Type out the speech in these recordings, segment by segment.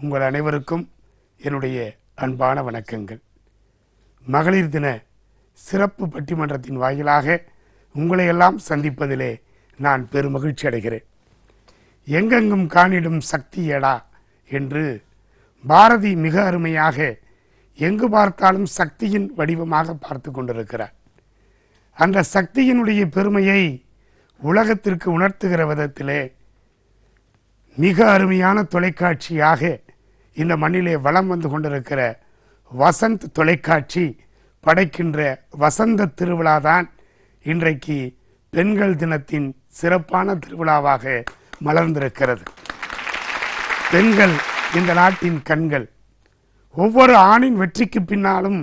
உங்கள் அனைவருக்கும் என்னுடைய அன்பான வணக்கங்கள். மகளிர் தின சிறப்பு பட்டிமன்றத்தின் வாயிலாக உங்களை எல்லாம் சந்திப்பதிலே நான் பெருமகிழ்ச்சி அடைகிறேன். எங்கெங்கும் காணிடும் சக்தியடா என்று பாரதி மிக அருமையாக எங்கு பார்த்தாலும் சக்தியின் வடிவமாக பார்த்து கொண்டிருக்கிறார். அந்த சக்தியினுடைய பெருமையை உலகத்திற்கு உணர்த்துகிற விதத்திலே மிக அருமையான தொலைக்காட்சியாக இந்த மண்ணிலே வலம் வந்து கொண்டிருக்கிற வசந்த் தொலைக்காட்சி படைக்கின்ற வசந்த திருவிழாதான் இன்றைக்கு பெண்கள் தினத்தின் சிறப்பான திருவிழாவாக மலர்ந்திருக்கிறது. பெண்கள் இந்த நாட்டின் கண்கள். ஒவ்வொரு ஆணின் வெற்றிக்கு பின்னாலும்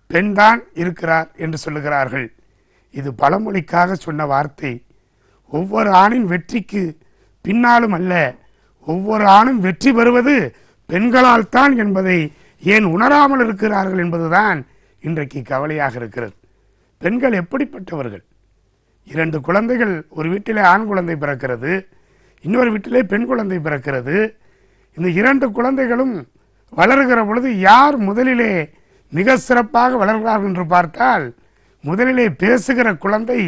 பெண்தான் இருக்கிறார் என்று சொல்லுகிறார்கள். இது பழமொழிக்காக சொன்ன வார்த்தை. ஒவ்வொரு ஆணின் வெற்றிக்கு பின்னாலும் அல்ல, ஒவ்வொரு ஆணும் வெற்றி பெறுவது பெண்களால் தான் என்பதை ஏன் உணராமல் இருக்கிறார்கள் என்பதுதான் இன்றைக்கு கவலையாக இருக்கிறது. பெண்கள் எப்படிப்பட்டவர்கள்? 2 குழந்தைகள், ஒரு வீட்டிலே ஆண் குழந்தை பிறக்கிறது, இன்னொரு வீட்டிலே பெண் குழந்தை பிறக்கிறது. இந்த 2 குழந்தைகளும் வளர்கிற பொழுது யார் முதலிலே மிக சிறப்பாக வளர்கிறார்கள் என்று பார்த்தால் முதலிலே பேசுகிற குழந்தை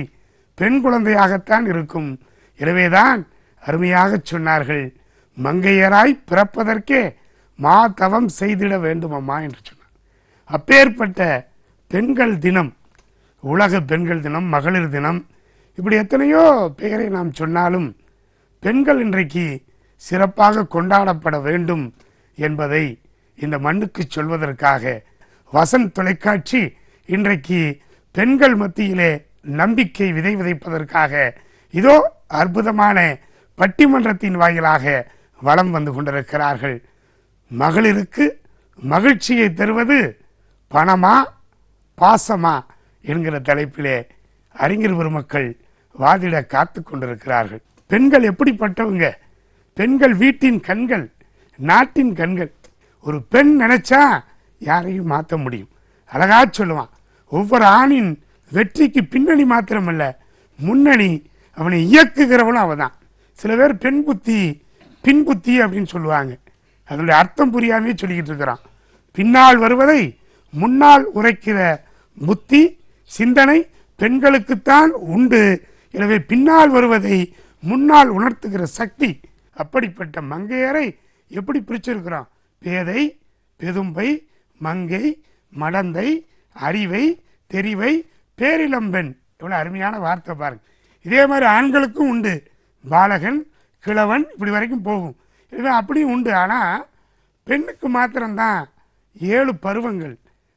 பெண் குழந்தையாகத்தான் இருக்கும். எனவேதான் அருமையாக சொன்னார்கள், மங்கையராய் பிறப்பதற்கே மா தவம் செய்திட வேண்டுமம்மா என்று சொன்னார். அப்பேற்பட்ட பெண்கள் தினம், உலக பெண்கள் தினம், மகளிர் தினம், இப்படி எத்தனையோ பெயரை நாம் சொன்னாலும் பெண்கள் இன்றைக்கு சிறப்பாக கொண்டாடப்பட வேண்டும் என்பதை இந்த மண்ணுக்கு சொல்வதற்காக வசந்த் தொலைக்காட்சி இன்றைக்கு பெண்கள் மத்தியிலே நம்பிக்கை விதைப்பதற்காக இதோ அற்புதமான பட்டிமன்றத்தின் வாயிலாக வலம் வந்து கொண்டிருக்கிறார்கள். மகளிருக்கு மகிழ்ச்சியை தருவது பணமா பாசமா என்கிற தலைப்பிலே அறிஞர் பெருமக்கள் வாதிட காத்து கொண்டிருக்கிறார்கள். பெண்கள் எப்படிப்பட்டவங்க? பெண்கள் வீட்டின் கண்கள், நாட்டின் கண்கள். ஒரு பெண் நினைச்சா யாரையும் மாற்ற முடியும். அழகா சொல்லுவான், ஒவ்வொரு ஆணின் வெற்றிக்கு பின்னணி மாத்திரமல்ல, முன்னணி, அவனை இயக்குகிறவனும் அவதான். சில பேர் பெண் புத்தி பின் புத்தி அப்படின்னு சொல்லுவாங்க. அதனுடைய அர்த்தம் புரியாமே சொல்லிக்கிட்டு இருக்கிறான். பின்னால் வருவதை முன்னால் உரைக்கிற புத்தி சிந்தனை பெண்களுக்குத்தான் உண்டு. எனவே பின்னால் வருவதை முன்னால் உணர்த்துகிற சக்தி. அப்படிப்பட்ட மங்கையரை எப்படி பிரிச்சிருக்கிறோம்? பேதை, பெதும்பை, மங்கை, மடந்தை, அறிவை, தெரிவை, பேரிளம்பெண். எவ்வளோ அருமையான வார்த்தை பாருங்க. இதே மாதிரி ஆண்களுக்கும் உண்டு. பாலகன், கிழவன், இப்படி வரைக்கும் போகும். எனவே அப்படியும் உண்டு. ஆனால் பெண்ணுக்கு மாத்திரம்தான் 7 பருவங்கள்.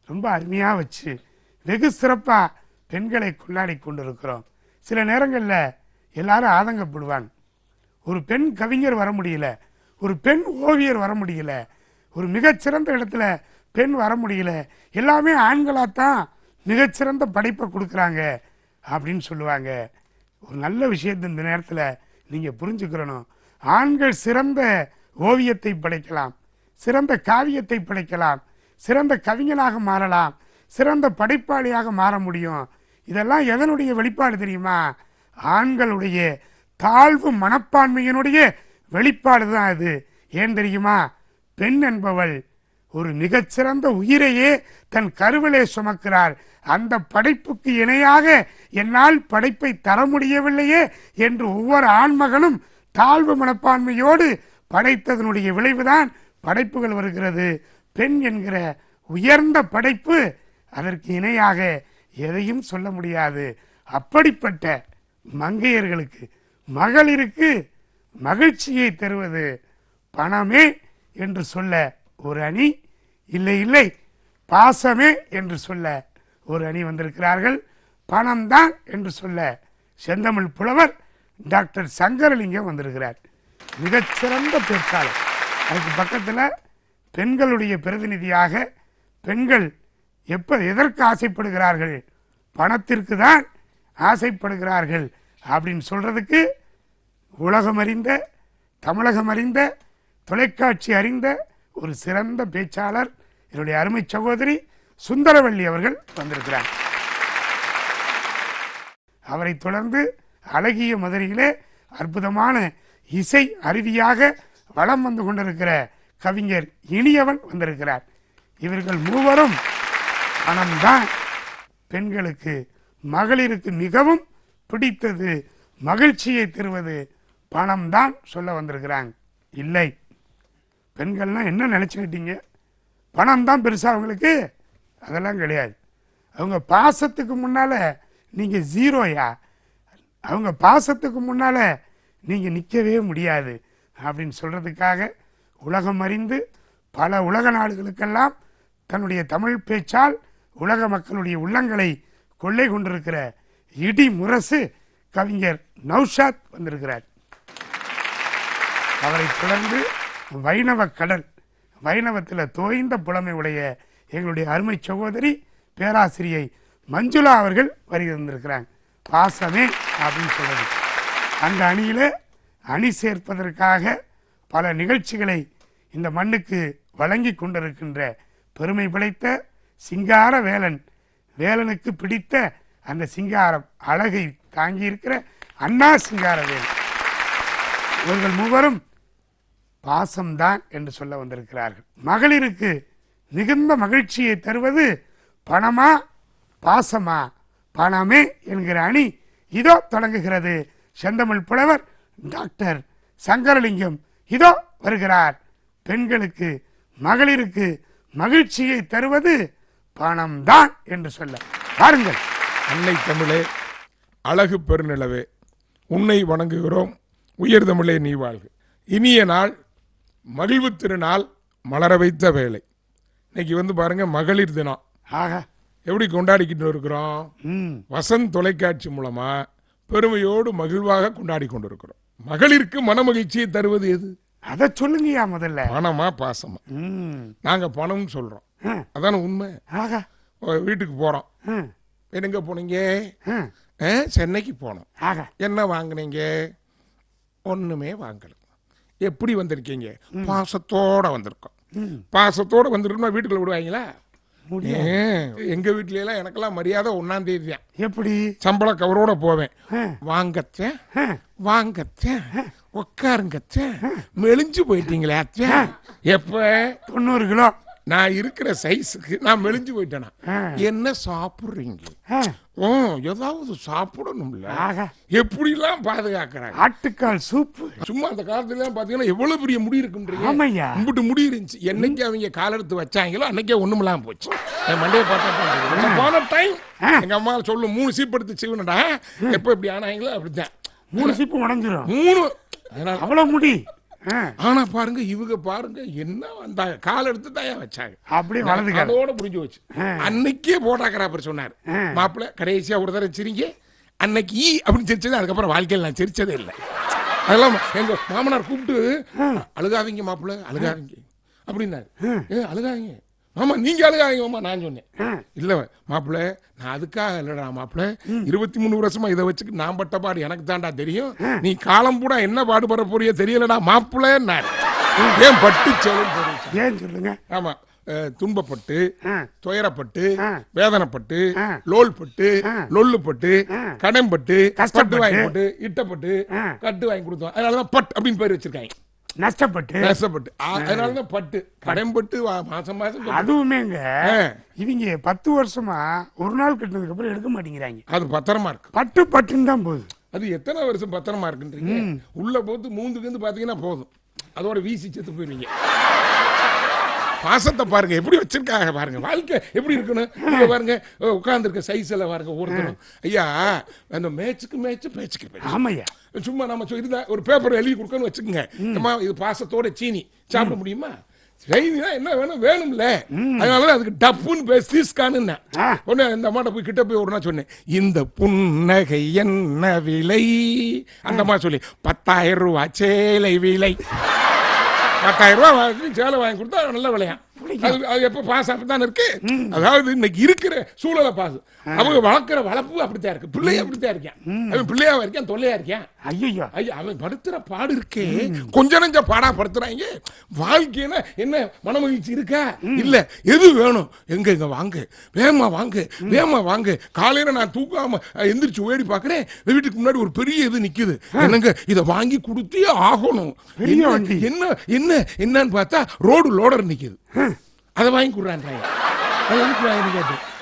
ரொம்ப அருமையாக வச்சு வெகு சிறப்பாக பெண்களை கொண்டாடி கொண்டிருக்கிறோம். சில நேரங்களில் எல்லாரும் ஆதங்கப்படுவாங்க. ஒரு பெண் கவிஞர் வர முடியல, ஒரு பெண் ஓவியர் வர முடியல, ஒரு மிகச்சிறந்த இடத்துல பெண் வர முடியல, எல்லாமே ஆண்களாகத்தான் மிகச்சிறந்த படைப்பை கொடுக்குறாங்க அப்படின்னு சொல்லுவாங்க. ஒரு நல்ல விஷயத்தை இந்த நேரத்தில் நீங்கள் புரிஞ்சுக்கிறணும். ஆண்கள் சிறந்த ஓவியத்தை படைக்கலாம், சிறந்த காவியத்தை படைக்கலாம், சிறந்த கவிஞனாக மாறலாம், சிறந்த படைப்பாளியாக மாற முடியும். இதெல்லாம் எதனுடைய வெளிப்பாடு தெரியுமா? ஆண்களுடைய தாழ்வு மனப்பான்மையினுடைய வெளிப்பாடு தான் அது. ஏன் தெரியுமா? பெண் என்பவள் ஒரு மிகச்சிறந்த உயிரையே தன் கருவிலே சுமக்கிறார். அந்த படைப்புக்கு இணையாக என்னால் படைப்பை தர முடியவில்லையே என்று ஒவ்வொரு ஆண்மகனும் தாழ்வு மனப்பான்மையோடு படைத்ததனுடைய விளைவுதான் படைப்புகள் வருகிறது. பெண் என்கிற உயர்ந்த படைப்பு, அதற்கு இணையாக எதையும் சொல்ல முடியாது. அப்படிப்பட்ட மங்கையர்களுக்கு, மகளிருக்கு மகிழ்ச்சியை தருவது பணமே என்று சொல்ல ஒரு அணி, இல்லை இல்லை பாசமே என்று சொல்ல ஒரு அணி வந்திருக்கிறார்கள். பணம்தான் என்று சொல்ல செந்தமிழ் புலவர் டாக்டர் சங்கரலிங்கம் வந்திருக்கிறார். மிகச்சிறந்த பேச்சாளர். அதுக்கு பக்கத்தில் பெண்களுடைய பிரதிநிதியாக பெண்கள் எதற்கு ஆசைப்படுகிறார்கள்? பணத்திற்கு தான் ஆசைப்படுகிறார்கள் அப்படின்னு சொல்றதுக்கு உலகம் அறிந்த, தமிழகம் அறிந்த, தொலைக்காட்சி அறிந்த ஒரு சிறந்த பேச்சாளர் என்னுடைய அருமை சகோதரி சுந்தரவல்லி அவர்கள் வந்திருக்கிறார். அவரை தொடர்ந்து அழகிய மதுரையிலே அற்புதமான இசை அருவியாக வலம் வந்து கொண்டிருக்கிற கவிஞர் இனியவன் வந்திருக்கிறார். இவர்கள் மூவரும் பணம்தான் பெண்களுக்கு மகளிருக்கு மிகவும் பிடித்தது, மகிழ்ச்சியை தருவது பணம்தான் சொல்ல வந்திருக்கிறாங்க. இல்லை, பெண்கள்லாம் என்ன நினச்சிக்கிட்டீங்க, பணம் தான் பெருசாக அவங்களுக்கு? அதெல்லாம் கிடையாது. அவங்க பாசத்துக்கு முன்னால் நீங்கள் ஜீரோயா, அவங்க பாசத்துக்கு முன்னால் நீங்கள் நிற்கவே முடியாது அப்படின்னு சொல்கிறதுக்காக உலகம் அறிந்து பல உலக நாடுகளுக்கெல்லாம் தன்னுடைய தமிழ் பேச்சால் உலக மக்களுடைய உள்ளங்களை கொள்ளை கொண்டிருக்கிற இடி முரசு கவிஞர் நௌஷாத் வந்திருக்கிறார். அவரை தொடர்ந்து வைணவ கடல், வைணவத்தில் தோய்ந்த புலமை உடைய எங்களுடைய அருமை சகோதரி பேராசிரியை மஞ்சுளா அவர்கள் வருகின்றிருக்கிறாங்க. பாசமே அப்படின்னு சொல்றது. அந்த அணியில் அணி சேர்ப்பதற்காக பல நிகழ்ச்சிகளை இந்த மண்ணுக்கு வழங்கி கொண்டிருக்கின்ற பெருமை படைத்த சிங்கார வேலன், வேலனுக்கு பிடித்த அந்த சிங்காரம் அழகை தாங்கியிருக்கிற அண்ணா சிங்காரவேல், இவர்கள் மூவரும் பாசம்தான் என்று சொல்ல வந்திருக்கிறார்கள். மகளிருக்கு மிகுந்த மகிழ்ச்சியை தருவது பணமா பாசமா? பணமே என்கிற அணி இதோ தொடங்குகிறது. செந்தமிழ் புலவர் டாக்டர் சங்கரலிங்கம் இதோ வருகிறார். பெண்களுக்கு மகளிருக்கு மகிழ்ச்சியை தருவது பணம்தான் என்று சொல்ல பாருங்கள். அன்னை தமிழே, அழகு பெருநிலவே, உன்னை வணங்குகிறோம். உயர் தமிழே நீ வாழ்க. இனிய நாள், மகிழ்வு திருநாள், மலர வைத்த வேலை. இன்னைக்கு பாருங்க மகளிர் தினம். ஆக எப்படி கொண்டாடிக்கிட்டு இருக்கிறோம்? வசந்த் தொலைக்காட்சி மூலமா பெருமையோடு மகிழ்வாக கொண்டாடி கொண்டிருக்கிறோம். மகளிருக்கு மன மகிழ்ச்சியை தருவது எது? அதை சொல்லுங்கயா முதல்ல. பணமா பாசமா? நாங்க பணம் சொல்றோம், அதான உண்மை. வீட்டுக்கு போறோம், எங்க போனீங்க? சென்னைக்கு போனோம். என்ன வாங்கினீங்க? ஒண்ணுமே வாங்கல. எப்படி வந்திருக்கீங்க? பாசத்தோட வந்திருக்கோம். பாசத்தோட வந்திருக்கோம். வீட்டுக்குள்ள விடுவாங்களா? எங்க வீட்ல எல்லாம் எனக்கெல்லாம் மரியாதை 1ஆம் தேதி தான். எப்படி? சம்பள கவரோட போவேன். வாங்கத்த வாங்கத்த உட்காருங்கத்த. மெலிஞ்சு போயிட்டீங்களே அத்த. எப்ப? 90 கிலோ. நான் இருக்கிற சைஸுக்கு நான் மெலிஞ்சு போயிட்டேனா? என்ன சாப்பிடுறீங்க? ஏதாவது சாப்பிடணும்ல. எப்படிலாம் பாதுகாக்கிறாங்க. ஆட்டுக்கால் சூப்பு. சும்மா அந்த காலத்துல பாத்தீங்கன்னா எவ்வளவு பெரிய முடி இருக்குன்றீங்க. இம்புட்டு முடி இருந்துச்சு. என்னைக்கு அவங்க கால எடுத்து வச்சாங்களோ அன்னைக்கே ஒண்ணுமெல்லாம் போச்சு. மண்டையை பார்த்தா போன டைம் எங்க அம்மா சொல்லும் 3 சீப்பு எடுத்து செய்வனடா. எப்ப இப்படி ஆனாங்களோ அப்படித்தான் 3 சீப்பு உடஞ்சிரும். 3 அவ்வளவு முடி. ஆனா பாருங்க இவங்க பாருங்க என்ன வந்தாங்க, கால எடுத்து தயா வச்சாங்க. அப்படியே வலது அதோட முடிஞ்சு வச்சு. அன்னைக்கே போட்டாக்கிறாப்பர் சொன்னார், மாப்பிள்ள கடைசியா ஒரு தடவை சிரிங்க. அன்னைக்கு அப்படின்னு சிரிச்சது. அதுக்கப்புறம் வாழ்க்கையில் நான் சிரிச்சதே இல்லை. அதெல்லாம் எங்க மாமனார் கூப்பிட்டு அழுகாதீங்க மாப்பிள்ள அழுகாதீங்க அப்படின்னாரு. அழுகாதீங்க மாமா, நீங்க அழுகாதீங்க மாமா. நான் சொன்னேன் இல்ல மாப்பிள்ள, நான் அதுக்காக இல்லடா மாப்பிள்ள, 23 வருஷமா இதை வச்சுக்கு நான் பட்ட பாடு எனக்கு தாண்டா தெரியும். நீ காலம் கூட என்ன பாடுபட போறியோ தெரியலடா மாப்பிள்ள. ஏன் பட்டு ஏன் சொல்லுங்க. ஆமா, துன்பப்பட்டு துயரப்பட்டு வேதனைப்பட்டு லோல்பட்டு லொல்லுப்பட்டு கடன்பட்டு கஷ்டப்பட்டு வாங்கி போட்டு இட்டப்பட்டு கட்டு வாங்கி கொடுத்தோம். அதனாலதான் பட் அப்படின்னு பேர் வச்சிருக்காங்க. நஷ்டப்பட்டு அதனாலதான் பட்டு கடன்பட்டு மாசம் மாசம். அதுவுமேங்க இவங்க 10 வருஷமா ஒரு நாள் கட்டினதுக்கு அப்புறம் எடுக்க மாட்டேங்கிறாங்க. அது பத்திரமா இருக்கு. பட்டு பட்டுன்னு தான் போகுது. அது எத்தனை வருஷம் பத்திரமா இருக்குன்றீங்க? உள்ள போட்டு மூந்துக்கு பாத்தீங்கன்னா போதும், அதோட வீசி செத்து போயிருவீங்க. பாசத்தை பாருங்க எப்படி வச்சிருக்காங்க பாருங்க. வாழ்க்கை எப்படி இருக்கணும் பாருங்க. உட்கார்ந்து இருக்க சைஸ் எல்லாம் பாருங்க. ஒருத்தரும் ஐயா அந்த மேட்சுக்கு மேட்ச் பேச்சுக்கு பேச்சு. ஆமையா, சும்மா நம்ம இருந்தா ஒரு பேப்பர் எழுதி கொடுக்கணும்னு வச்சுக்கோங்க. இது பாசத்தோட சீனி சாப்பிட முடியுமா? செய்தினா என்ன வேணும் வேணும்ல. அதனால அதுக்கு டப்புன்னு பேசிஸ்கான்னு ஒன்னு இந்த அம்மாட்ட போய் கிட்ட போய் ஒரு நாள் சொன்னேன், இந்த புன்னகை என்ன விலை? அந்த அம்மா சொல்லி 10,000 ரூபாய் சேலை விலை. 10,000 ரூபாய் சேலை வாங்கி கொடுத்தா நல்ல விலையா. அது எப்ப பாஸ் அப்படித்தான் இருக்கு. அதாவது இன்னைக்கு இருக்கிற சூழலை பாஸ். அவங்க வளர்க்கிற வளர்ப்பு அப்படித்தான் இருக்கு. பிள்ளைய அப்படித்தான் இருக்கேன். அவன் பிள்ளையாவா இருக்கேன், தொல்லையா இருக்கேன். ஐயோ அவன் படுத்துற பாடு இருக்கே, கொஞ்ச நஞ்ச பாடா படுத்துறாங்க. வாழ்க்கையில என்ன மனமகிழ்ச்சி இருக்கா? இல்ல. எது வேணும்? எங்க வாங்க, வேமா வாங்க, வேமா வாங்க. காலையில நான் தூக்காம எந்திரிச்சு ஓடி பாக்குறேன், வீட்டுக்கு முன்னாடி ஒரு பெரிய இது நிக்குது. என்னங்க இதை வாங்கி கொடுத்தே ஆகணும். என்ன என்ன என்னன்னு பார்த்தா ரோடு லோடர் நிக்குது. அதை வாங்கி கொடுறாங்க.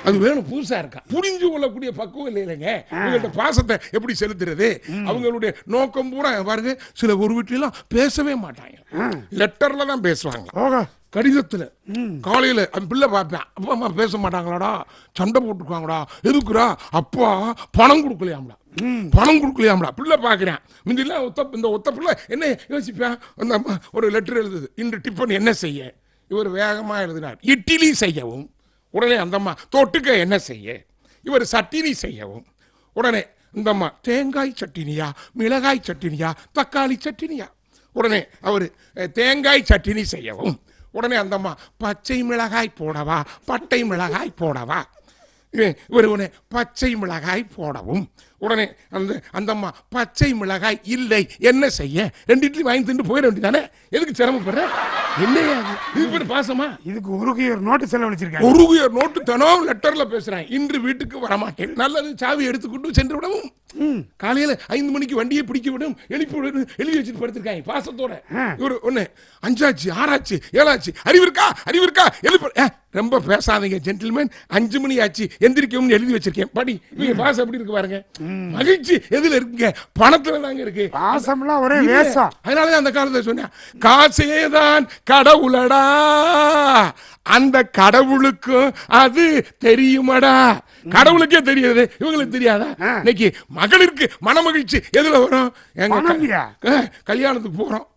அது வேணும், புதுசா இருக்கா, புரிஞ்சு கொள்ளக்கூடிய பக்குவம் இல்லைங்க. இவங்கள்ட்ட பாசத்தை எப்படி செலுத்துறது? அவங்களுடைய நோக்கம் பூரா பாருங்க. சில ஒரு வீட்டிலாம் பேசவே மாட்டாங்க, லெட்டர்ல தான் பேசுவாங்க. கடிதத்துல காலையில அந்த பிள்ளை பார்ப்பேன், அப்பா அம்மா பேச மாட்டாங்களாடா, சண்டை போட்டுக்குவாங்கடா. எதுக்குறா? அப்பா பணம் கொடுக்கலையாம்டா, பணம் கொடுக்கலையாம்டா. பிள்ளை பார்க்கிறேன். முந்திலாம் இந்த ஒத்த பிள்ளை என்ன யோசிப்பேன், அந்த அம்மா ஒரு லெட்டர் எழுதுது, இன்று டிஃபன் என்ன செய்ய. இவர் வேகமா எழுதினார், இட்லி செய்யவும். உடனே அந்த அம்மா தொட்டுக்க என்ன செய்ய. இவர் சட்டினி செய்யவும். உடனே இந்த அம்மா தேங்காய் சட்டினியா, மிளகாய் சட்டினியா, தக்காளி சட்டினியா. உடனே அவர் தேங்காய் சட்டினி செய்யவும். உடனே அந்த அம்மா பச்சை மிளகாய் போடவா, பட்டை மிளகாய் போடவா. இவர் உடனே பச்சை மிளகாய் போடவும். உடனே அந்த அம்மா பச்சை மிளகாய் இல்லை, என்ன செய்ய. 2 இட்லி வாங்கி தின்னு போயிட வேண்டியதானே, எதுக்கு சிரமப்படுற? என்னையா இது பேர் பாசமா? இதுக்கு உருகிய நோட்டு செலவழிச்சிருக்கேன். உருகிய நோட்டு தினம் லெட்டர்ல பேசுறேன், இன்று வீட்டுக்கு வரமாட்டேன். நல்லது, சாவி எடுத்துக்கொண்டு சென்று விடவும். காலையில 5 மணிக்கு வண்டியை பிடிக்க விடும், எழுப்பி விடும், எழுதி வச்சுட்டு படுத்திருக்காங்க பாசத்தோட. இவர் ஒண்ணு 5 ஆச்சு, 6 ஆச்சு, 7 ஆச்சு, அறிவிருக்கா அறிவிருக்கா எழுப்ப. ரொம்ப பேசாதீங்க ஜென்டில்மேன், 5 மணி ஆச்சு, எந்திரிக்கவும் எழுதி வச்சிருக்கேன், படி. இவங்க பாசம் எப்படி இருக்கு பாருங்க. மகிழ்ச்சி எதுல இருக்குங்க? பணத்துல தாங்க இருக்கு. பாசம்லாம் ஒரே வேஷம். அதனாலதான் அந்த காலத்துல சொன்னேன், காசேதான் கடவுளடா, அந்த கடவுளுக்கும் அது தெரியுமாடா. கடவுளுக்கே தெரியாது, இவங்களுக்கு தெரியாதா? இன்னைக்கு மகளிருக்கு மனமகிழ்ச்சி எதுல வரும்? எங்க கல்யாணத்துக்கு போறோம்,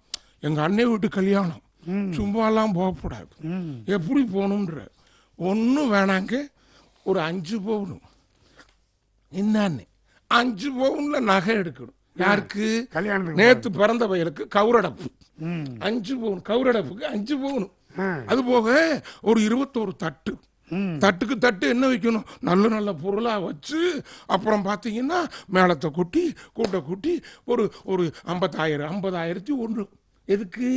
எங்க அண்ணன் வீட்டு கல்யாணம், சும்மா எல்லாம் போகக்கூடாது. எப்படி போகணும்ன்ற ஒன்னும் வேணாங்க, ஒரு 5 பவுன் என்னன்னு 5 பவுன்ல நகை எடுக்கணும். யாருக்கு? நேத்து பிறந்த வயலுக்கு கவுரடப்பு 5 பவுன், கவுரடப்புக்கு 5 பவுன். அது போக ஒரு 21 தட்டு, தட்டுக்கு தட்டு என்ன வைக்கணும், நல்ல நல்ல பொருளா வச்சு. அப்புறம் பாத்தீங்கன்னா மேளத்தை கூட்டி கூட்ட கூட்டி ஒரு 50,000 எதுக்கு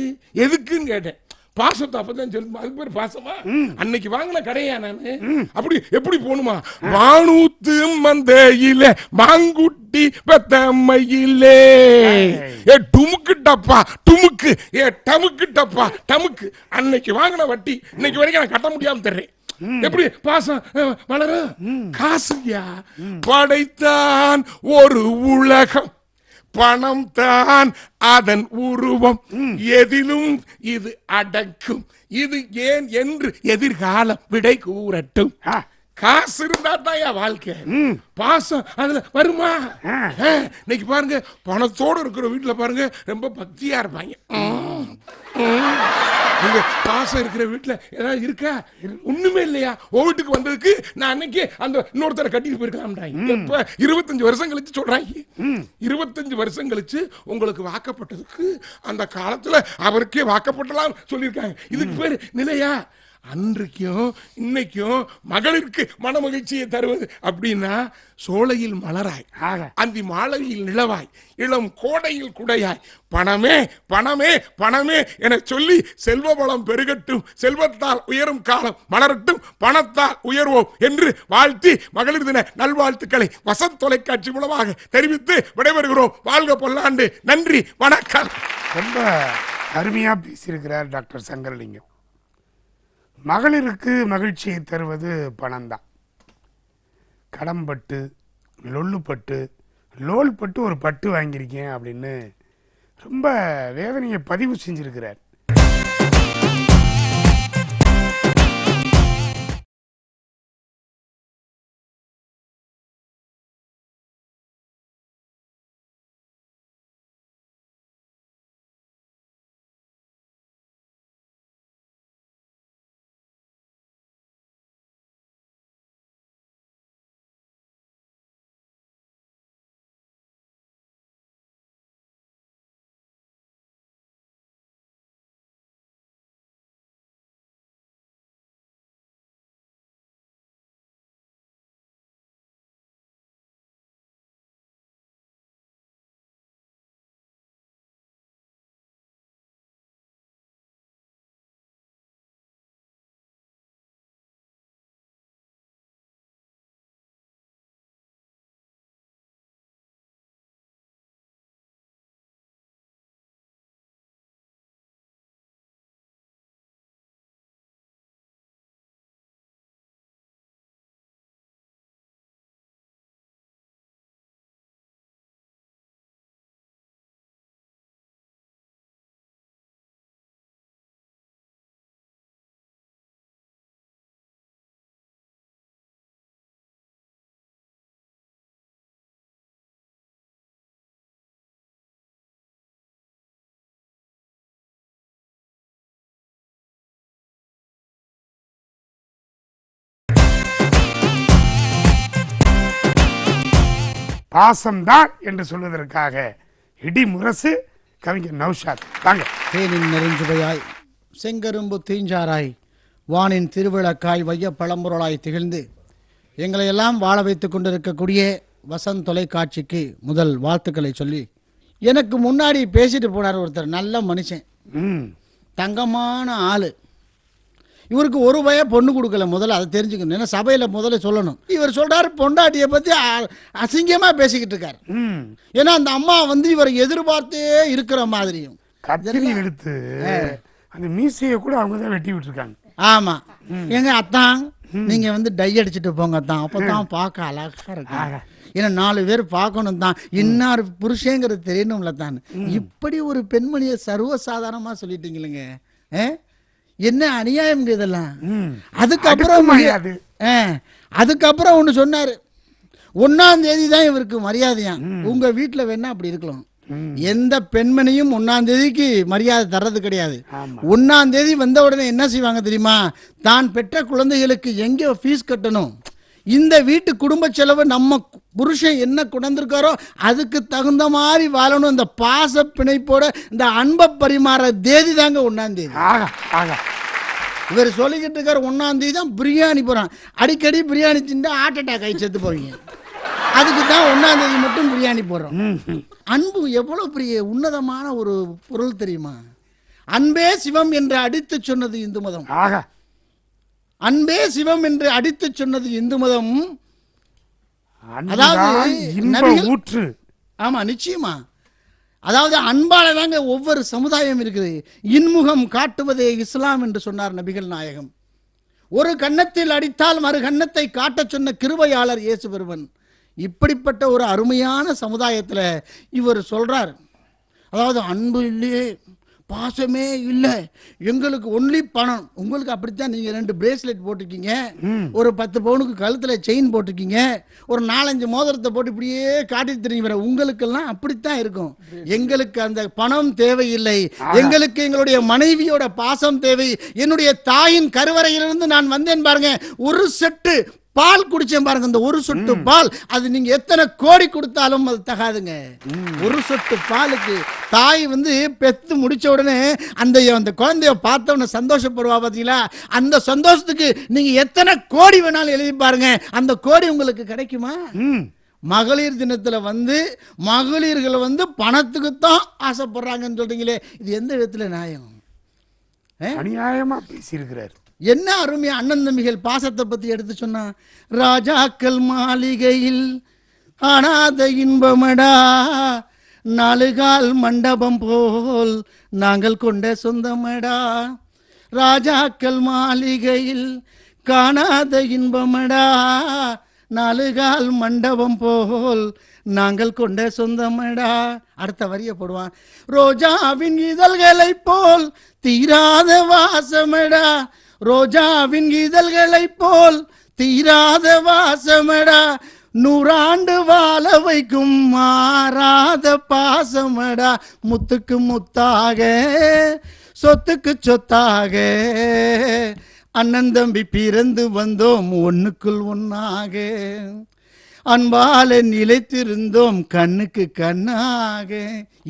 எதுக்குன்னு கேட்டேன். பாசத்தை அப்பதான் சொல்லு, அதுக்கு பேர் பாசமா? அன்னைக்கு வாங்கின கடையா நானு? அப்படி எப்படி போகணுமா? வானூத்து மந்தையில மாங்குட்டி பெத்தம்மையிலே டுமுக்கு டப்பா டுமுக்கு, டமுக்கு டப்பா டமுக்கு. அன்னைக்கு வாங்கின வட்டி இன்னைக்கு வரைக்கும் நான் கட்ட முடியாம தர்றேன். எப்படி பாசம் வளரும்? காசுயா படைத்தான் ஒரு உலகம், பணம் தான் அதன் உருவம், எதிலும் இது அடக்கும். இது ஏன் என்று எதிர்காலம் விடை கூறட்டும். காசு இருந்தா தான் என் வாழ்க்கை. பாசம் அதுல வருமா? இன்னைக்கு பாருங்க, பணத்தோடு இருக்கிற வீட்டுல பாருங்க ரொம்ப பக்தியா இருப்பாங்க. பாசம் இருக்கிற வீட்டுல ஏதாவது இருக்கா? ஒண்ணுமே இல்லையா? வீட்டுக்கு வந்ததுக்கு நான் அன்னைக்கு அந்த இன்னொருத்தரை கட்டிட்டு போயிருக்கலாம். எப்ப 25 வருஷம் கழிச்சு சொல்றாங்க. 25 வருஷம் கழிச்சு உங்களுக்கு வாக்கப்பட்டதுக்கு அந்த காலத்துல அவருக்கே வாக்கப்பட்டலாம் சொல்லியிருக்காங்க. இதுக்கு பேரு நிலையா? அன்றைக்கும் இன்னைக்கும் மகளிருக்கு மன மகிழ்ச்சியை தருவது அப்படின்னா, சோலையில் மலராய், அந்தி மாலையில் நிலவாய், இளம் கோடையில் குடையாய், பணமே பணமே பணமே என சொல்லி செல்வ வளம் பெருகட்டும், செல்வத்தால் உயரும் காலம் மலரட்டும், பணத்தால் உயர்வோம் என்று வாழ்த்தி மகளிர் தின நல்வாழ்த்துக்களை வசந்த் தொலைக்காட்சி மூலமாக தெரிவித்து விடைபெறுகிறோம். வாழ்க பல்லாண்டு. நன்றி, வணக்கம். ரொம்ப அருமையா பேசியிருக்கிறார் டாக்டர் சங்கரலிங்கம். மகளிருக்கு மகிழ்ச்சியை தருவது பணம்தான். கடம்பட்டு, லொல்லுப்பட்டு, லோல்பட்டு ஒரு பட்டு வாங்கியிருக்கேன் அப்படின்னு ரொம்ப வேதனையை பதிவு செஞ்சிருக்கிறார். பாசம்தான் என்று சொல்வதற்காக இடி முரசு கவிஞர் நௌஷாத். வாங்க. தேனின் நெருஞ்சுவையாய் செங்கரும்பு தீஞ்சாராய் வானின் திருவிளக்காய் வைய பழம்பொருளாய் திகழ்ந்து எங்களை எல்லாம் வாழ வைத்து கொண்டிருக்கக்கூடிய வசந்த் தொலைக்காட்சிக்கு முதல் வாழ்த்துக்களை சொல்லி, எனக்கு முன்னாடி பேசிட்டு போனார் ஒருத்தர், நல்ல மனுஷன், தங்கமான ஆளு. இவருக்கு ஒரு பய பொண்ணு கொடுக்கல, முதல்ல அதை தெரிஞ்சுக்கணும். ஏன்னா சபையில் முதல்ல சொல்லணும். இவர் சொல்றாரு பொண்டாட்டியை பற்றி அசிங்கமாக பேசிக்கிட்டு இருக்காரு. ஏன்னா அந்த அம்மா வந்து இவரை எதிர்பார்த்தே இருக்கிற மாதிரியும் கத்திரி எடுத்து அந்த மீசையை கூட அவங்க தான் வெட்டி விட்டுருக்காங்க. ஆமா, எங்க அத்தான் நீங்க வந்து டை அடிச்சுட்டு போங்க தான், அப்பதான் பார்க்க அழகா இருக்கு. ஏன்னா 4 பேர் பார்க்கணும் தான், இன்னார் புருஷங்கிறது தெரியணும்ல தான். இப்படி ஒரு பெண்மணியை சர்வசாதாரணமா சொல்லிட்டீங்களேங்க, என்ன அநியாயம் இதெல்லாம். அதுக்கப்புறம் ஒண்ணு சொன்னாரு, 1ஆம் தேதி தான் இவருக்கு மரியாதையா. உங்க வீட்டுல வேணா அப்படி இருக்கலாம், எந்த பெண்மணியும் 1ஆம் தேதிக்கு மரியாதை தர்றது கிடையாது. 1ஆம் தேதி வந்த உடனே என்ன செய்வாங்க தெரியுமா, தான் பெற்ற குழந்தைகளுக்கு எங்க ஃபீஸ் கட்டணும், இந்த வீட்டு குடும்ப செலவு நம்ம புருஷன் என்ன கொண்டிருக்காரோ அதுக்கு தகுந்த மாதிரி வாழணும். இந்த பாச பிணைப்போட இந்த அன்பை பரிமாற தேதி தாங்க 1ஆம் தேதி. இவர் சொல்லிக்கிட்டு இருக்காரு 1ஆம் தேதி தான் பிரியாணி போறான். அடிக்கடி பிரியாணி தின்னு ஹார்ட் அட்டாக் ஆகி செத்து போவீங்க. அதுக்கு தான் 1ஆம் தேதி மட்டும் பிரியாணி போடுறோம். அன்பு எவ்வளவு பெரிய உன்னதமான ஒரு பொருள் தெரியுமா. அன்பே சிவம் என்று அடித்து சொன்னது இந்து மதம். அன்பே சிவம் என்று அடித்து சொன்னது இந்து மதம். அதாவது ஊற்று. ஆமா, நிச்சயமா. அதாவது அன்பால தாங்க ஒவ்வொரு சமுதாயம் இருக்குது. இன்முகம் காட்டுவதே இஸ்லாம் என்று சொன்னார் நபிகள் நாயகம். ஒரு கன்னத்தில் அடித்தால் மறு கன்னத்தை காட்டச் சொன்ன கிருபையாளர் இயேசு பெருமன். இப்படிப்பட்ட ஒரு அருமையான சமுதாயத்தில் இவர் சொல்றார், அதாவது அன்பு இல்லையே, பாசமே இல்லை, எங்களுக்கு ஒன்லி பணம். உங்களுக்கு அப்படித்தான். நீங்க 2 பிரேஸ்லெட் போட்டிருக்கீங்க, ஒரு 10 பவுனுக்கு கழுத்துல செயின் போட்டிருக்கீங்க, ஒரு 4-5 மோதிரத்தை போட்டு இப்படியே காட்டிட்டு தெரியுங்க. உங்களுக்கெல்லாம் அப்படித்தான் இருக்கும். எங்களுக்கு அந்த பணம் தேவையில்லை, எங்களுக்கு எங்களுடைய மனைவியோட பாசம் தேவை. என்னுடைய தாயின் கருவறையிலிருந்து நான் வந்தேன் பாருங்க, ஒரு செட்டு பால் குடிச்சேன் பாருங்க, அந்த ஒரு சொட்டு பால் அது நீங்க எத்தனை கோடி கொடுத்தாலும் அது தகாதுங்க. ஒரு சொட்டு பாலுக்கு தாய் வந்து பெத்து முடிச்ச உடனே அந்த குழந்தைய பார்த்தவன சந்தோஷப்படுவா பாத்தீங்களா, அந்த சந்தோஷத்துக்கு நீங்க எத்தனை கோடி வேணாலும் எழுதி பாருங்க, அந்த கோடி உங்களுக்கு கிடைக்குமா? மகளிர் தினத்துல வந்து மகளிர்கள் வந்து பணத்துக்கு தான் ஆசைப்படுறாங்கன்னு சொல்றீங்களே, இது எந்த விதத்துல நியாயம்? அநியாயமா பேசியிருக்கிறார். என்ன அருமையா அண்ணன் தம்பிகள் பாசத்தை பத்தி எடுத்து சொன்னா, ராஜாக்கள் மாளிகையில் ஆனாத இன்பமடா, 4 கால் மண்டபம் போல் நாங்கள் கொண்ட சொந்தமடா. ராஜாக்கள் மாளிகையில் காணாத இன்பமடா, 4 கால் மண்டபம் போல் நாங்கள் கொண்ட சொந்தமடா. அடுத்த வரிய போடுவான், ரோஜாவின் இதழ்களை போல் தீராத வாசமடா, ரோஜாவின் இதழ்களை போல் தீராத வாசமடா, 100 ஆண்டு வாழ வைக்கும் மாறாத பாசமடா. முத்துக்கு முத்தாக சொத்துக்கு சொத்தாக அண்ணன் தம்பி பிறந்து வந்தோம் ஒண்ணுக்குள் ஒன்னாக, அன்பால நிலைத்திருந்தோம் கண்ணுக்கு கண்ணாக.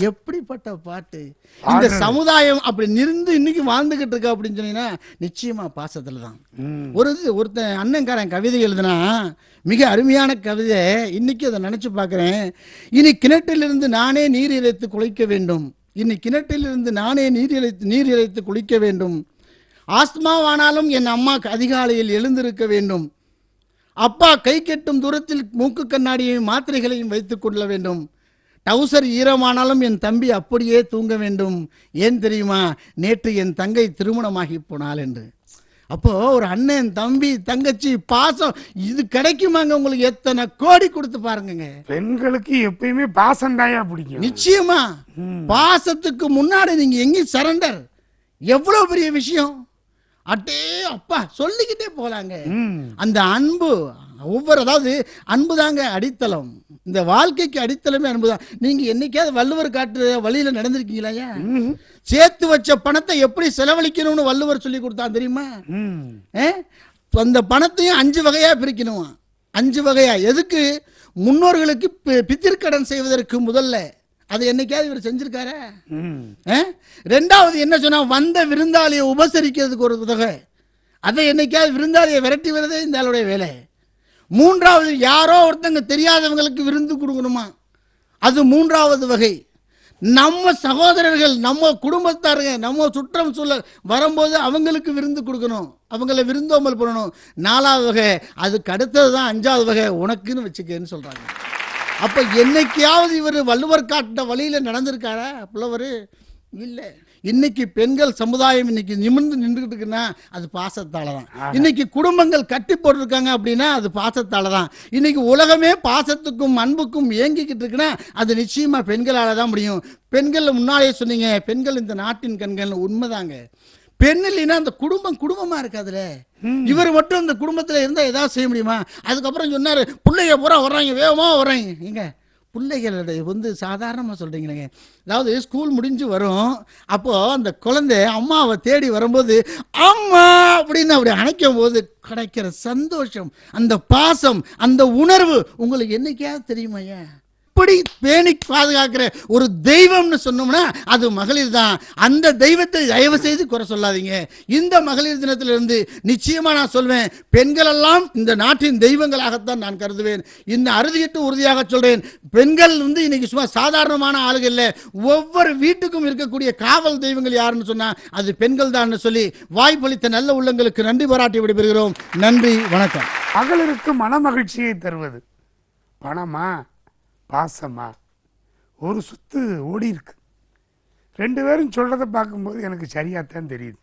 எப்படிப்பட்ட பாட்டு. இந்த சமுதாயம் அப்படி நிறுந்து இன்னைக்கு வாழ்ந்துகிட்டு இருக்கா அப்படின்னு சொன்னீங்கன்னா நிச்சயமா பாசத்துல தான். ஒருத்தன் அண்ணன்காரன் கவிதை எழுதுனா, மிக அருமையான கவிதை. இன்னைக்கு அதை நினைச்சு பார்க்கிறேன். இனி கிணற்றிலிருந்து நானே நீர் இறைத்து குளிக்க வேண்டும், இனி கிணற்றிலிருந்து நானே நீர் இறைத்து குளிக்க வேண்டும். ஆஸ்துமாவானாலும் என் அம்மா அதிகாலையில் எழுந்திருக்க வேண்டும். அப்பா கை கெட்டும் தூரத்தில் மூக்கு கண்ணாடியையும் மாத்திரைகளையும் வைத்துக் கொள்ள வேண்டும். டவுசர் ஈரமானாலும் என் தம்பி அப்படியே தூங்க வேண்டும். ஏன் தெரியுமா, நேற்று என் தங்கை திருமணமாகி போனாள் என்று. அப்போ ஒரு அண்ணன் தம்பி தங்கச்சி பாசம் இது கிடைக்குமாங்க? உங்களுக்கு எத்தனை கோடி கொடுத்து பாருங்க. பெண்களுக்கு எப்பயுமே பாசம் தாயா பிடிக்கும். நிச்சயமா பாசத்துக்கு முன்னாடி நீங்க எங்கேயும் சரண்டர். எவ்வளவு பெரிய விஷயம். அட்டே அப்பா சொல்லிக்கிட்டே போலாங்க. அந்த அன்பு ஒவ்வொரு, அதாவது அன்பு தாங்க அடித்தளம். இந்த வாழ்க்கைக்கு அடித்தளமே அன்புதான். நீங்க என்னைக்காவது வள்ளுவர் காட்டு வழியில நடந்திருக்கீங்களா? சேர்த்து வச்ச பணத்தை எப்படி செலவழிக்கணும்னு வள்ளுவர் சொல்லி கொடுத்தா தெரியுமா? அந்த பணத்தையும் 5 வகையா பிரிக்கணும். 5 வகையா. எதுக்கு? முன்னோர்களுக்கு பித்திருக்கடன் செய்வதற்கு முதல்ல அதை என்னைக்காவது இவர் செஞ்சிருக்காரா? ரெண்டாவது என்ன சொன்னா, வந்த விருந்தாளியை உபசரிக்கிறதுக்கு ஒரு உதவி, அதை என்னைக்காவது விருந்தாளியை விரட்டி வரதே இந்த ஆளுடைய வேலை. மூன்றாவது, யாரோ ஒருத்தங்க தெரியாதவங்களுக்கு விருந்து கொடுக்கணுமா, அது மூன்றாவது வகை. நம்ம சகோதரர்கள், நம்ம குடும்பத்தாருங்க, நம்ம சுற்றம் சொல்ல வரும்போது அவங்களுக்கு விருந்து கொடுக்கணும், அவங்கள விருந்தோம்பல் பண்ணணும். நாலாவது வகை, அதுக்கு அடுத்தது தான் அஞ்சாவது வகை, உனக்குன்னு வச்சுக்கன்னு சொல்றாங்க. அப்ப என்னைக்காவது இவர் வள்ளுவர் காட்ட வழியில நடந்திருக்காரா புலவர்? இல்லை. இன்னைக்கு பெண்கள் சமுதாயம் இன்னைக்கு நிமிர்ந்து நின்றுகிட்டு இருக்குன்னா அது பாசத்தால தான். இன்னைக்கு குடும்பங்கள் கட்டி போட்டிருக்காங்க அப்படின்னா அது பாசத்தால தான். இன்னைக்கு உலகமே பாசத்துக்கும் அன்புக்கும் ஏங்கிக்கிட்டு இருக்குன்னா அது நிச்சயமா பெண்களால தான் முடியும். பெண்கள் முன்னாலே சொன்னீங்க, பெண்கள் இந்த நாட்டின் கண்கள். உண்மைதாங்க. பெண் இல்லைன்னா அந்த குடும்பம் குடும்பமா இருக்காதுல. இவர் மட்டும் இந்த குடும்பத்தில் இருந்தால் ஏதாவது செய்ய முடியுமா? அதுக்கப்புறம் சொன்னார், பிள்ளைங்க பூரா வர்றாங்க, வேகமாக வர்றாங்க. எங்க பிள்ளைகளுடைய சாதாரணமாக சொல்கிறீங்களேங்க. அதாவது ஸ்கூல் முடிஞ்சு வரும், அப்போது அந்த குழந்தை அம்மாவை தேடி வரும்போது அம்மா அப்படின்னு அப்படி அணைக்கும் போது கிடைக்கிற சந்தோஷம், அந்த பாசம், அந்த உணர்வு உங்களுக்கு என்னைக்காவது தெரியுமா? இப்படி பேணி பாதுகாக்கிற ஒரு தெய்வம்னு சொன்னோம்னா அது மகளிர் தான். அந்த தெய்வத்தை தயவு செய்து குறை சொல்லாதீங்க. இந்த மகளிர் தினத்திலிருந்து நிச்சயமா நான் சொல்வேன், பெண்கள் எல்லாம் இந்த நாட்டின் தெய்வங்களாகத்தான் நான் கருதுவேன். இந்த அறுதியிட்டு உறுதியாக சொல்றேன், பெண்கள் இன்னைக்கு சும்மா சாதாரணமான ஆளுகள் இல்லை. ஒவ்வொரு வீட்டுக்கும் இருக்கக்கூடிய காவல் தெய்வங்கள் யாருன்னு சொன்னா அது பெண்கள் தான் சொல்லி வாய்ப்பளித்த நல்ல உள்ளங்களுக்கு நன்றி பாராட்டி விடைபெறுகிறோம். நன்றி, வணக்கம். மகளிருக்கு மனமகிழ்ச்சியை தருவது பணமா பாசமா? ஒரு சுத்து ஓடி இருக்கு. ரெண்டு பேரும் சொல்றதை பார்க்கும்போது எனக்கு சரியாத்தான் தெரியுது.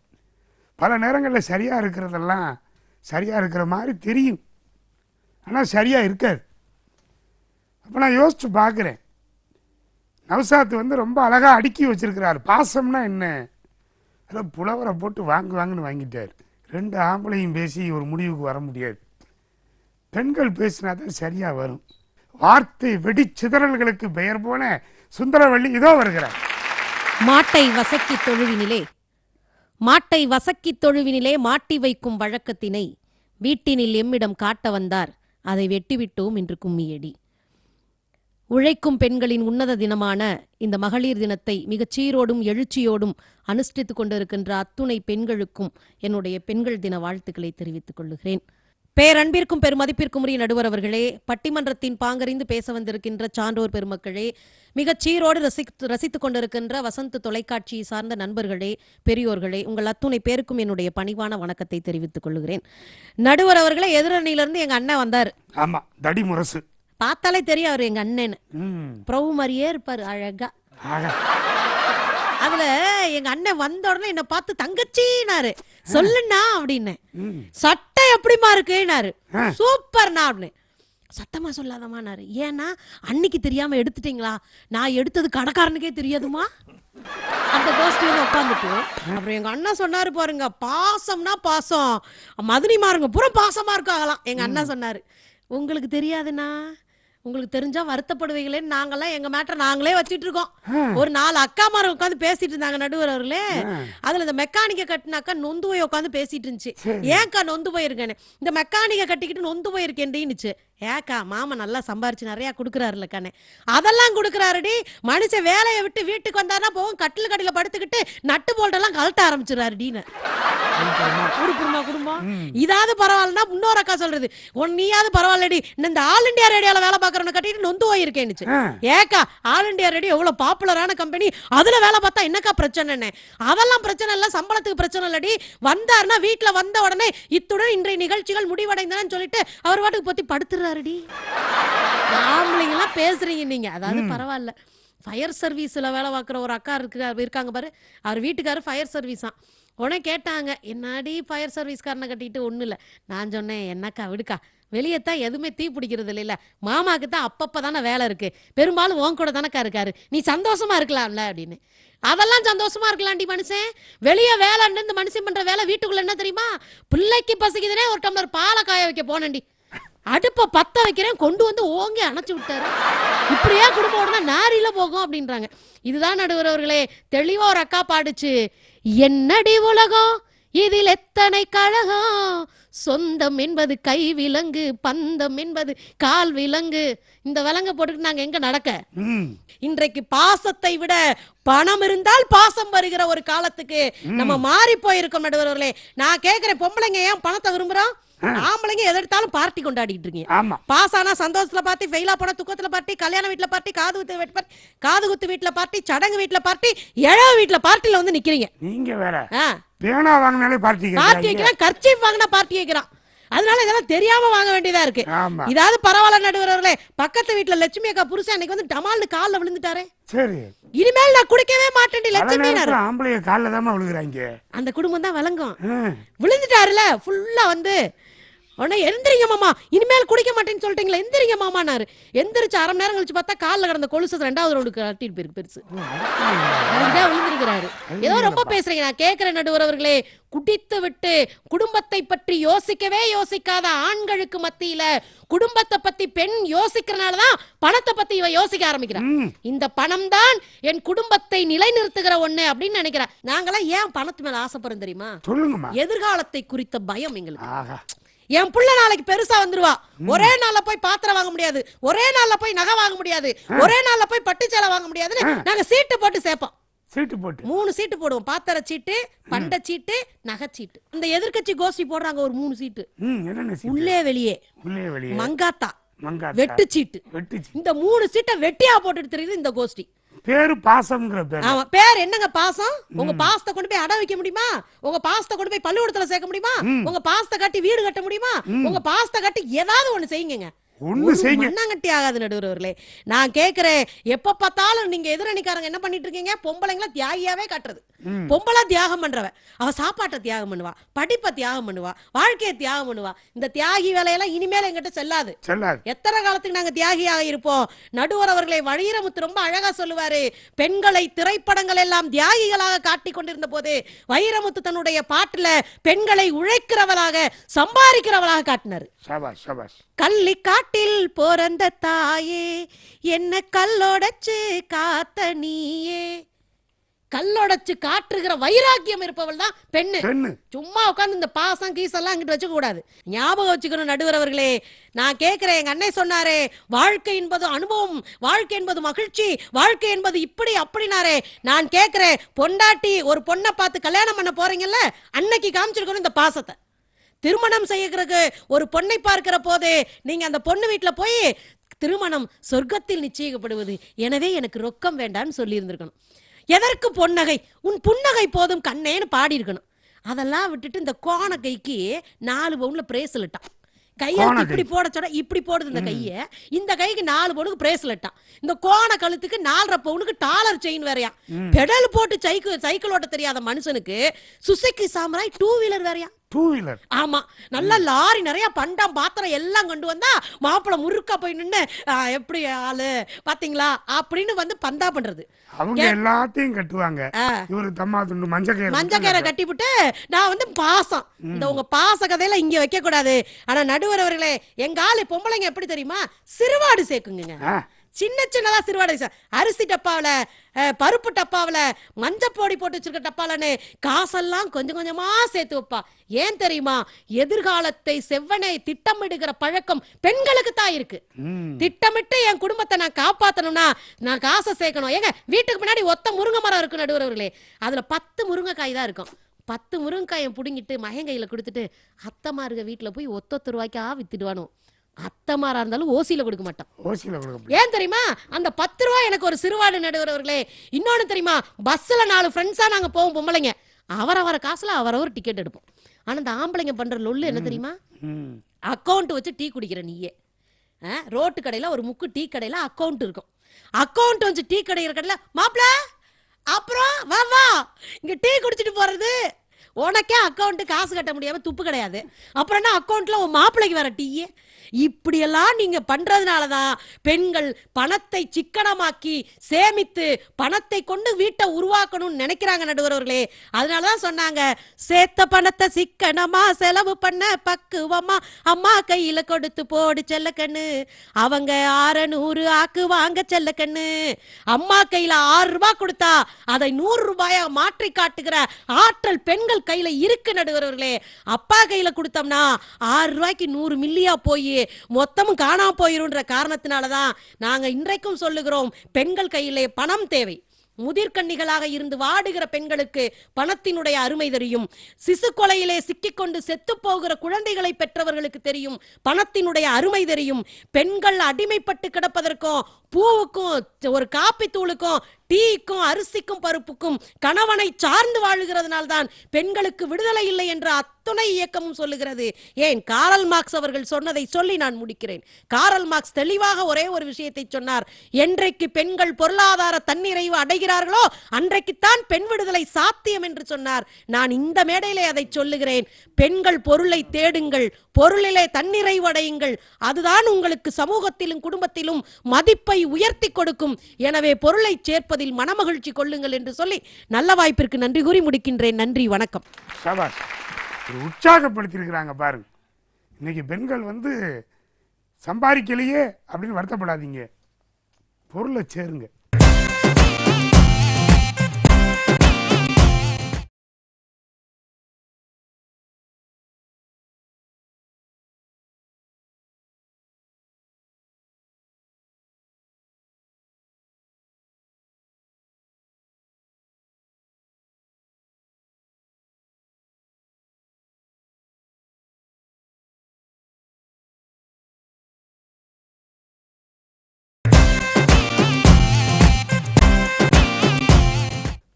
பல நேரங்களில் சரியா இருக்கிறதெல்லாம் சரியா இருக்கிற மாதிரி தெரியும், ஆனால் சரியா இருக்காது. அப்போ நான் யோசிச்சு பார்க்குறேன், நவசாத் ரொம்ப அழகா அடுக்கி வச்சிருக்கிறார். பாசம்னா என்ன? அதில் புலவரை போட்டு வாங்குன்னு வாங்கிட்டார். ரெண்டு ஆம்பளையும் பேசி ஒரு முடிவுக்கு வர முடியாது. பெண்கள் பேசினா தான் சரியா வரும். வார்த்தை வெடி சிதறல்களுக்கு பெயர் போன சுந்தரவள்ளி இதோ வருகிறார். மாட்டை வசக்கி தொழுவினிலே மாட்டி வைக்கும் வழக்கத்தினை வீட்டினில் எம்மிடம் காட்ட வந்தார், அதை வெட்டிவிட்டோம் என்று கும்மியடி. உழைக்கும் பெண்களின் உன்னத தினமான இந்த மகளிர் தினத்தை மிகச் சீரோடும் எழுச்சியோடும் அனுஷ்டித்துக் கொண்டிருக்கின்ற அத்துணை பெண்களுக்கும் என்னுடைய பெண்கள் தின வாழ்த்துக்களை தெரிவித்துக் கொள்ளுகிறேன். பேரன்பிற்கும் பெருமதிப்பிற்கும் உரிய நடுவர் அவர்களே, பட்டிமன்றத்தின் பாங்கறிந்து பேச வந்திருக்கின்ற சான்றோர் பெருமக்களே, மிகச் சீரோடு ரசித்துக் கொண்டிருக்கின்ற வசந்த் தொலைக்காட்சி சார்ந்த நண்பர்களே, பெரியோர்களே, உங்கள் அத்துணை பேருக்கும் என்னுடைய பணிவான வணக்கத்தை தெரிவித்துக் கொள்கிறேன். நடுவர் அவர்களே, எதிரணியிலிருந்து எங்க அண்ணன் வந்தார். ஆமா, தடி முரசு பார்த்தாலே தெரியும் அவர் எங்க அண்ணன். பிரபு மாதிரியே இருப்பாரு, அழகா. அதுல எங்க அண்ணன் வந்த உடனே என்ன பார்த்து தங்கச்சினாரு, சொல்லுண்ணா அப்படின்னு. சட்டை எப்படிமா இருக்குன்னாரு, சூப்பர்ண்ணா அப்படின்னு. சத்தமா சொல்லாதமானாரு. ஏன்னா அன்னைக்கு தெரியாம எடுத்துட்டீங்களா? நான் எடுத்தது கடைக்காரனுக்கே தெரியாதுமா. அந்த கோஷ்டியில உட்காந்துட்டு அப்புறம் எங்க அண்ணா சொன்னாரு பாருங்க, பாசம்னா பாசம், மதுனிமாருங்க பூரா பாசமா இருக்காங்களாம். எங்க அண்ணா சொன்னாரு, உங்களுக்கு தெரியாதுண்ணா, உங்களுக்கு தெரிஞ்சா வருத்தப்படுவீங்களேன்னு நாங்கெல்லாம் எங்க மேட்டரை நாங்களே வச்சிட்டு இருக்கோம். ஒரு 4 அக்காமாரை உட்காந்து பேசிட்டு இருந்தாங்க நடுவர் அவர்களே. அதுல இந்த மெக்கானிக்க கட்டினாக்கா நொந்து போய் உட்காந்து பேசிட்டு இருந்துச்சு. ஏன்க்கா நொந்து போயிருக்கேன்னு? இந்த மெக்கானிக்க கட்டிக்கிட்டு நொந்து போயிருக்கேன்னுச்சு. ஏக்கா மாமா நல்லா சம்பாரிச்சு நிறைய கொடுக்குறாருலக்கானே. அதெல்லாம் கொடுக்குறாருடி. மனுஷன் வேலையை விட்டு வீட்டுக்கு வந்தாருன்னா போகும், கட்டில் கடையில படுத்துக்கிட்டு நட்டு போல்ட்டெல்லாம் கழட்ட ஆரம்பிச்சிடறாருடின்னு. குடும்பம் இதாவது பரவாயில்லன்னா இன்னொரு அக்கா சொல்றது, நீயாவது பரவாயில்லடி, இந்த ஆல் இண்டியா ரேடியோல வேலை பார்க்கறவனை கட்டிட்டு நொந்து போயிருக்கேன்னுச்சு. ஏக்கா ஆல் இண்டியா ரேடியோ எவ்வளவு பாப்புலரான கம்பெனி, அதுல வேலை பார்த்தா என்னக்கா பிரச்சனை? அதெல்லாம் பிரச்சனை இல்ல, சம்பளத்துக்கு பிரச்சனை இல்லடி. வந்தாருன்னா வீட்டுல வந்த உடனே இத்துடன் இன்றைய நிகழ்ச்சிகள் முடிவடைந்தன சொல்லிட்டு அவர் வாட்டுக்கு பத்தி படுத்துறாருடி. ஆம்பளைங்கெல்லாம் பேசுறீங்க நீங்க, அதாவது பரவாயில்ல. ஃபயர் சர்வீஸ்ல வேலை பார்க்குற ஒரு அக்கா இருக்காங்க பாரு, அவர் வீட்டுக்காரு ஃபயர் சர்வீஸா. உடனே கேட்டாங்க, என்னாடி ஃபயர் சர்வீஸ்காரனை கட்டிட்டு? ஒன்றும் இல்லை. நான் சொன்னேன், என்னக்கா விடுக்கா, வெளியேத்தான் எதுவுமே தீ பிடிக்கிறது இல்லைல்ல, மாமாவுக்கு தான் அப்பப்போ தானே வேலை இருக்கு, பெரும்பாலும் உன் கூட தானக்கா இருக்காரு, நீ சந்தோஷமா இருக்கலாம்ல அப்படின்னு. அதெல்லாம் சந்தோஷமா இருக்கலாம்டி மனுஷன். வெளியே வேலை இந்த மனுஷன் பண்ற வேலை வீட்டுக்குள்ள என்ன தெரியுமா? பிள்ளைக்கு பசிக்குதுனே ஒரு டம்ளர் பாலை காய வைக்க போனேன்டி, அடுப்பை பத்த வைக்கிறேன், கொண்டு வந்து ஓங்கி அணைச்சு விட்டாரு. இப்படியே குடும்பம் உடனே நாரில போகும் அப்படின்றாங்க. இதுதான் நடுவர் அவர்களே, தெளிவா ஒரு அக்கா பாடுச்சு, என்னடி உலகம் இதில் எத்தனை கழகம், சொந்தம் என்பது கை விலங்கு, பந்தம் என்பது கால் விலங்கு. இந்த விலங்க போட்டுட்டு நாங்க எங்க நடக்க? இன்றைக்கு பாசத்தை விட பணம் இருந்தால் பாசம் வருகிற ஒரு காலத்துக்கு நம்ம மாறி போயிருக்கோம் நடுவர்களே. நான் கேக்குறேன், பொம்பளைங்க ஏன் பணத்தை விரும்புறோம்? ஆம்பளைங்க எதெடுத்தாலும் பார்ட்டி கொண்டாடிட்டு இருக்கீங்க. பாஸ் ஆனா சந்தோஷத்துல பார்ட்டி, ஃபெயிலா போனா துக்கத்துல பார்ட்டி, கல்யாண வீட்டுல பார்ட்டி, காது குத்து வீட்டுல பார்ட்டி, சடங்கு வீட்டுல பார்ட்டி, எழவு வீட்டுல பார்ட்டில வந்து நிக்கிறீங்க. நீங்க வேற பேனா வாங்கினாலே பார்ட்டி வைக்கிறான், கர்ச்சீஃப் வாங்கினா பார்ட்டி வைக்கிறான். அதனால இதெல்லாம் தெரியாம வாங்க வேண்டியதா இருக்கு. இதாவது பரவாயில்ல நடுவர்களே, பக்கத்து வீட்டுல லட்சுமி அக்கா புருஷன் அன்னைக்கு வந்து டமால்னு கால்ல விழுந்துட்டாரே. சரி, இனிமேல் நான் குடிக்கவே மாட்டேன் லட்சுமி. ஆம்பளைய கால்ல தான் விழுகுறாங்க. அந்த குடும்பம் தான் விளங்கும். விழுந்துட்டாருல ஃபுல்லா வந்து உடனே எந்திரிங்க மாமா, இனிமேல் குடிக்க மாட்டேன்னு சொல்லிட்டீங்களா, எந்திரிங்க மாமானாரு. எந்திரிச்சு அரை நேரம் கழிச்சு பார்த்தா காலில் கிடந்த கொலுசு 2வது ரவுண்டுக்கு கட்டிட்டு போயிருக்கு பெருசு. விழுந்திருக்கிறாரு. ஏதோ ரொம்ப பேசுறீங்க. நான் கேட்கிறேன் நடுவரவர்களே, குடித்து விட்டு குடும்பத்தை பற்றி யோசிக்கவே யோசிக்காத ஆண்களுக்கு மத்தியில குடும்பத்தை பத்தி பெண் யோசிக்கிறனாலதான் பணத்தை பத்தி இவ யோசிக்க ஆரம்பிக்கிறான். இந்த பணம் தான் என் குடும்பத்தை நிலைநிறுத்துகிற ஒண்ணு அப்படின்னு நினைக்கிறேன். நாங்களாம் ஏன் பணத்து மேல ஆசைப்படுறோம் தெரியுமா? எதிர்காலத்தை குறித்த பயம் எங்களுக்கு. என் புள்ள நாளைக்கு பெருசா வந்துருவா, ஒரே நாள்ல போய் பாத்திரம் வாங்க முடியாது, ஒரே நாள்ல போய் நகை வாங்க முடியாது, ஒரே நாள்ல போய் பட்டுச்சேலை வாங்க முடியாதுன்னு நாங்க சீட்டு போட்டு சேர்ப்போம். சீட்டு போட்டு 3 சீட்டு போடுவோம். பாத்திர சீட்டு, பண்ட சீட்டு, நகை சீட்டு. இந்த எதிர்க்கட்சி கோஷ்டி போடுறாங்க ஒரு 3 சீட்டு. உள்ளே வெளியே மங்காத்தா வெட்டு சீட்டு. இந்த 3 சீட்டை வெட்டியா போட்டுட்டு தெரியுது இந்த கோஷ்டி. பேரு பாசம்ங்கிற பேர். ஆமா, பேர் என்னங்க பாசம்? உங்க பாசத்தை கொண்டு போய் அடை வைக்க முடியுமா? உங்க பாசத்தை கொண்டு போய் பள்ளிக்கூடத்துல சேர்க்க முடியுமா? உங்க பாசத்தை கட்டி வீடு கட்ட முடியுமா? உங்க பாசத்தை கட்டி ஏதாவது ஒண்ணு செய்யுங்க. மண்ணாங்கட்டி ஆகாது நடுவர்களே. நான் கேக்குறேன், எப்ப பார்த்தாலும் நீங்க எதிரணிக்காரங்க என்ன பண்ணிட்டு இருக்கீங்க? பொம்பளைங்கள தியாகியாவே காட்டுறது. பொம்பளை தியாகம் பண்றவ, அவ சாப்பாட்டை தியாகம் பண்ணுவா, படிப்பை தியாகம் பண்ணுவா, வாழ்க்கையை தியாகம் பண்ணுவா. இந்த தியாகி வேலையெல்லாம் இனிமேல் எங்கிட்ட செல்லாது. எத்தனை காலத்துக்கு நாங்க தியாகியாக இருப்போம்? நடுவர் அவர்களை வைரமுத்து ரொம்ப அழகா சொல்லுவாரு, பெண்களை திரைப்படங்கள் எல்லாம் தியாகிகளாக காட்டி கொண்டிருந்த போது வைரமுத்து தன்னுடைய பாட்டுல பெண்களை உழைக்கிறவளாக சம்பாதிக்கிறவளாக காட்டினாரு. கள்ளி காட்டில் பிறந்த தாயே, என்ன கல்லோடச்சு காத்த நீயே. கல்லோடச்சு காட்டுகிற வைராக்கியம் இருப்பவள் தான் பெண்ணு. சும்மா உட்கார்ந்து இந்த பாசம் கீசெல்லாம் அங்கிட்டு வச்சுக்க கூடாது. ஞாபகம் வச்சுக்கணும் நடுவரவர்களே. நான் கேட்கிறேன், எங்க அண்ணன் சொன்னாரே, வாழ்க்கை என்பது அனுபவம், வாழ்க்கை என்பது மகிழ்ச்சி, வாழ்க்கை என்பது இப்படி அப்படினாரே. நான் கேட்கிறேன், பொண்டாட்டி ஒரு பொண்ணை பார்த்து கல்யாணம் பண்ண போறீங்கல்ல, அன்னைக்கு காமிச்சிருக்கணும் இந்த பாசத்தை. திருமணம் செய்யறதுக்கு ஒரு பொண்ணை பார்க்கிற போது நீங்க அந்த பொண்ணு வீட்டுல போய் திருமணம் சொர்க்கத்தில் நிச்சயிக்கப்படுவது, எனவே எனக்கு ரொக்கம் வேண்டாம்னு சொல்லி இருந்திருக்கணும். எதற்கு பொன்னகை, உன் புன்னகை போதும் கண்ணேன்னு பாடி இருக்கணும். அதெல்லாம் விட்டுட்டு இந்த கோண கைக்கு 4 பவுன்ல பிரேஸ்லெட்டான். கையெழுத்து இப்படி போட சொன்னா இப்படி போடுது இந்த கையை. இந்த கைக்கு 4 பவுனுக்கு பிரேஸ்லெட்டான். இந்த கோண கழுத்துக்கு 4.5 பவுனுக்கு டாலர் செயின் வேறையா. பெடல் போட்டு சைக்கிள் ஓட்ட தெரியாத மனுஷனுக்கு சுசுகி சாம்ராய் 2 வீலர் வேறையா. 2 வீலர். ஆமா, நல்ல லாரி நிறைய பண்டம் பாத்திரம் எல்லாம் கொண்டு வந்தா மாப்பிள முறுக்கா போய் நின்னு எப்படி ஆளு பாத்தீங்களா அப்படின்னு வந்து பந்தா பண்றது. அவங்க எல்லாத்தையும் கட்டுவாங்க. இவரு தம்மா துண்டு மஞ்சக்கயிறை கட்டிவிட்டு நான் வந்து பாசம், இந்த உங்க பாச கதையில இங்க வைக்க கூடாது. ஆனா நடுவர் அவர்களே, எங்க ஆளு பொம்பளைங்க எப்படி தெரியுமா? சிறுவாடு சேர்க்குங்க. சின்ன சின்னதா சிறுவாடை, அரிசி டப்பாவில, பருப்பு டப்பாவில, மஞ்சப்பொடி போட்டு வச்சிருக்க டப்பாலன்னு காசெல்லாம் கொஞ்சம் கொஞ்சமா சேர்த்து வைப்பா. ஏன் தெரியுமா? எதிர்காலத்தை செவ்வனை திட்டமிடுகிற பழக்கம் பெண்களுக்கு தான் இருக்கு. திட்டமிட்டு என் குடும்பத்தை நான் காப்பாத்தணும்னா நான் காசை சேர்க்கணும். ஏங்க, வீட்டுக்கு முன்னாடி ஒத்த முருங்கை மரம் இருக்கு நடுவர்களே, அதுல 10 முருங்கைக்காய் தான் இருக்கும். 10 முருங்கைக்காயை புடுங்கிட்டு மகங்கையில கொடுத்துட்டு அத்தம்மா இருக்க வீட்டுல போய் ஒத்த ரூபாய்க்கா வித்துடுவானோ. அத்தமாரா இருந்தாலும் ஓசியில கொடுக்க மாட்டான். ஏன் தெரியுமா? அந்த 10 ரூபாய் எனக்கு ஒரு சிறுவாடு நடுவர்களே. இன்னொன்னு தெரியுமா? பஸ்ல 4 ஃப்ரெண்ட்ஸா நாங்க போவோம் பொம்பளைங்க, அவரவர காசுல அவரவர் டிக்கெட் எடுப்போம். ஆனா இந்த ஆம்பளைங்க பண்ற லொல்லு என்ன தெரியுமா? அக்கௌண்ட் வச்சு டீ குடிக்கிற நீயே. ரோட்டு கடையில ஒரு முக்கு டீ கடையில அக்கௌண்ட் இருக்கும். அக்கௌண்ட் வச்சு டீ கடைக்கிற கடையில மாப்பிள அப்புறம் வா வா இங்க டீ குடிச்சிட்டு போறது. உனக்கே அக்கௌண்ட் காசு கட்ட முடியாம துப்பு கிடையாது, அப்புறம் என்ன அக்கௌண்ட்ல உன் மாப்பிள்ளைக்கு வேற டீ. இப்படியெல்லாம் நீங்க பண்றதுனாலதான் பெண்கள் பணத்தை சிக்கனமாக்கி சேமித்து பணத்தை கொண்டு வீட்டை உருவாக்கணும்னு நினைக்கிறாங்க நடுவர் அவர்களே. அதனாலதான் சொன்னாங்க, சேர்த்த பணத்தை சிக்கனமா செலவு பண்ண பக்குவமா அம்மா கையில கொடுத்து போடு செல்லக்கண்ணு, அவங்க 600 ஆக்கு வாங்க செல்லக்கண்ணு. அம்மா கையில 6 ரூபாய் கொடுத்தா அதை 100 ரூபாயா மாற்றி காட்டுகிற ஆற்றல் பெண்கள் கையில இருக்கு நடுவர் அவர்களே. அப்பா கையில கொடுத்தோம்னா 6 ரூபாய்க்கு 100 மில்லியா போய் மொத்தமும் காணாம போயிருன்ற காரணத்தினாலதான் நாங்க இன்றைக்கும் சொல்லுகிறோம், பெண்கள் கையிலே பணம் தேவை. முதிர்கண்ணிகளாக இருந்து வாடுகிற பெண்களுக்கு பணத்தினுடைய அருமை தெரியும். சிசு கொலையிலே சிக்கிக்கொண்டு செத்து போகிற குழந்தைகளை பெற்றவர்களுக்கு தெரியும் பணத்தினுடைய அருமை தெரியும். பெண்கள் அடிமைப்பட்டு கிடப்பதற்கும் பூவுக்கும் ஒரு காப்பி தூளுக்கும் டீக்கும் அரிசிக்கும் பருப்புக்கும் கணவனை சார்ந்து வாழுகிறதுனால்தான் பெண்களுக்கு விடுதலை இல்லை என்ற அத்துணை இயக்கமும் சொல்லுகிறது. ஏன், காரல் மார்க்ஸ் அவர்கள் சொன்னதை சொல்லி நான் முடிக்கிறேன். காரல் மார்க்ஸ் தெளிவாக ஒரே ஒரு விஷயத்தை சொன்னார், என்றைக்கு பெண்கள் பொருளாதார தன்னிறைவு அடைகிறார்களோ அன்றைக்குத்தான் பெண் விடுதலை சாத்தியம் என்று சொன்னார். நான் இந்த மேடையிலே அதை சொல்லுகிறேன். பெண்கள் பொருளை தேடுங்கள், பொருளிலே தன்னிறைவு அடையுங்கள், அதுதான் உங்களுக்கு சமூகத்திலும் குடும்பத்திலும் மதிப்பை உயர்த்தி கொடுக்கும். எனவே பொருளை சேர்ப்பதில் மனமகிழ்ச்சி கொள்ளுங்கள் என்று சொல்லி நல்ல வாய்ப்பிற்கு நன்றி கூறி முடிக்கின்றேன். நன்றி, வணக்கம். உற்சாகப்படுத்திருக்கிறாங்க பாருங்க. இன்னைக்கு பெண்கள் சம்பாதிக்கலையே அப்படின்னு வருத்தப்படாதீங்க, பொருளை சேருங்க.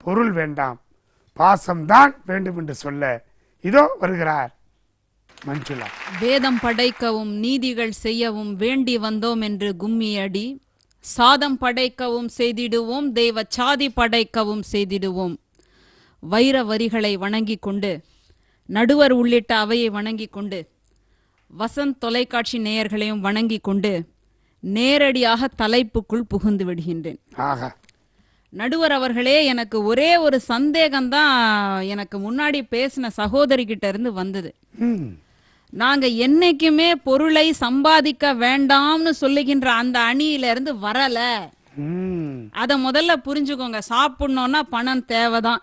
பொருள் வேண்டாம், பாசம்தான் வேண்டும் என்று சொல்ல இதோ வருகிறார் மஞ்சுளா. வேதம் படைக்கவும் நீதிகள் செய்யவும் வேண்டி வந்தோம் என்று கும்மியடி, சாதம் படைக்கவும் செய்திடுவோம், தெய்வ சாதி படைக்கவும் செய்திடுவோம். வைர வரிகளை வணங்கி கொண்டு, நடுவர் உள்ளிட்ட அவையை வணங்கி கொண்டு, வசந்த் தொலைக்காட்சி நேயர்களையும் வணங்கி கொண்டு நேரடியாக தலைப்புக்குள் புகுந்து விடுகின்றேன். நடுவர் அவர்களே, எனக்கு ஒரே ஒரு சந்தேகம்தான் எனக்கு முன்னாடி பேசின சகோதரி கிட்ட இருந்து வந்தது. நாங்க என்னைக்குமே பொருளை சம்பாதிக்க வேண்டாம்னு சொல்லுகின்ற அந்த அணியில இருந்து வரல. அத முதல்ல புரிஞ்சுக்கோங்க. சாப்பிடணும்னா பணம் தேவைதான்,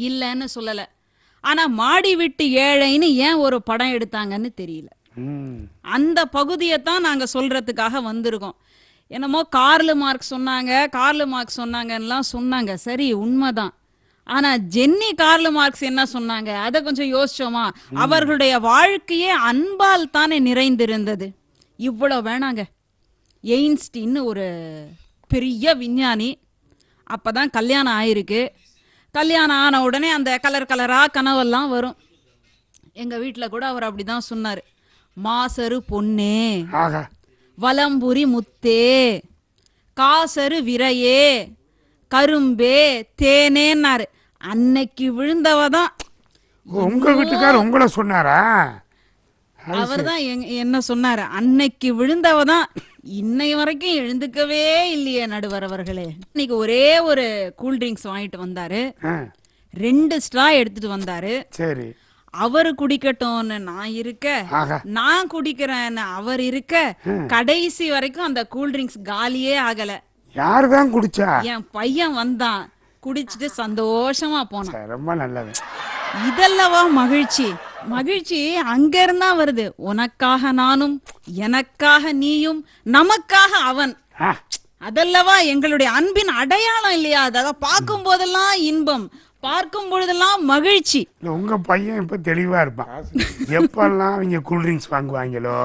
இல்லைன்னு சொல்லல. ஆனா மாடி விட்டு ஏழைன்னு ஏன் ஒரு படம் எடுத்தாங்கன்னு தெரியல. அந்த பகுதியைத்தான் நாங்க சொல்றதுக்காக வந்திருக்கோம். என்னமோ கார்ல் மார்க்ஸ் சொன்னாங்கலாம் சொன்னாங்க, சரி உண்மைதான். ஆனா ஜென்னி கார்ல் மார்க்ஸ் என்ன சொன்னாங்க அதை கொஞ்சம் யோசிச்சோமா? அவர்களுடைய வாழ்க்கையே அன்பால் தானே நிறைந்திருந்தது. இவ்வளவு வேணாங்க. எயின்ஸ்டீன் ஒரு பெரிய விஞ்ஞானி, அப்பதான் கல்யாணம் ஆயிருக்கு. கல்யாணம் ஆன உடனே அந்த கலர் கலரா கனவெல்லாம் வரும். எங்க வீட்டுல கூட அவர் அப்படிதான் சொன்னாரு, மாசரு பொன்னே, வலம்புரி முத்தே, காசரு விரையே, கரும்பே தேனேன்னாரு. அன்னைக்கு விழுந்தவதான். உங்க வீட்டுக்காரர் உங்களை சொன்னாரா? அவர்தான் என்ன சொன்னாரு, அன்னைக்கு விழுந்தவதான் இன்னை வரைக்கும் எழுந்துக்கவே இல்லையே நடுவர் அவர்களே. இன்னைக்கு ஒரே ஒரு கூல் ட்ரிங்க்ஸ் வாங்கிட்டு வந்தாரு, 2 ஸ்ட்ரா எடுத்துட்டு வந்தாரு. சரி, அவரு குடிக்கட்டும்னு நான் இருக்க, நான் குடிக்கிறேன்னு அவர் இருக்க, கடைசி வரைக்கும் அந்த கூல் ட்ரிங்க்ஸ் காலியே ஆகல. யாருதான் குடிச்சா? என் பையன் வந்தான், குடிச்சிட்டு சந்தோஷமா போனான். ரொம்ப நல்லது. இதல்லவா மகிழ்ச்சி? மகிழ்ச்சி அங்க இருந்தா வருது. உனக்காக நானும், எனக்காக நீயும், நமக்காக அவன். அதல்லவா எங்களுடைய அன்பின் அடையாளம் இல்லையா? அத பார்க்கும் போதெல்லாம் இன்பம், பார்க்கும் பொழுதெல்லாம் மகிழ்ச்சி. உங்க பையன் இப்ப தெளிவா இருப்பான். எப்பெல்லாம் அவங்க கூல்ட்ரிங்க்ஸ் வாங்குவாங்களோ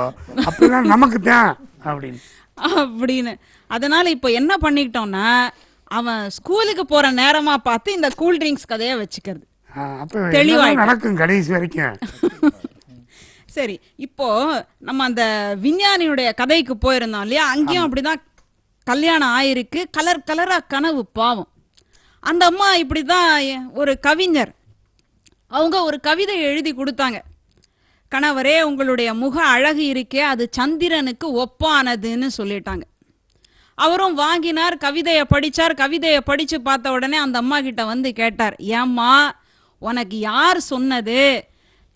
அப்பெல்லாம் நமக்கு தான் அப்படின்னு. அதனால இப்ப என்ன பண்ணிக்கிட்டோம்னா, அவன் ஸ்கூலுக்கு போற நேரமா பார்த்து இந்த கூல்ட்ரிங்க்ஸ் கதைய வச்சுக்கிறது. தெளிவா நடக்கும் கடைசி வரைக்கும். சரி, இப்போ நம்ம அந்த விஞ்ஞானியுடைய கதைக்கு போயிருந்தோம் இல்லையா? அங்கேயும் அப்படிதான் கல்யாணம் ஆயிருக்கு, கலர் கலரா கனவு. பாவம் அந்த அம்மா இப்படிதான் ஒரு கவிஞர், அவங்க ஒரு கவிதை எழுதி கொடுத்தாங்க. கணவரே உங்களுடைய முக அழகு இருக்கே அது சந்திரனுக்கு ஒப்பானதுன்னு சொல்லிட்டாங்க. அவரும் வாங்கினார், கவிதையை படிச்சார். கவிதையை படிச்சு பார்த்த உடனே அந்த அம்மா கிட்ட வந்து கேட்டார், ஏம்மா உனக்கு யார் சொன்னது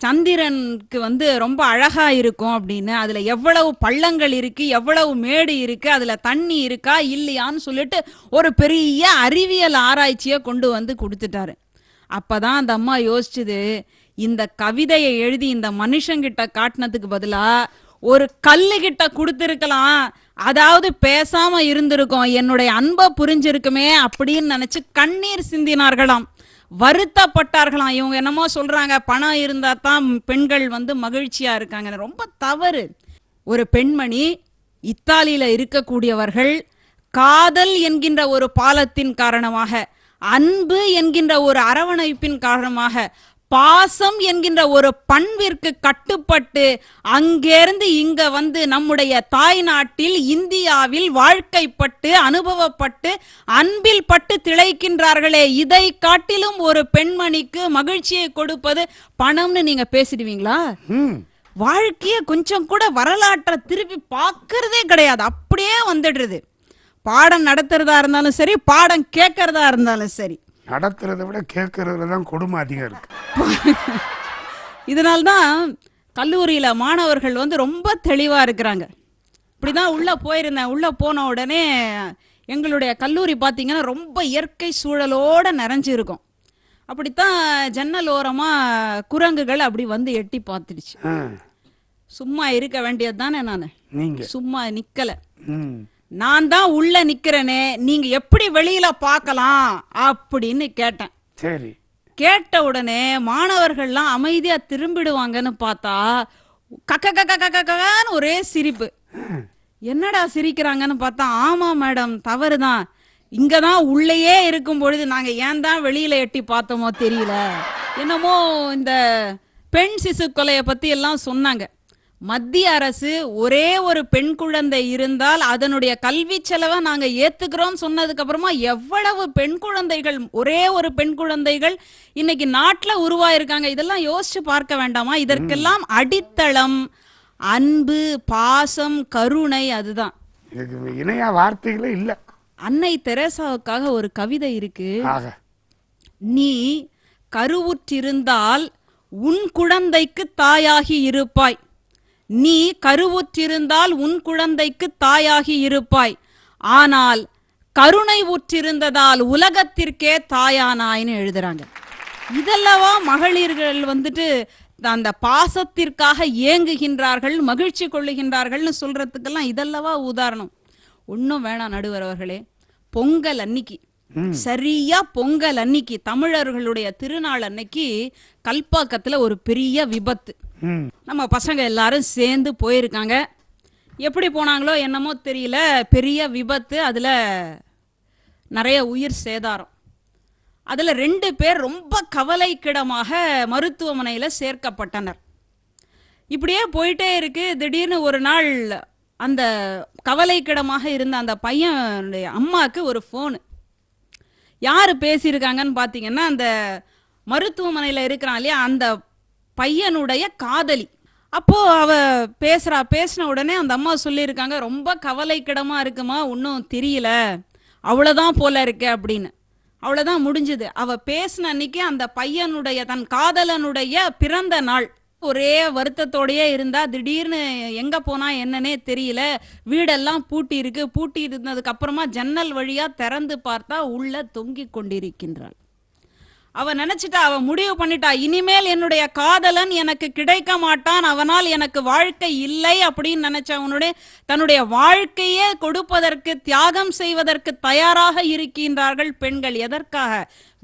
சந்திரனுக்கு வந்து ரொம்ப அழகா இருக்கும் அப்படின்னு? அதுல எவ்வளவு பள்ளங்கள் இருக்கு, எவ்வளவு மேடு இருக்கு, அதுல தண்ணி இருக்கா இல்லையான்னு சொல்லிட்டு ஒரு பெரிய அறிவியல் ஆராய்ச்சியை கொண்டு வந்து கொடுத்துட்டாரு. அப்பதான் அந்த அம்மா யோசிச்சுது, இந்த கவிதையை எழுதி இந்த மனுஷங்கிட்ட காட்டினதுக்கு பதிலா ஒரு கல்லுகிட்ட கொடுத்துருக்கலாம், அதாவது பேசாம இருந்திருக்கும், என்னுடைய அன்பை புரிஞ்சிருக்குமே அப்படின்னு நினைச்சு கண்ணீர் சிந்தினார்களாம், வருத்தப்பட்டார்களாம். இவங்க என்னமோ சொல்றாங்க, பணம் இருந்தா தான் பெண்கள் வந்து மகிழ்ச்சியா இருக்காங்க. ரொம்ப தவறு. ஒரு பெண்மணி இத்தாலியில இருக்கக்கூடியவர்கள் காதல் என்கின்ற ஒரு பாலத்தின் காரணமாக, அன்பு என்கின்ற ஒரு அரவணைப்பின் காரணமாக, பாசம் என்கின்ற ஒரு பண்பிற்கு கட்டுப்பட்டு அங்கேருந்து இங்க வந்து நம்முடைய தாய் நாட்டில் இந்தியாவில் வாழ்க்கைப்பட்டு அனுபவப்பட்டு அன்பில் பட்டு திளைக்கின்றார்களே. இதை காட்டிலும் ஒரு பெண்மணிக்கு மகிழ்ச்சியை கொடுப்பது பணம்னு நீங்க பேசிடுவீங்களா? வாழ்க்கைய கொஞ்சம் கூட வரலாற்றை திருப்பி பார்க்கறதே கிடையாது, அப்படியே வந்துடுறது. பாடம் நடத்துறதா இருந்தாலும் சரி, பாடம் கேட்கறதா இருந்தாலும் சரி, நடத்துறத விட கேட்கறதுல தான் கொடுமை அதிகம் இருக்கு. இதனால்தான் கல்லூரியில மாணவர்கள் வந்து ரொம்ப தெளிவா இருக்கிறாங்க. இப்படிதான் உள்ள போயிருந்தேன். உள்ள போன உடனே எங்களுடைய கல்லூரி பார்த்தீங்கன்னா ரொம்ப இயற்கை சூழலோட நிறைஞ்சு இருக்கும். அப்படித்தான் ஜன்னல் ஓரமா குரங்குகள் அப்படி வந்து எட்டி பார்த்துடுச்சு. சும்மா இருக்க வேண்டியது தானே, நான் சும்மா நிக்கல. நான் தான் உள்ள நிக்கிறேனே, நீங்க எப்படி வெளியில பார்க்கலாம் அப்படின்னு கேட்டேன். சரி. கேட்ட உடனே மாணவர்கள்லாம் அமைதியா திரும்பிடுவாங்கன்னு பார்த்தா கக்கன்னு ஒரே சிரிப்பு. என்னடா சிரிக்கிறாங்கன்னு பார்த்தா, ஆமா மேடம் தவறுதான், இங்கதான் உள்ளேயே இருக்கும் பொழுது நாங்க ஏன் தான் வெளியில எட்டி பார்த்தோமோ தெரியல. என்னமோ இந்த பெண் சிசு கொலையை பத்தி எல்லாம் சொன்னாங்க. மத்திய அரசு ஒரே ஒரு பெண் குழந்தை இருந்தால் அதனுடைய கல்வி செலவை நாங்க ஏத்துக்கிறோம் சொன்னதுக்கு அப்புறமா எவ்வளவு பெண் குழந்தைகள், ஒரே ஒரு பெண் குழந்தைகள் இன்னைக்கு நாட்டுல உருவாயிருக்காங்க. இதெல்லாம் யோசிச்சு பார்க்க வேண்டாமா? இதற்கெல்லாம் அடித்தளம் அன்பு, பாசம், கருணை. அதுதான் இணையா வார்த்தைகளே இல்ல. அன்னை தெரேசாவுக்காக ஒரு கவிதை இருக்கு. நீ கருவுற்றிருந்தால் உன் குழந்தைக்கு தாயாகி இருப்பாய், நீ கருவுற்றிருந்தால் உன் குழந்தைக்கு தாயாகி இருப்பாய், ஆனால் கருணை உற்றிருந்ததால் உலகத்திற்கே தாயானாய்னு எழுதுறாங்க. இதெல்லவா மகளிர்கள் வந்துட்டு அந்த பாசத்திற்காக ஏங்குகின்றார்கள், மகிழ்ச்சி கொள்ளுகின்றார்கள்னு சொல்றதுக்கெல்லாம் இதல்லவா உதாரணம். ஒன்னும் வேணாம் நடுவர் அவர்களே, பொங்கல் அன்னைக்கு, சரியா பொங்கல் அன்னைக்கு, தமிழர்களுடைய திருநாள் அன்னைக்கு கல்பாக்கத்துல ஒரு பெரிய விபத்து. நம்ம பசங்க எல்லாரும் சேர்ந்து போயிருக்காங்க. எப்படி போனாங்களோ என்னமோ தெரியல, பெரிய விபத்து. அதுல நிறைய உயிர் சேதாரம். அதுல 2 பேர் ரொம்ப கவலைக்கிடமாக மருத்துவமனையில சேர்க்கப்பட்டனர். இப்படியே போயிட்டே இருக்கு. திடீர்னு ஒரு நாள் அந்த கவலைக்கிடமாக இருந்த அந்த பையனுடைய அம்மாவுக்கு ஒரு ஃபோனு. யாரு பேசியிருக்காங்கன்னு பார்த்தீங்கன்னா, அந்த மருத்துவமனையில் இருக்கிறான் இல்லையா அந்த பையனுடைய காதலி. அப்போ அவ பேசின உடனே அந்த அம்மா சொல்லியிருக்காங்க, ரொம்ப கவலைக்கிடமா இருக்குமா, ஒன்றும் தெரியல, அவ்வளோதான் போல இருக்கு அப்படின்னு. அவ்வளோதான் முடிஞ்சது. அவ பேசின அன்னைக்கு அந்த பையனுடைய தன் காதலனுடைய பிறந்த நாள். ஒரே வருத்தத்தோடையே இருந்தா. திடீர்னு எங்க போனா என்னன்னே தெரியல. வீடெல்லாம் பூட்டி இருக்கு. பூட்டி இருந்ததுக்கு அப்புறமா ஜன்னல் வழியா திறந்து பார்த்தா உள்ள தொங்கிக் கொண்டிருக்கின்றாள். அவ நினைச்சிட்டா, அவ முடிவு பண்ணிட்டா, இனிமேல் என்னுடைய காதலன் எனக்கு கிடைக்க மாட்டான், அவனால் எனக்கு வாழ்க்கை இல்லை அப்படின்னு நினைச்சவனுடைய தன்னுடைய வாழ்க்கையே கொடுப்பதற்கு, தியாகம் செய்வதற்கு தயாராக இருக்கின்றார்கள் பெண்கள். எதற்காக?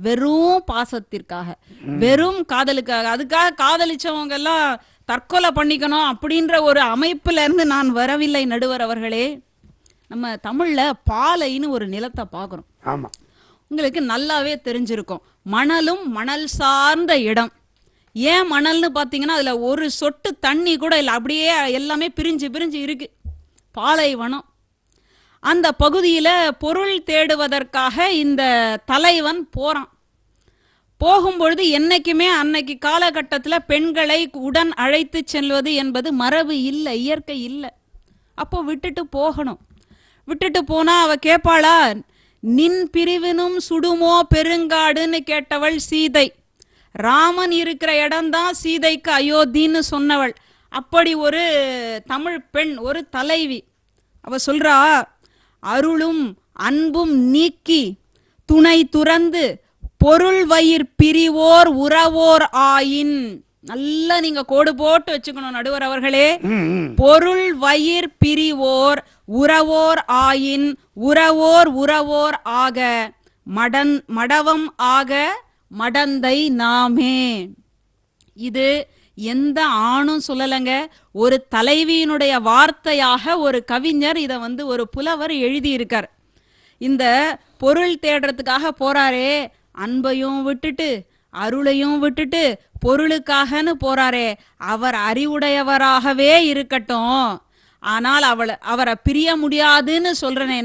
வெறும் பாசத்திற்காக, வெறும் காதலுக்காக. அதுக்காக காதலிச்சவங்க எல்லாம் தற்கொலை பண்ணிக்கணும் அப்படின்ற ஒரு அமைப்புல இருந்து நான் வரவில்லை நடுவர் அவர்களே. நம்ம தமிழ்ல பாலைன்னு ஒரு நிலத்தை பார்க்கிறோம். ஆமா, உங்களுக்கு நல்லாவே தெரிஞ்சிருக்கும். மணலும் மணல் சார்ந்த இடம். ஏன் மணல்னு பார்த்தீங்கன்னா அதுல ஒரு சொட்டு தண்ணி கூட இல்லை, அப்படியே எல்லாமே பிரிஞ்சு பிரிஞ்சு இருக்கு, பாலைவனம். அந்த பகுதியில பொருள் தேடுவதற்காக இந்த தலைவன் போறான். போகும்பொழுது என்னைக்குமே அன்னைக்கு காலகட்டத்துல பெண்களை உடன் அழைத்து செல்வது என்பது மரபு இல்லை, இயற்கை இல்லை. அப்போ விட்டுட்டு போகணும். விட்டுட்டு போனா அவ கேட்பாளா, நின் பிரிவினும் சுடுமோ பெருங்காடுன்னு கேட்டவள் சீதை. ராமன் இருக்கிற இடம்தான் சீதைக்கு அயோத்தின்னு சொன்னவள். அப்படி ஒரு தமிழ் பெண், ஒரு தலைவி. அவ சொல்றா, அருளும் அன்பும் நீக்கி துணை துறந்து பொருள் வயிர் பிரிவோர் உறவோர் ஆயின். நல்லா நீங்க கோடு போட்டு வச்சுக்கணும் நடுவர் அவர்களே. பொருள் வயிர் பிரிவோர் உறவோர் ஆயின், உறவோர் உறவோர் ஆக, மடவம் ஆக மடந்தை நாமே. இது எந்த ஆணும் சொல்லலைங்க, ஒரு தலைவியினுடைய வார்த்தையாக ஒரு கவிஞர் இதை ஒரு புலவர் எழுதியிருக்கார். இந்த பொருள் தேடுறதுக்காக போறாரே, அன்பையும் விட்டுட்டு அருளையும் விட்டுட்டு பொருளுக்காகன்னு போறாரே, அவர் அறிவுடையவராகவே இருக்கட்டும். ஆனால் அவரை பிரிய முடியாதுன்னு சொல்றேனே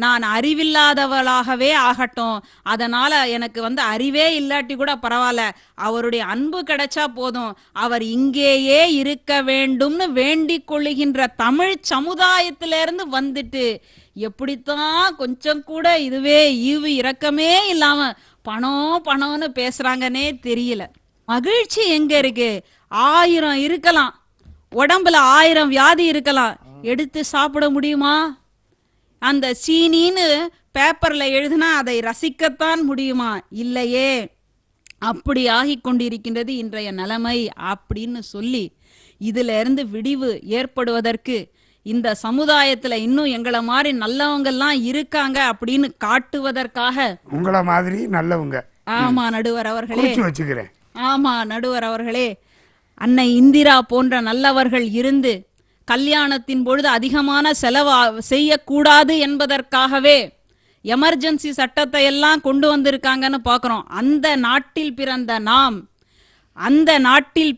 நான் அறிவில்லாதவளாகவே ஆகட்டும். அதனால எனக்கு அறிவே இல்லாட்டி கூட பரவாயில்ல, அவருடைய அன்பு கிடைச்சா போதும், அவர் இங்கேயே இருக்க வேண்டும்னு வேண்டிக் கொள்ளுகின்ற தமிழ் சமுதாயத்திலிருந்து வந்துட்டு எப்படித்தான் கொஞ்சம் கூட இதுவே ஈவு இரக்கமே இல்லாம பணம்னு பேசுறாங்கன்னே தெரியல. மகிழ்ச்சி எங்க இருக்கு? 1000 இருக்கலாம், உடம்புல 1000 வியாதி இருக்கலாம், எடுத்து சாப்பிட முடியுமா? அந்த சீனின்னு பேப்பர்ல எழுதுனா அதை ரசிக்கத்தான் முடியுமா? இல்லையே. அப்படி ஆகிக் கொண்டிருக்கின்றது இன்றைய நிலைமை அப்படின்னு சொல்லி, இதுல இருந்து விடிவு ஏற்படுவதற்கு இந்த சமுதாயத்துல இன்னும் எங்களை மாதிரி நல்லவங்கெல்லாம் இருக்காங்க அப்படின்னு காட்டுவதற்காக, உங்களை மாதிரி நல்லவங்க. ஆமா நடுவர் அவர்களே, வச்சுக்கிறேன். ஆமா நடுவர் அவர்களே, அன்னை இந்திரா போன்ற நல்லவர்கள் இருந்து கல்யாணத்தின் பொழுது அதிகமான செலவு செய்யக்கூடாது என்பதற்காகவே எமர்ஜென்சி சட்டத்தை எல்லாம் கொண்டு வந்திருக்காங்கன்னு பார்க்கிறோம். அந்த நாட்டில் பிறந்த நாம், அந்த நாட்டில்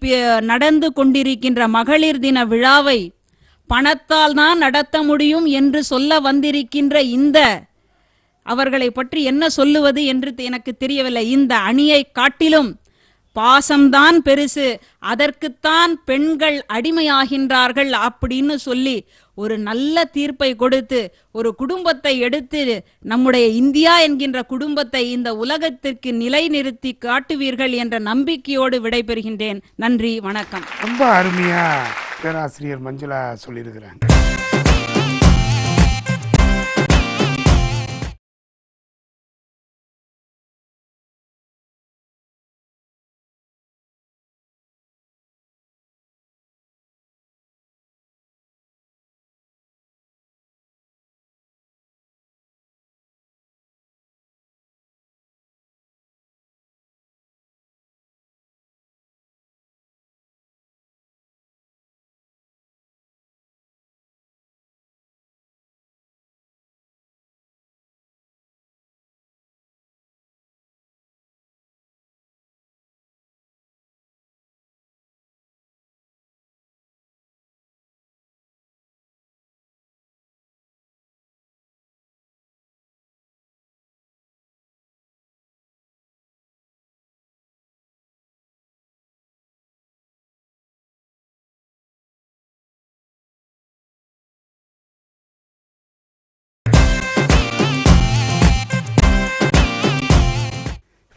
நடந்து கொண்டிருக்கின்ற மகளிர் தின விழாவை பணத்தால் தான் நடத்த முடியும் என்று சொல்ல வந்திருக்கின்ற இந்த அவர்களை பற்றி என்ன சொல்லுவது என்று எனக்கு தெரியவில்லை. இந்த அணியை காட்டிலும் பாசம்தான் பெருசு, அதற்குத்தான் பெண்கள் அடிமையாகின்றார்கள் அப்படின்னு சொல்லி ஒரு நல்ல தீர்ப்பை கொடுத்து ஒரு குடும்பத்தை எடுத்து நம்முடைய இந்தியா என்கின்ற குடும்பத்தை இந்த உலகத்திற்கு நிலைநிறுத்தி காட்டுவீர்கள் என்ற நம்பிக்கையோடு விடைபெறுகின்றேன். நன்றி, வணக்கம். ரொம்ப அருமையா பேராசிரியர் மஞ்சுளா சொல்லியிருக்கிறாங்க.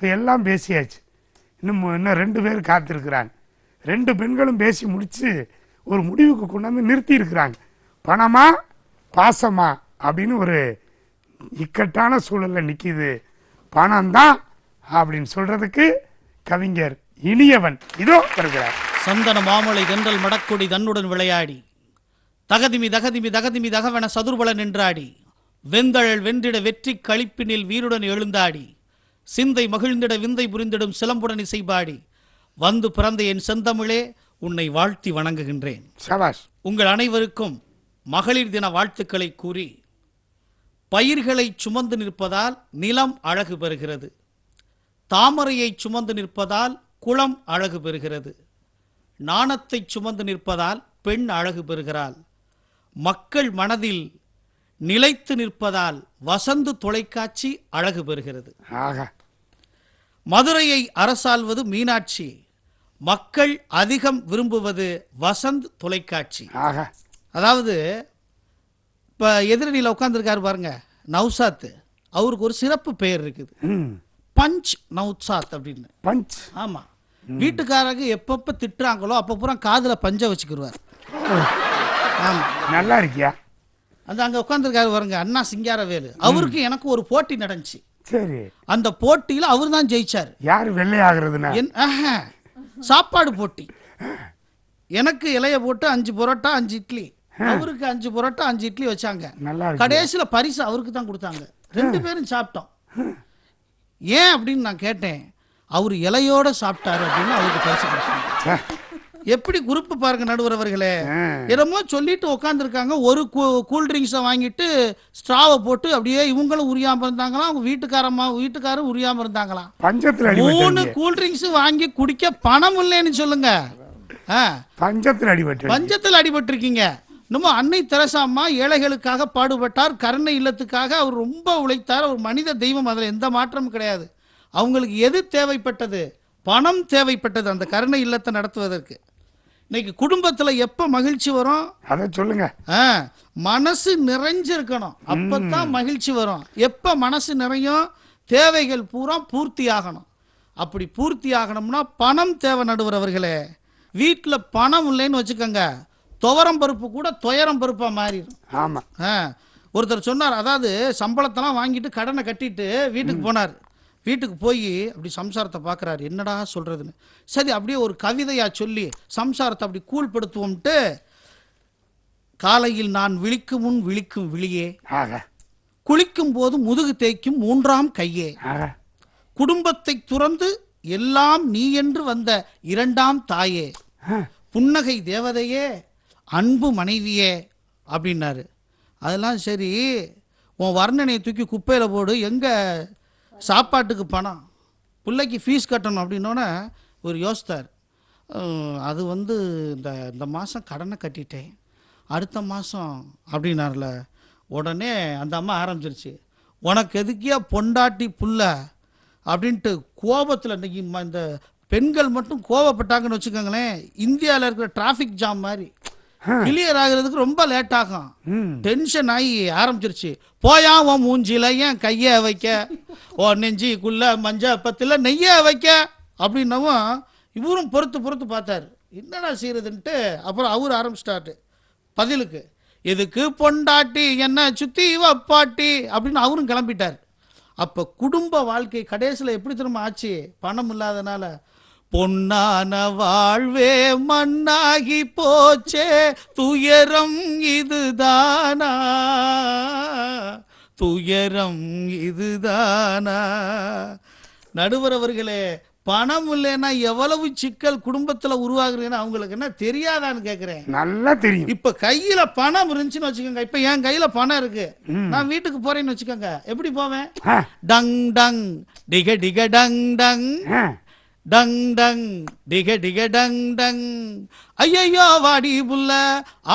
இப்போ எல்லாம் பேசியாச்சு. இன்னும் 2 பேர் காத்திருக்கிறாங்க. 2 பெண்களும் பேசி முடித்து ஒரு முடிவுக்கு கொண்டாந்து நிறுத்தி இருக்கிறாங்க. பணமா பாசமா அப்படின்னு ஒரு இக்கட்டான சூழலில் நிற்கிது. பணம்தான் அப்படின்னு சொல்றதுக்கு கவிஞர் இனியவன் இதோ வருகிறார். சந்தன மாமலை தென்றல் மடக்கொடி தன்னுடன் விளையாடி தகதிமி தகதிமி தகதிமி தகவன சதுர்பல நின்றாடி வெந்தழல் வென்றிட வெற்றி களிப்பினில் வீருடன் எழுந்தாடி சிந்தை மகிழ்ந்திட விந்தை புரிந்திடும் சிலம்புடன் இசைபாடி வந்து பிறந்த என் செந்தமிழே உன்னை வாழ்த்தி வணங்குகின்றேன். சபாஷ். உங்கள் அனைவருக்கும் மகளிர் தின வாழ்த்துக்களை கூறி, பயிர்களை சுமந்து நிற்பதால் நிலம் அழகு பெறுகிறது, தாமரையை சுமந்து நிற்பதால் குளம் அழகு பெறுகிறது, நாணத்தை சுமந்து நிற்பதால் பெண் அழகு பெறுகிறாள், மக்கள் மனதில் நிலைத்து நிற்பதால் வசந்து தொலைக்காட்சி அழகு பெறுகிறது. மதுரையை அரசாள்வது மீனாட்சி, மக்கள் அதிகம் விரும்புவது வசந்த் தொலைக்காட்சி. ஆகா, அதாவது இப்போ எதிரணியில் உட்காந்துருக்காரு பாருங்க நௌசாத், அவருக்கு ஒரு சிறப்பு பெயர் இருக்குது, பஞ்ச் நௌசாத் அப்படின்னு. பஞ்ச். ஆமாம், வீட்டுக்காரங்க எப்பப்போ திட்டுறாங்களோ அப்போ பூரா காதில் பஞ்சை வச்சுக்கிடுவார். ஆமாம், நல்லா இருக்கியா? அந்த அங்கே உட்காந்துருக்காரு பாருங்க அண்ணா சிங்காரவேலு, அவருக்கு எனக்கு ஒரு போட்டி நடந்துச்சு. சரி, அந்த போட்டியில் அவர் தான் ஜெயிச்சார். யார் வெள்ளையாகிறதுனா? சாப்பாடு போட்டி. எனக்கு இலைய போட்டு 5 பரோட்டா 5 இட்லி, அவருக்கு 5 பரோட்டா 5 இட்லி வச்சாங்க. நல்லா இருக்கு. கடைசியில பரிசு அவருக்கு தான் கொடுத்தாங்க. 2 பேரும் சாப்பிட்டோம். ஏன் அப்படின்னு நான் கேட்டேன். அவர் இலையோட சாப்பிட்டாரு அப்படின்னு அவருக்கு பரிசு கொடுத்தாங்க. எப்படி குரூப் பாருங்க நடுவர் அவர்களே, என்னமோ சொல்லிட்டு உட்காந்துருக்காங்க. ஒரு கூல் ட்ரிங்க்ஸை வாங்கிட்டு ஸ்ட்ராவை போட்டு அப்படியே இவங்களும் உரியாம இருந்தாங்களாம், அவங்க வீட்டுக்காரும் உரியாம இருந்தாங்களாம். பஞ்சத்துல 3 கூல் ட்ரிங்க்ஸ் வாங்கி குடிக்க பணம் இல்லைன்னு சொல்லுங்க. பஞ்சத்தில் அடிபட்டு இருக்கீங்க. இன்னமும் அன்னை தெரசாம்மா ஏழைகளுக்காக பாடுபட்டார், கருணை இல்லத்துக்காக அவர் ரொம்ப உழைத்தார். ஒரு மனித தெய்வம், அதில் எந்த மாற்றமும் கிடையாது. அவங்களுக்கு எது தேவைப்பட்டது? பணம் தேவைப்பட்டது அந்த கருணை இல்லத்தை நடத்துவதற்கு. இன்னைக்கு குடும்பத்தில் எப்போ மகிழ்ச்சி வரும்? அதை சொல்லுங்க. மனசு நிறைஞ்சிருக்கணும், அப்பதான் மகிழ்ச்சி வரும். எப்போ மனசு நிறையும்? தேவைகள் பூரா பூர்த்தி ஆகணும். அப்படி பூர்த்தி ஆகணும்னா பணம் தேவை நடுவர் அவர்களே. வீட்டில் பணம் இல்லைன்னு வச்சுக்கோங்க, துவரம் பருப்பு கூட துயரம் பருப்பாக மாறிடும். ஆமாம். ஒருத்தர் சொன்னார், அதாவது சம்பளத்தெல்லாம் வாங்கிட்டு கடனை கட்டிட்டு வீட்டுக்கு போனார். வீட்டுக்கு போய் அப்படி சம்சாரத்தை பார்க்குறாரு, என்னடா சொல்கிறதுன்னு. சரி, அப்படியே ஒரு கவிதையாக சொல்லி சம்சாரத்தை அப்படி கூழ்படுத்துவோம்ட்டு, காலையில் நான் விழிக்கும் முன் விழிக்கும் விழியே, குளிக்கும் போது முதுகு தேய்க்கும் 3ஆம் கையே, குடும்பத்தை துறந்து எல்லாம் நீ என்று வந்த 2ஆம் தாயே, புன்னகை தேவதையே, அன்பு மனைவியே அப்படின்னாரு. அதெல்லாம் சரி, உன் வர்ணனையை தூக்கி குப்பையில் போடு, எங்கே சாப்பாட்டுக்கு பணம், பிள்ளைக்கு ஃபீஸ் கட்டணும் அப்படின்னோடனே ஒரு யோசித்தார். அது இந்த மாதம் கடனை கட்டிட்டேன், அடுத்த மாதம் அப்படின்னார்ல. உடனே அந்த அம்மா ஆரம்பிச்சிருச்சு, உனக்கு எதுக்கியா பொண்டாட்டி புள்ள அப்படின்ட்டு கோபத்தில். இன்னைக்கு இந்த பெண்கள் மட்டும் கோபப்பட்டாங்கன்னு வச்சுக்கோங்களேன், இந்தியாவில் இருக்கிற டிராஃபிக் ஜாம் மாதிரி கிளியர் ஆகிறதுக்கு ரொம்ப லேட் ஆகும். டென்ஷன் ஆகி ஆரம்பிச்சிருச்சு. போயா உன் மூஞ்சில ஏன் கைய வைக்க, ஓ நெஞ்சிக்குள்ள மஞ்ச பத்துல நெய்ய வைக்க அப்படின்னவும் இவரும் பொறுத்து பார்த்தாரு, என்னடா செய்யறதுன்ட்டு. அப்புறம் அவர் ஆரம்பிச்சிட்டாரு பதிலுக்கு, எதுக்கு பொண்டாட்டி என்ன சுத்தி வப்பாட்டி அப்படின்னு அவரும் கிளம்பிட்டார். அப்ப குடும்ப வாழ்க்கை கடைசியில் எப்படி திரும்ப ஆச்சு? பணம் இல்லாதனால பொன்னான வாழ்வே மண்ணாகி போச்சே, துயரம் இதுதானா, துயரம் இதுதானா. நடுவர் அவர்களே, பணம் இல்லைன்னா எவ்வளவு சிக்கல் குடும்பத்துல உருவாகுறதுன்னு அவங்களுக்கு என்ன தெரியாதான்னு கேக்குறேன். நல்லா தெரியும். இப்ப கையில பணம் இருந்துச்சுன்னு வச்சுக்கோங்க, இப்ப என் கையில பணம் இருக்கு, நான் வீட்டுக்கு போறேன்னு வச்சுக்கோங்க, எப்படி போவேன்? டங் டங் டிக டிக டங் டங், டங் டங் டிக டிக டங் டங், ஐயையோ வாடி புள்ள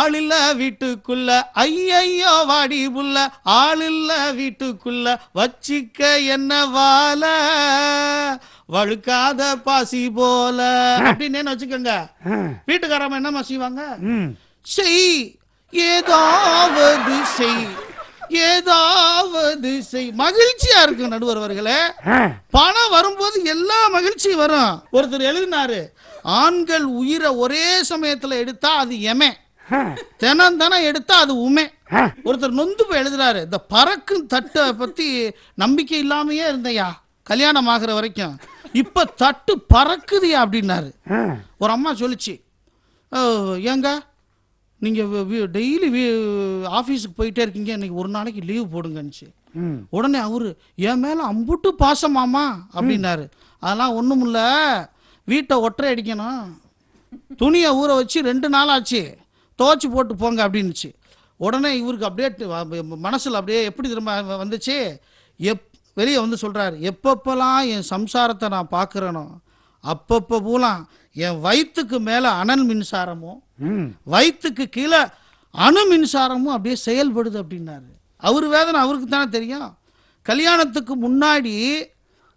ஆளில்ல வீட்டுக்குள்ள, ஐயையோ வாடி புள்ள ஆளில்ல வீட்டுக்குள்ள, வச்சிக்க என்ன வாழ வழுக்காத பாசி போல அப்படின்னு வச்சுக்கோங்க. வீட்டுக்காரமா என்னமா செய்வாங்க? செய் ஏதாவது செய், ஏதாவது செய். மகிழ்ச்சியா இருக்கு நடுவர் அவர்களே. பணம் வரும்போது எல்லா மகிழ்ச்சியும் வரும். ஒருத்தர் எழுதினாரு, ஆண்கள் உயிரை ஒரே சமயத்துல எடுத்தா அது எமே, தினம் எடுத்தா அது உமே. ஒருத்தர் நொந்து போய் எழுதுறாரு, இந்த பறக்கும் தட்டை பத்தி நம்பிக்கை இல்லாமையே இருந்தையா கல்யாணம் ஆகிற வரைக்கும், இப்ப தட்டு பறக்குதியா அப்படின்னாரு. ஒரு அம்மா சொல்லிச்சு, ஏங்க நீங்க டெய்லி ஆபீஸுக்கு போயிட்டே இருக்கீங்க, இன்னைக்கு ஒரு நாளைக்கு லீவ் போடுங்கன்னு. உடனே அவரு, என் மேல அம்புட்டு பாசமாமா அப்படின்னாரு. அதெல்லாம் ஒண்ணும் இல்ல, வீட்டை ஒற்றை அடிக்கணும், துணியை ஊற வச்சு 2 நாள் ஆச்சு, துவைச்சு போட்டு போங்க அப்படின்னுச்சு. உடனே இவருக்கு அப்படியே மனசுல அப்படியே எப்படி திரும்ப வந்துச்சு, வெளியே வந்து சொல்றாரு, எப்பப்பெல்லாம் என் சம்சாரத்தை நான் பார்க்குறேனோ அப்பப்போ பூலாம் என் வயிற்றுக்கு மேலே அனல் மின்சாரமும் வயிற்றுக்கு கீழே அணு மின்சாரமும் அப்படியே செயல்படுது அப்படின்னாரு. அவர் வேதனை அவருக்கு தானே தெரியும். கல்யாணத்துக்கு முன்னாடி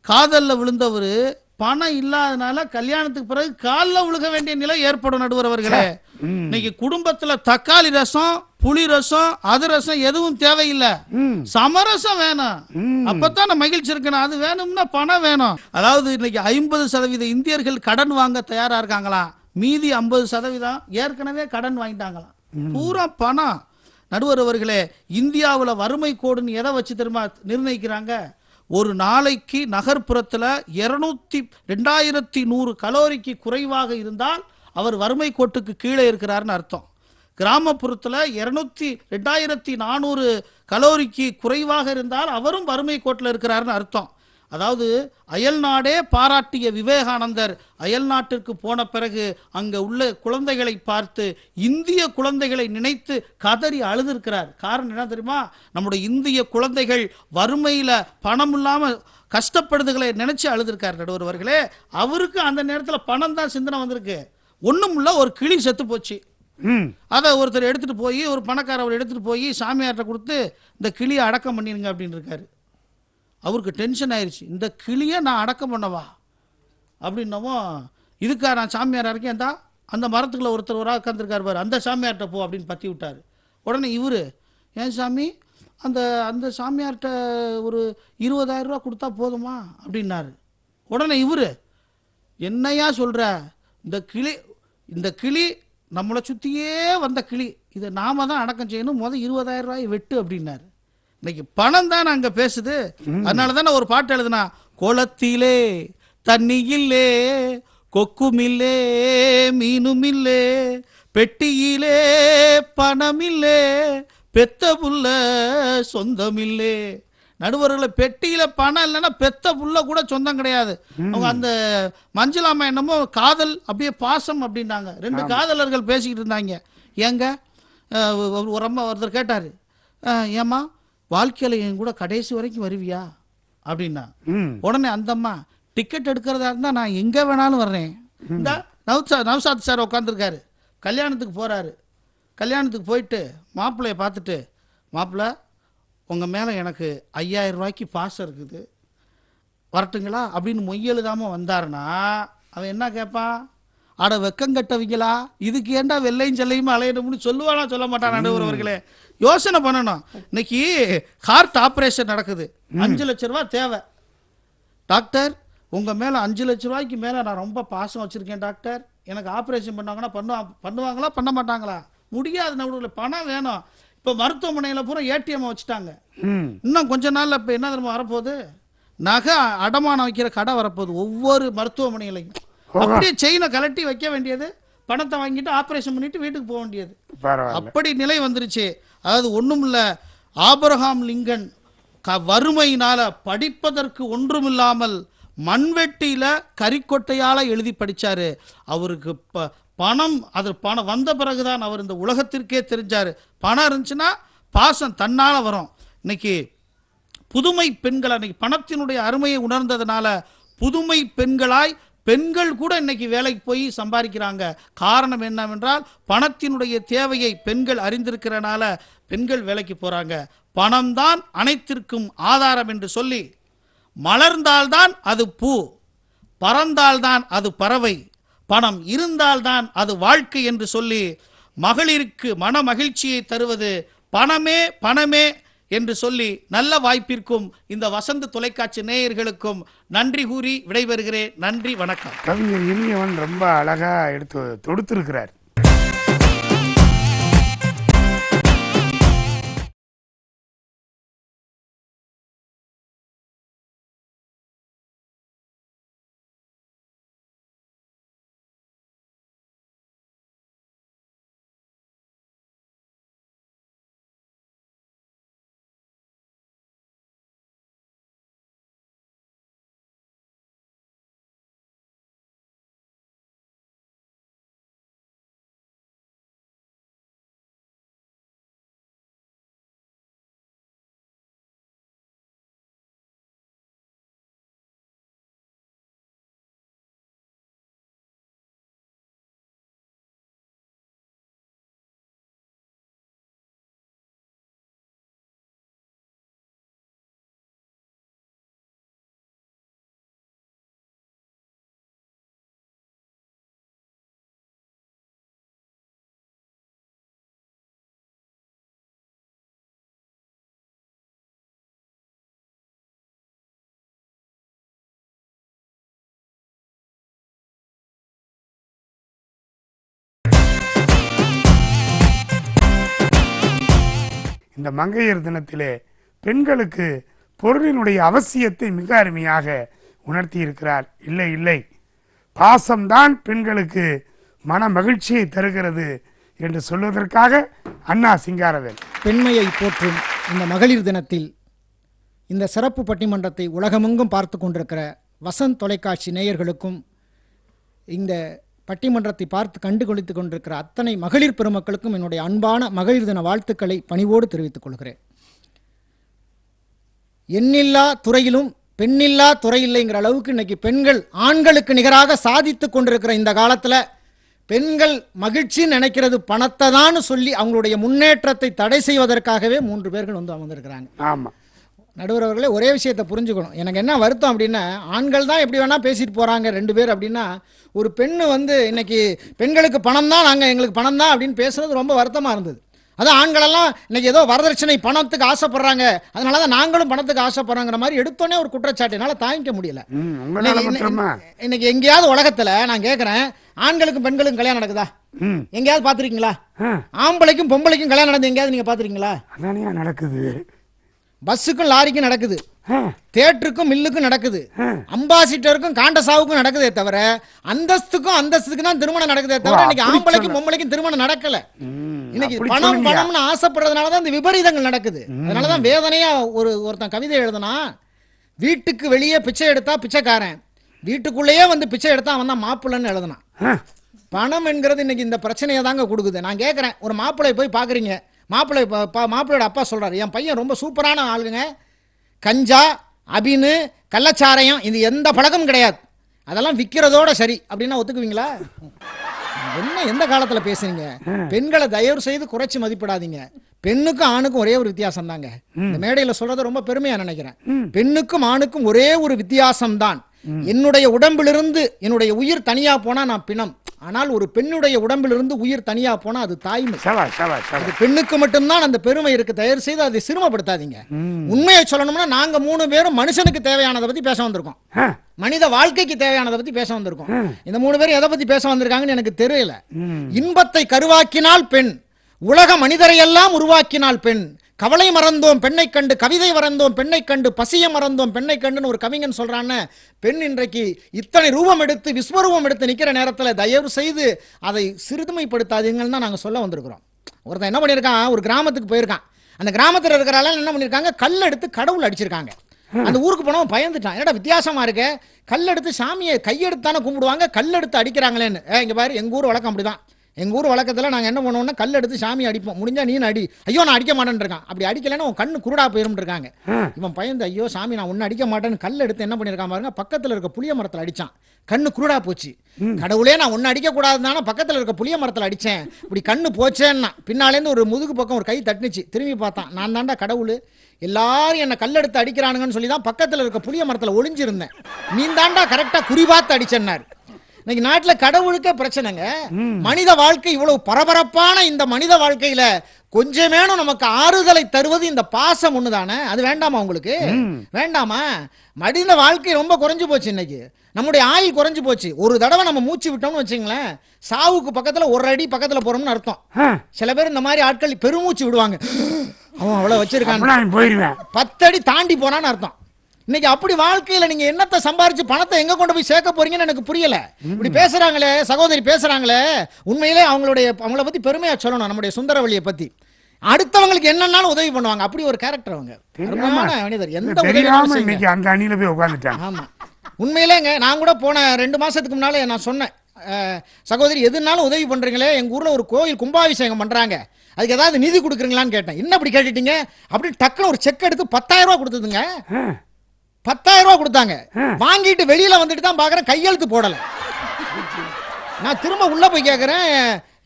காதல்ல விழுந்தவர் பணம் இல்லாதனால கல்யாணத்துக்கு பிறகு காலில் விழுக வேண்டிய நிலை ஏற்படும். நடுவர் அவர்களே, இன்னைக்கு குடும்பத்துல தக்காளி ரசம், புளி ரசம், அதிரசம் எதுவும் தேவையில்லை, சமரசம் வேணும். அப்பதான் மகிழ்ச்சி இருக்கணும். அது வேணும்னா பணம் வேணும். அதாவது இன்னைக்கு 50% இந்தியர்கள் கடன் வாங்க தயாரா இருக்காங்களாம். மீதி 50% ஏற்கனவே கடன் வாங்கிட்டாங்களாம். பூரா பணம். நடுவர் அவர்களே, இந்தியாவில் வறுமை கோடுன்னு எதை வச்சு தெரியுமா நிர்ணயிக்கிறாங்க? ஒரு நாளைக்கு நகர்ப்புறத்தில் 2100 கலோரிக்கு குறைவாக இருந்தால் அவர் வறுமை கோட்டுக்கு கீழே இருக்கிறார்னு அர்த்தம். கிராமப்புறத்தில் 2400 கலோரிக்கு குறைவாக இருந்தால் அவரும் வறுமை கோட்டில் இருக்கிறார்னு அர்த்தம். அதாவது அயல் நாடே பாராட்டிய விவேகானந்தர் அயல் நாட்டிற்கு போன பிறகு அங்க உள்ள குழந்தைகளை பார்த்து இந்திய குழந்தைகளை நினைத்து கதறி அழுதிருக்கிறார். காரணம் என்ன தெரியுமா? நம்முடைய இந்திய குழந்தைகள் வறுமையில பணம் இல்லாம கஷ்டப்படுதுகளை நினைச்சு அழுதிருக்கார். நடுவர் அவர்களே, அவருக்கு அந்த நேரத்தில் பணம் தான் சிந்தனை வந்திருக்கு. ஒண்ணும் இல்ல, ஒரு கிளி செத்து போச்சு. அதை ஒருத்தர் எடுத்துட்டு போய், ஒரு பணக்காரர் எடுத்துட்டு போய் சாமியார்ட்ட கொடுத்து இந்த கிளியை அடக்கம் பண்ணிருங்க அப்படின்னு இருக்காரு. அவருக்கு டென்ஷன் ஆயிடுச்சு. இந்த கிளியை நான் அடக்கம் பண்ணவா அப்படின்னமோ, இதுக்கா நான் சாமியார் இருக்கேன் தான், அந்த மரத்துக்குள்ள ஒருத்தர் ஒரு உட்காந்துருக்காரு பாரு, அந்த சாமியார்கிட்ட போ அப்படின்னு பற்றி விட்டார். உடனே இவர், ஏன் சாமி அந்த அந்த சாமியார்கிட்ட ஒரு 20,000 ரூபா கொடுத்தா போதுமா அப்படின்னாரு. உடனே இவர், என்னையா சொல்ற, இந்த கிளி நம்மளை சுற்றியே வந்த கிளி, இதை நாம தான் அடக்கம் செய்யணும், 20,000 ரூபாய் வெட்டு அப்படின்னாரு. இன்னைக்கு பணம் தான் அங்க பேசுது. அதனால தானே ஒரு பாட்டு எழுதுனா, குளத்திலே தண்ணியில்லே கொக்குமில்லே மீனுமில்லே பெட்டியிலே பணமில்லே பெத்த புள்ள சொந்தமில்லே. நடுவர்களை, பெட்டியில பணம் இல்லைன்னா பெத்த புள்ள கூட சொந்தம் கிடையாது. அவங்க அந்த மஞ்சளாமா என்னமோ காதல் அப்படியே பாசம் அப்படின்னாங்க. 2 காதலர்கள் பேசிக்கிட்டு இருந்தாங்க. ஏங்க ஒரு அம்மா ஒருத்தர் கேட்டாரு, ஏம்மா வாழ்க்கையில என் கூட கடைசி வரைக்கும் வருவியா அப்படின்னா. உடனே அந்த அம்மா, டிக்கெட் எடுக்கிறதா இருந்தா நான் எங்க வேணாலும் வர்றேன். இந்த நவ்சாத் சார் உட்காந்துருக்காரு, கல்யாணத்துக்கு போறாரு. கல்யாணத்துக்கு போயிட்டு மாப்பிள்ளைய பார்த்துட்டு, மாப்பிள்ளை உங்க மேல எனக்கு 5000 ரூபாய்க்கு பாசம் இருக்குது, வரட்டுங்களா அப்படின்னு மொய்யெழுதாம வந்தாருன்னா அவன் என்ன கேட்பான்? அட வெக்கம் கட்டவங்களா, இதுக்கு ஏண்டா வெள்ளையும் செல்லையும் அலையணும்னு சொல்லுவானா சொல்ல மாட்டான்? நடுவர் அவர்களே, யோசனை பண்ணணும். இன்னைக்கு ஹார்ட் ஆப்ரேஷன் நடக்குது, 5 லட்சம் ரூபாய் தேவை. டாக்டர் உங்க மேல 5 லட்சம் ரூபாய்க்கு மேல நான் ரொம்ப பாசம் வச்சிருக்கேன் டாக்டர், எனக்கு ஆப்ரேஷன் பண்ணாங்கன்னா பண்ணுவாங்களா பண்ண மாட்டாங்களா? முடியாது. நடுவில் பணம் வேணும். இப்போ மருத்துவமனையில் பூரா ஏடிஎம் வச்சுட்டாங்க. இன்னும் கொஞ்ச நாள்ல இப்போ என்ன தெரியுமா வரப்போகுது? நகை அடமானம் வைக்கிற கடை வரப்போகுது ஒவ்வொரு மருத்துவமனையிலையும். அப்படியே செயினை கலட்டி வைக்க வேண்டியது, பணத்தை வாங்கிட்டு ஆபரேஷன் பண்ணிட்டு வீட்டுக்கு போக வேண்டியது. அப்படி நிலை வந்துருச்சு. அதாவது ஒண்ணும் இல்ல, ஆபிரகாம் லிங்கன் வறுமையினால படிப்பதற்கு ஒன்றுமில்லாமல் மண்வெட்டியில கரிக்கொட்டையால எழுதி படிச்சாரு. அவருக்கு பணம் வந்த பிறகுதான் அவர் இந்த உலகத்திற்கே தெரிஞ்சாரு. பணம் இருந்துச்சுன்னா பாசம் தன்னால வரும். இன்னைக்கு புதுமை பெண்கள் அன்னைக்கு பணத்தினுடைய அருமையை உணர்ந்ததுனால புதுமை பெண்களாய் பெண்கள் கூட இன்னைக்கு வேலைக்கு போய் சம்பாதிக்கிறாங்க. காரணம் என்னவென்றால் பணத்தினுடைய தேவையை பெண்கள் அறிந்திருக்கிறனால பெண்கள் வேலைக்கு போறாங்க. பணம் தான் அனைத்திற்கும் ஆதாரம் என்று சொல்லி, மலர்ந்தால்தான் அது பூ, பறந்தால்தான் அது பறவை, பணம் இருந்தால்தான் அது வாழ்க்கை என்று சொல்லி மகளிருக்கு மன மகிழ்ச்சியை தருவது பணமே பணமே என்று சொல்லி நல்ல வாய்ப்பிற்கும் இந்த வசந்த தொலைக்காட்சி நேயர்களுக்கும் நன்றி கூறி விடைபெறுகிறேன். நன்றி, வணக்கம். கவிஞர் இனியவன் ரொம்ப அழகா எடுத்து தொடுத்திருக்கிறார். இந்த மங்கையர் தினத்திலே பெண்களுக்கு பொருளினுடைய அவசியத்தை மிக அருமையாக உணர்த்தி இருக்கிறார். இல்லை இல்லை, பாசம்தான் பெண்களுக்கு மன மகிழ்ச்சியை தருகிறது என்று சொல்வதற்காக அண்ணா சிங்காரவேல். பெண்மையை போற்றும் இந்த மகளிர் தினத்தில் இந்த சிறப்பு பட்டிமன்றத்தை உலகமெங்கும் பார்த்து கொண்டிருக்கிற வசந்த் தொலைக்காட்சி நேயர்களுக்கும் இந்த பட்டிமன்றத்தை பார்த்து கண்டுகளித்து கொண்டிருக்கிற அத்தனை மகளிர் பெருமக்களுக்கும் என்னுடைய அன்பான மகளிர் தின வாழ்த்துக்களை பணிவோடு தெரிவித்துக் கொள்கிறேன். எண்ணில்லா துறையிலும் பெண்ணில்லா துறை இல்லைங்கிற அளவுக்கு இன்னைக்கு பெண்கள் ஆண்களுக்கு நிகராக சாதித்து கொண்டிருக்கிற இந்த காலத்தில் பெண்கள் மகிழ்ச்சி நினைக்கிறது பணத்தை தான் சொல்லி அவங்களுடைய முன்னேற்றத்தை தடை செய்வதற்காகவே 3 பேர்கள் வந்து அமர்ந்திருக்கிறாங்க. ஆமாம், நடுவர் அவர்களே, ஒரே விஷயத்தை புரிஞ்சுக்கணும். எனக்கு என்ன வருத்தம் அப்படின்னா, ஆண்கள் தான் எப்படி வேணால் பேசிட்டு போகிறாங்க 2 பேர் அப்படின்னா, ஒரு பெண்ணு வந்து இன்னைக்கு பெண்களுக்கு பணம் தான், நாங்கள் எங்களுக்கு பணம் தான் அப்படின்னு பேசுறது ரொம்ப வருத்தமாக இருந்தது. அதான் ஆண்களெல்லாம் இன்னைக்கு ஏதோ வரதட்சணை பணத்துக்கு ஆசைப்படுறாங்க, அதனால தான் நாங்களும் பணத்துக்கு ஆசைப்படுறாங்கிற மாதிரி எடுத்தோன்னே ஒரு குற்றச்சாட்டு என்னால் தாங்கிக்க முடியல. இன்னைக்கு எங்கேயாவது உலகத்தில் நான் கேட்குறேன், ஆண்களுக்கும் பெண்களுக்கும் கல்யாணம் நடக்குதா? எங்கேயாவது பார்த்துருக்கீங்களா? ஆம்பளைக்கும் பொம்பளைக்கும் கல்யாணம் நடந்து எங்கேயாவது நீங்கள் பார்த்துருக்கீங்களா? அதானே நடக்குது. பஸ்ஸுக்கும் லாரிக்கும் நடக்குது, தேட்டருக்கும் மில்லுக்கும் நடக்குது, அம்பாசிடருக்கும் காண்டசாவுக்கும் நடக்குதே தவிர அந்தஸ்துக்கு தான் திருமணம் நடக்குதே தவிர இன்னைக்கு ஆம்பளைக்கும் பொம்பளைக்கும் திருமணம் நடக்கல. இன்னைக்கு பணம் பணம்னு ஆசைப்படுறதுனாலதான் இந்த விபரீதங்கள் நடக்குது. அதனாலதான் வேதனையா ஒருத்தன் கவிதை எழுதுனா, வீட்டுக்கு வெளியே பிச்சை எடுத்தா பிச்சைக்காரன், வீட்டுக்குள்ளேயே வந்து பிச்சை எடுத்தா அவன் தான் மாப்பிள்ளைன்னு எழுதுனான். பணம் என்கிறது இன்னைக்கு இந்த பிரச்சனையை தாங்க கொடுக்குது. நான் கேட்கறேன், ஒரு மாப்பிள்ளை போய் பாக்குறீங்க, மாப்பிள்ளையோட அப்பா சொல்றாரு, என் பையன் ரொம்ப சூப்பரான ஆளுங்க, கஞ்சா அபின்னு கள்ளச்சாரையும் இது எந்த பழக்கமும் கிடையாது, அதெல்லாம் விற்கிறதோட சரி அப்படின்னா ஒத்துக்குவீங்களா? என்ன எந்த காலத்தில் பேசுறீங்க? பெண்களை தயவு செய்து குறைச்சி மதிப்பிடாதீங்க. பெண்ணுக்கும் ஆணுக்கும் ஒரே ஒரு வித்தியாசம் தாங்க. இந்த மேடையில் சொல்றதை ரொம்ப பெருமையா நினைக்கிறேன். பெண்ணுக்கும் ஆணுக்கும் ஒரே ஒரு வித்தியாசம் தான். என்னுடைய உடம்பிலிருந்து என்னுடைய உயிர் தனியா போனா நான் பிணம், ஆனால் ஒரு பெண்ணுடைய உடம்பிலிருந்து உயிர் தனியா போனா அது தாய்மை. அது பெண்ணுக்கு மட்டும்தான் அந்த பெருமை இருக்கு. தயவு செய்து அதை சிரமப்படுத்தாதீங்க. உண்மையை சொல்லணும்னா நாங்க 3 பேரும் மனுஷனுக்கு தேவையானதை பத்தி பேச வந்திருக்கோம், மனித வாழ்க்கைக்கு தேவையானதை பத்தி பேச வந்திருக்கோம். இந்த 3 பேரும் எதை பத்தி பேச வந்திருக்காங்கன்னு எனக்கு தெரியல. இன்பத்தை கருவாக்கினால் பெண், உலக மனிதரை எல்லாம் உருவாக்கினால் பெண், கவலை மறந்தோம் பெண்ணை கண்டு, கவிதை மறந்தோம் பெண்ணை கண்டு, பசிய மறந்தோம் பெண்ணை கண்டுன்னு ஒரு கவிஞன் சொல்றான்னு. பெண் இன்றைக்கு இத்தனை ரூபம் எடுத்து விஸ்வரூபம் எடுத்து நிக்கிற நேரத்தில் தயவு செய்து அதை சிறுமைப்படுத்தாதீங்கன்னு தான் நாங்கள் சொல்ல வந்திருக்கிறோம். ஒருத்தன் என்ன பண்ணியிருக்கான், ஒரு கிராமத்துக்கு போயிருக்கான். அந்த கிராமத்தில் இருக்கிறால என்ன பண்ணியிருக்காங்க, கல் எடுத்து கடவுள் அடிச்சிருக்காங்க. அந்த ஊருக்கு போனவன் பயந்துட்டான், என்னடா வித்தியாசமா இருக்க, கல் எடுத்து சாமியை கையெடுத்தானே கும்பிடுவாங்க, கல் எடுத்து அடிக்கிறாங்களேன்னு. இங்க பாரு, எங்க ஊர் வழக்கம் அப்படிதான். எங்கள் ஊர் வழக்கத்தில் நாங்கள் என்ன பண்ணுவோம்னா, கல் எடுத்து சாமி அடிப்போம், முடிஞ்சா நீ அடி. ஐயோ நான் அடிக்க மாட்டேன்னு இருக்கான், அப்படி அடிக்கலைன்னா உன் கண்ணு குருடா போயிரும் இருக்காங்க. இவன் பயந்து, ஐயோ சாமி நான் ஒன்னும் அடிக்க மாட்டேன்னு கல் எடுத்து என்ன பண்ணியிருக்கான் பாருங்க, பக்கத்தில் இருக்க புளிய மரத்தில் அடித்தான், கண்ணு குருடா போச்சு. கடவுளே நான் ஒன்னும் அடிக்க கூடாதுனால பக்கத்தில் இருக்க புளிய மரத்தில் அடித்தேன், இப்படி கண்ணு போச்சேன்னா. பின்னாலேருந்து ஒரு முதுகு பக்கம் ஒரு கை தட்டுனுச்சு, திரும்பி பார்த்தான், நான் தாண்டா கடவுள், எல்லாரும் என்ன கல் எடுத்து அடிக்கிறானுங்கன்னு சொல்லி தான் பக்கத்தில் இருக்க புளிய மரத்தில் ஒளிஞ்சிருந்தேன், நீ தாண்டா கரெக்டாக குறிபாத்து அடிச்சேன்னாரு. இன்னைக்கு நாட்டில் கடவுளுக்கே பிரச்சனைங்க. மனித வாழ்க்கை இவ்வளவு பரபரப்பான இந்த மனித வாழ்க்கையில கொஞ்சமேனும் நமக்கு ஆறுதலை தருவது இந்த பாசம் ஒண்ணுதானே. அது வேண்டாமா உங்களுக்கு? வேண்டாமா? மனித வாழ்க்கை ரொம்ப குறைஞ்சு போச்சு. இன்னைக்கு நம்முடைய ஆயுள் குறைஞ்சு போச்சு. ஒரு தடவை நம்ம மூச்சு விட்டோம்னு வச்சுங்களேன், சாவுக்கு பக்கத்துல 1 அடி பக்கத்துல போறோம்னு அர்த்தம். சில பேர் இந்த மாதிரி ஆட்கள் பெருமூச்சு விடுவாங்க, அவன் அவ்வளவு வச்சிருக்கான், 10 அடி தாண்டி போனான்னு அர்த்தம். இன்னைக்கு அப்படி வாழ்க்கையில நீங்க என்னத்தை சம்பாரிச்சு பணத்தை எங்க கொண்டு போய் சேர்க்க போறீங்கன்னு எனக்கு புரியல. இப்படி பேசுறாங்களே சகோதரி, பேசுறாங்களே, உண்மையிலே அவங்கள பத்தி பெருமையா சொல்லணும். நம்முடைய சுந்தரவள்ளியை பத்தி அடுத்தவங்களுக்கு என்னன்னாலும் உதவி பண்ணுவாங்க, அப்படி ஒரு கேரக்டர் அவங்க. மனிதர் எந்த உதவி அந்த அணியில போய் உட்கார்ந்துட்டாங்க. ஆமா, உண்மையிலேங்க நான் கூட போன 2 மாசத்துக்கு முன்னாலே நான் சொன்னேன், சகோதரி எதுனாலும் உதவி பண்றீங்களே, எங்க ஊர்ல ஒரு கோயில் கும்பாபிஷேகம் பண்றாங்க, அதுக்கு ஏதாவது நிதி கொடுக்குறீங்களான்னு கேட்டேன். என்ன அப்படி கேட்டுட்டீங்க அப்படின்னு டக்குன்னு ஒரு செக் எடுத்து 10,000 ரூபாய் கொடுத்ததுங்க. 10,000 ரூபாய் கொடுத்தாங்க. வாங்கிட்டு வெளியில வந்துட்டு தான் பாக்குறேன், கையெழுத்து போடல. நான் திரும்ப உள்ள போய் கேட்கறேன்,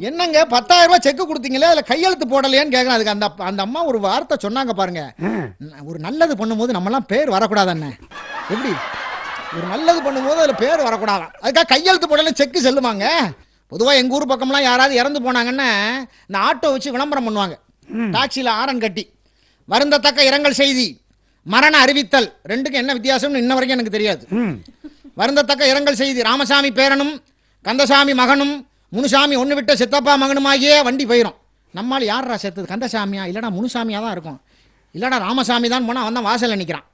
என்னங்க 10,000 ரூபாய் செக் கொடுத்தீங்களே, அதுல கையெழுத்து போடலையான்னு கேட்கறேன். அதுக்கு அந்த அம்மா ஒரு வார்த்தை சொன்னாங்க பாருங்க, ஒரு நல்லது பண்ணும்போது நம்ம எல்லாம் பேர் வரக்கூடாது. என்ன எப்படி ஒரு நல்லது பண்ணும்போது அதுல பேர் வரக்கூடாதான், அதுக்காக கையெழுத்து போடல செக்கு செல்லுமாங்க? பொதுவாக எங்க ஊர் பக்கம்லாம் யாராவது இறந்து போனாங்கன்னா இந்த ஆட்டோ வச்சு விளம்பரம் பண்ணுவாங்க, டாக்ஸியில் ஆரன் கட்டி, வருந்தத்தக்க இரங்கல் செய்தி, மரண அறிவித்தல். ரெண்டுக்கும் என்ன வித்தியாசம்னு இன்ன வரைக்கும் எனக்கு தெரியாது. வருந்தத்தக்க இரங்கல் செய்தி, ராமசாமி பேரனும் கந்தசாமி மகனும் முனுசாமி ஒன்று விட்ட சித்தப்பா மகனுமாகிய வண்டி போயிடும். நம்மால் யாரா செத்தது, கந்தசாமியா இல்லடா முனுசாமியா தான் இருக்கும், இல்லடா ராமசாமி தான் போனா அவன் தான் வாசல்ல நிக்கிறான்.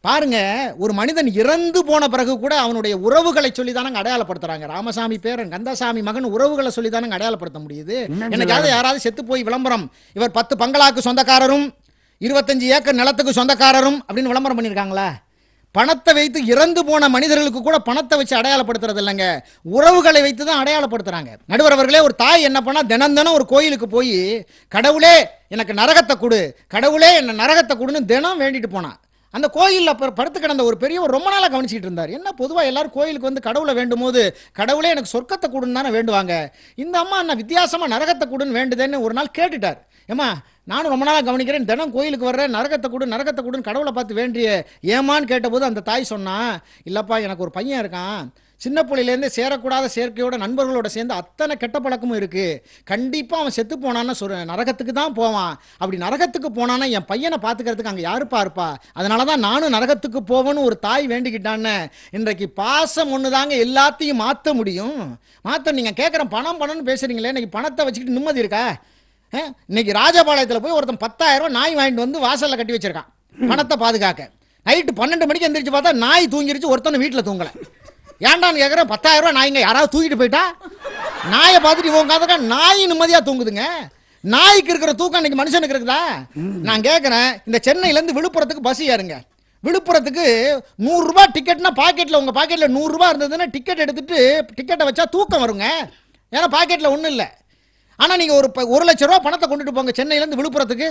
பாருங்க, ஒரு மனிதன் இறந்து போன பிறகு கூட அவனுடைய உறவுகளை சொல்லி தானங்க அடையாளப்படுத்துறாங்க. ராமசாமி பேரன், கந்தசாமி மகன், உறவுகளை சொல்லி தானங்க அடையாளப்படுத்த முடியுது. என்னைக்காவது யாராவது செத்து போய் விளம்பரம், இவர் 10 பங்களாக்கு சொந்தக்காரரும் 25 ஏக்கர் நிலத்துக்கு சொந்தக்காரரும் அப்படின்னு விளம்பரம் பண்ணியிருக்காங்களா? பணத்தை வைத்து இறந்து போன மனிதர்களுக்கு கூட பணத்தை வச்சு அடையாளப்படுத்துறது இல்லைங்க, உறவுகளை வைத்து தான் அடையாளப்படுத்துறாங்க. நடுவர் அவர்களே, ஒரு தாய் என்ன பண்ணா, தினம் ஒரு கோயிலுக்கு போய் கடவுளே எனக்கு நரகத்தை கொடு, கடவுளே என்ன நரகத்தை கொடுன்னு தினம் வேண்டிட்டு போனா. அந்த கோயிலில் படுத்து கிடந்த ஒரு பெரியவர் ரொம்ப நாளாக கவனிச்சிட்டு இருந்தார். என்ன பொதுவாக எல்லாரும் கோயிலுக்கு வந்து கடவுளை வேண்டும் போது கடவுளே எனக்கு சொர்க்கத்தை கொடுன்னு தானே வேண்டுவாங்க, இந்த அம்மா என்ன வித்தியாசமாக நரகத்தை கொடுன்னு வேண்டுதேன்னு ஒரு நாள் கேட்டுட்டார். ஏம்மா, நானும் ரொம்ப நாளாக கவனிக்கிறேன், தினம் கோயிலுக்கு வர்றேன், நரகத்தை கொடுன்னு கடவுளை பார்த்து வேண்டிய ஏமான்னு கேட்டபோது அந்த தாய் சொன்னா, இல்லைப்பா எனக்கு ஒரு பையன் இருக்கான், சின்ன பிள்ளையிலேருந்து சேரக்கூடாத சேர்க்கையோட நண்பர்களோட சேர்ந்து அத்தனை கெட்ட பழக்கமும் இருக்குது, கண்டிப்பாக அவன் செத்து போனான்னா நரகத்துக்கு தான் போவான், அப்படி நரகத்துக்கு போனான்னா என் பையனை பார்த்துக்கிறதுக்கு அங்கே யாருப்பா இருப்பா, அதனால தான் நானும் நரகத்துக்கு போவேன்னு ஒரு தாய் வேண்டிக்கிட்டான்னு. இன்றைக்கு பாசம் ஒன்று தாங்க எல்லாத்தையும் மாற்ற முடியும். நீங்கள் கேட்குற பணம்னு பேசுகிறீங்களே, இன்னைக்கு பணத்தை வச்சுக்கிட்டு நிம்மதி இருக்கா? இன்னைக்கு ராஜபாளையத்தில் போய் ஒருத்தன் 10,000 ரூபாய் நாய் வாங்கிட்டு வந்து வாசலில் கட்டி வச்சிருக்கான் பணத்தை பாதுகாக்க. நைட்டு 12 மணிக்கு எந்திரிச்சு பார்த்தா நாய் தூங்கிருச்சு, ஒருத்தனை வீட்டில் தூங்கலை. ஏன்டான்னு கேட்குறேன், 10,000 ரூபாய் நாய்ங்க யாராவது தூக்கிட்டு போயிட்டா? நாயை பார்த்துட்டு இவங்க நாய் நிம்மதியாக தூங்குதுங்க. நாய்க்கு இருக்கிற தூக்கம் இன்னைக்கு மனுஷனுக்கு இருக்குதா? நான் கேட்குறேன், இந்த சென்னையிலேருந்து விழுப்புரத்துக்கு பஸ் ஏறுங்க, விழுப்புரத்துக்கு 100 ரூபாய் டிக்கெட்னா பாக்கெட்டில், உங்கள் பாக்கெட்டில் 100 ரூபாய் இருந்ததுன்னா டிக்கெட் எடுத்துட்டு டிக்கெட்டை வச்சா தூக்கம் வருங்க, ஏன்னா பாக்கெட்டில் ஒன்றும் இல்லை. ஆனால் நீங்கள் ஒரு 1 லட்ச ரூபா பணத்தை கொண்டுட்டு போங்க சென்னையிலேருந்து விழுப்புரத்துக்கு,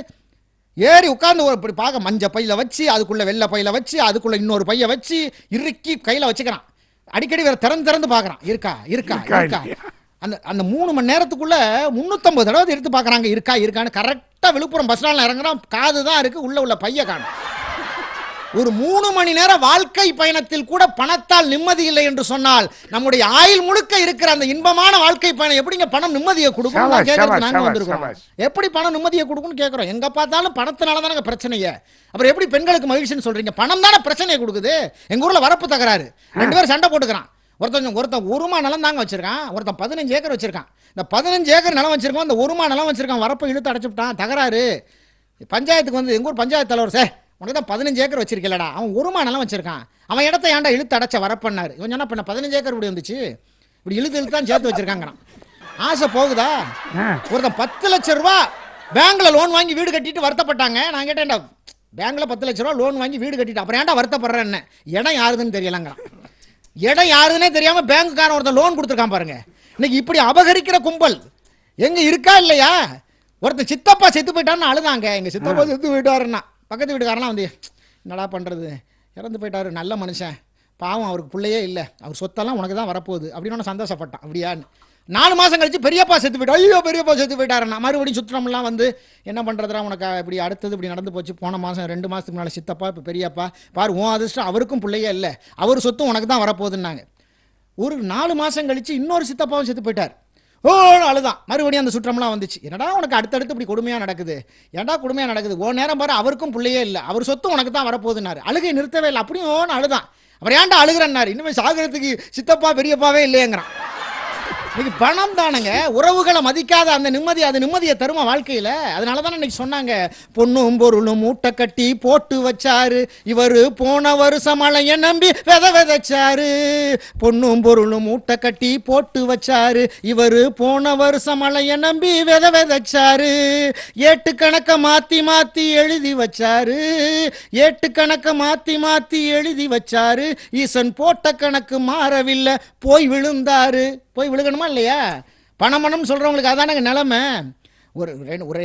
ஏறி உட்காந்து ஒரு இப்படி பார்க்க மஞ்சள் பையில் வச்சு, அதுக்குள்ளே வெள்ளை பையில் வச்சு, அதுக்குள்ளே இன்னொரு பையை வச்சு இறுக்கி கையில் வச்சுக்கிறான். அடிக்கடி வேற திறந்து பார்க்குறான், இருக்கா இருக்கா இருக்கா. அந்த 3 மணி நேரத்துக்குள்ள 350 தடவை எடுத்து பார்க்குறாங்க, இருக்கான்னு. கரெக்டாக விழுப்புரம் பஸ் ஸ்டாண்டில் இறங்குறான், காது தான் இருக்குது, உள்ள பைய காணும். ஒரு 3 மணி நேர வாழ்க்கை பயணத்தில் கூட பணத்தால் நிம்மதி இல்லை என்று சொன்னால், நம்முடைய ஆயுள் முழுக்க இருக்கிற அந்த இன்பமான வாழ்க்கை பயணம் எப்படிங்க பணம் நிம்மதியை கொடுக்கும்? நாங்க வந்திருக்கோம், எப்படி பணம் நிம்மதியை கொடுக்கும்னு கேட்குறோம். எங்க பார்த்தாலும் பணத்தினால தானே பிரச்சனையே. அப்புறம் எப்படி பெண்களுக்கு மகிழ்ச்சின்னு சொல்றீங்க? பணம் தானே பிரச்சனையை கொடுக்குது. எங்க ஊர்ல வரப்பு தகராறு, 2 பேரும் சண்டை போட்டுக்கிறான். ஒருத்தன் 1 மா நிலம் தாங்க வச்சிருக்கான், ஒருத்தன் 15 ஏக்கர் வச்சிருக்கான். இந்த 15 ஏக்கர் நிலம் வச்சிருக்கான், இந்த 1 மா நிலம் வச்சிருக்கான், வரப்பை இழுத்து அடைச்சுட்டான், தகராறு. பஞ்சாயத்துக்கு வந்து எங்க ஊர் பஞ்சாயத்து தலைவர், சார் உனக்கு தான் 15 ஏக்கர் வச்சிருக்கலடா, அவன் 1 மா நிலம் வச்சிருக்கான், அவன் இடத்த ஏன்டா இழுத்து அடைச்ச வரப்பண்ணாரு. இவன் என்ன பண்ண, 15 ஏக்கர் இப்படி வந்துச்சு, இப்படி இழுத்து தான் சேர்த்து வச்சிருக்காங்கிறான். ஆசை போகுதா? ஒருத்தன் 10 லட்சம் ரூபா பேங்க்ல லோன் வாங்கி வீடு கட்டிட்டு வருத்தப்பட்டாங்க. நான் கேட்டேன்டா, பேங்க்ல 10 லட்ச ரூபா லோன் வாங்கி வீடு கட்டிட்டு அப்புறம் ஏன்டா வருத்தப்படுறேன், என்ன இடம் யாருதுன்னு தெரியலங்கிறான். இடம் யாருதுன்னே தெரியாம பேங்க்குக்காரன் ஒருத்தன் லோன் கொடுத்துருக்கான் பாருங்க. இன்னைக்கு இப்படி அபகரிக்கிற கும்பல் எங்க இருக்கா இல்லையா? ஒருத்தன் சித்தப்பா செத்து போயிட்டான்னு அழுதாங்க, எங்க சித்தப்பா செத்து போயிட்டாருன்னா பக்கத்து வீட்டுக்காரலாம் வந்து, என்னடா பண்ணுறது, இறந்து போயிட்டாரு, நல்ல மனுஷன், பாவம் அவருக்கு பிள்ளையே இல்லை, அவர் சொத்தெல்லாம் உனக்கு தான் வரப்போகுது அப்படின்னு சந்தோஷப்பட்டான். அப்படியான்னு 4 மாதம் கழிச்சு பெரியப்பா செத்து போயிட்டா, ஐயோ பெரியப்பா செத்து போயிட்டாருன்னா மறுபடியும் சுற்றம்லாம் வந்து, என்ன பண்ணுறதுனா உனக்கு இப்படி அடுத்தது இப்படி நடந்து போச்சு, போன மாதம் 2 மாதத்துக்கு முன்னால் சித்தப்பா, இப்போ பெரியப்பா, பாரு உன் அதிர்ஷ்டம், அவருக்கும் பிள்ளையே இல்லை, அவர் சொத்தும் உனக்கு தான் வரப்போகுதுன்னாங்க. ஒரு 4 மாதம் கழிச்சு இன்னொரு சித்தப்பாவும் செத்து போயிட்டார். ஓ அழுதான், மறுபடியும் அந்த சுற்றம்லாம் வந்துச்சு. என்னடா உனக்கு அடுத்தடுத்து இப்படி கொடுமையாக நடக்குது, ஏன்டா கொடுமையாக நடக்குது, ஓ நேரம் பாரு அவருக்கும் பிள்ளையே இல்லை, அவர் சொத்தும் உனக்கு தான் வரப்போகுதுன்னாரு. அழுகை நிறுத்தவே இல்லை, அப்படியும் ஓன்னு அழுதான். அப்புறம் ஏன்டா அழுகிறன்னாரு, இனிமேல் சாகிறதுக்கு சித்தப்பா பெரியப்பாவே இல்லையேங்கிறான். இன்னைக்கு பணம் தானுங்க உறவுகளை மதிக்காத அந்த நிம்மதி, அது நிம்மதியை தருமா வாழ்க்கையில்? அதனால தானே இன்னைக்கு சொன்னாங்க, பொண்ணும் பொருளும் மூட்டை கட்டி போட்டு வச்சாரு, இவர் போன வருஷம் மழையை நம்பி விதைச்சாரு. பொண்ணும் பொருளும் மூட்டை கட்டி போட்டு வச்சாரு, இவர் போன வருஷம் மழையை நம்பி விதைச்சாரு. ஏட்டு கணக்கை மாத்தி மாத்தி எழுதி வச்சாரு, ஏட்டு கணக்கை மாத்தி மாத்தி எழுதி வச்சாரு. ஈசன் போட்ட கணக்கு மாறவில்லை, போய் விழுந்தாரு. போய் விழுகணுமா இல்லையா? பணம் சொல்கிறவங்களுக்கு அதானங்க நிலைமை. ஒரு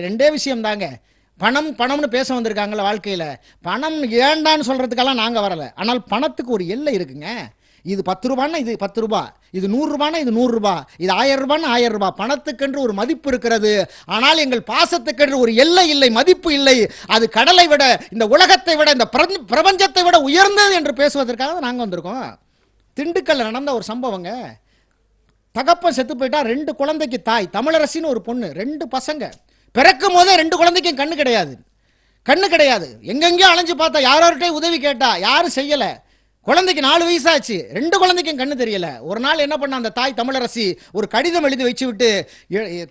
2 விஷயம் தாங்க. பணம்னு பேச வந்திருக்காங்களா வாழ்க்கையில். பணம் ஏண்டான்னு சொல்கிறதுக்கெல்லாம் நாங்கள் வரலை. ஆனால் பணத்துக்கு ஒரு எல்லை இருக்குங்க. இது 10 ரூபான்னா இது 10 ரூபா, இது 100 ரூபான்னா இது 100 ரூபா, இது 1000 ரூபான்னா 1000 ரூபாய். பணத்துக்கென்று ஒரு மதிப்பு இருக்கிறது. ஆனால் எங்கள் பாசத்துக்கென்று ஒரு எல்லை இல்லை, மதிப்பு இல்லை. அது கடலை விட, இந்த உலகத்தை விட, இந்த பிரபஞ்சத்தை விட உயர்ந்தது என்று பேசுவதற்காக நாங்கள் வந்திருக்கோம். திண்டுக்கல்ல நடந்த ஒரு சம்பவங்க. தகப்பன் செத்து போயிட்டா, 2 குழந்தைக்கு தாய் தமிழரசின்னு ஒரு பொண்ணு, 2 பசங்க. பிறக்கும் போதே 2 குழந்தைக்கும் கண்ணு கிடையாது. எங்கெங்கேயோ அலைஞ்சு பார்த்தா, யாரோர்கிட்டயும் உதவி கேட்டா யாரும் செய்யல. குழந்தைக்கு 4 வயசாச்சு, 2 குழந்தைக்கும் கண்ணு தெரியல. ஒரு நாள் என்ன பண்ண, அந்த தாய் தமிழரசி ஒரு கடிதம் எழுதி வச்சு விட்டு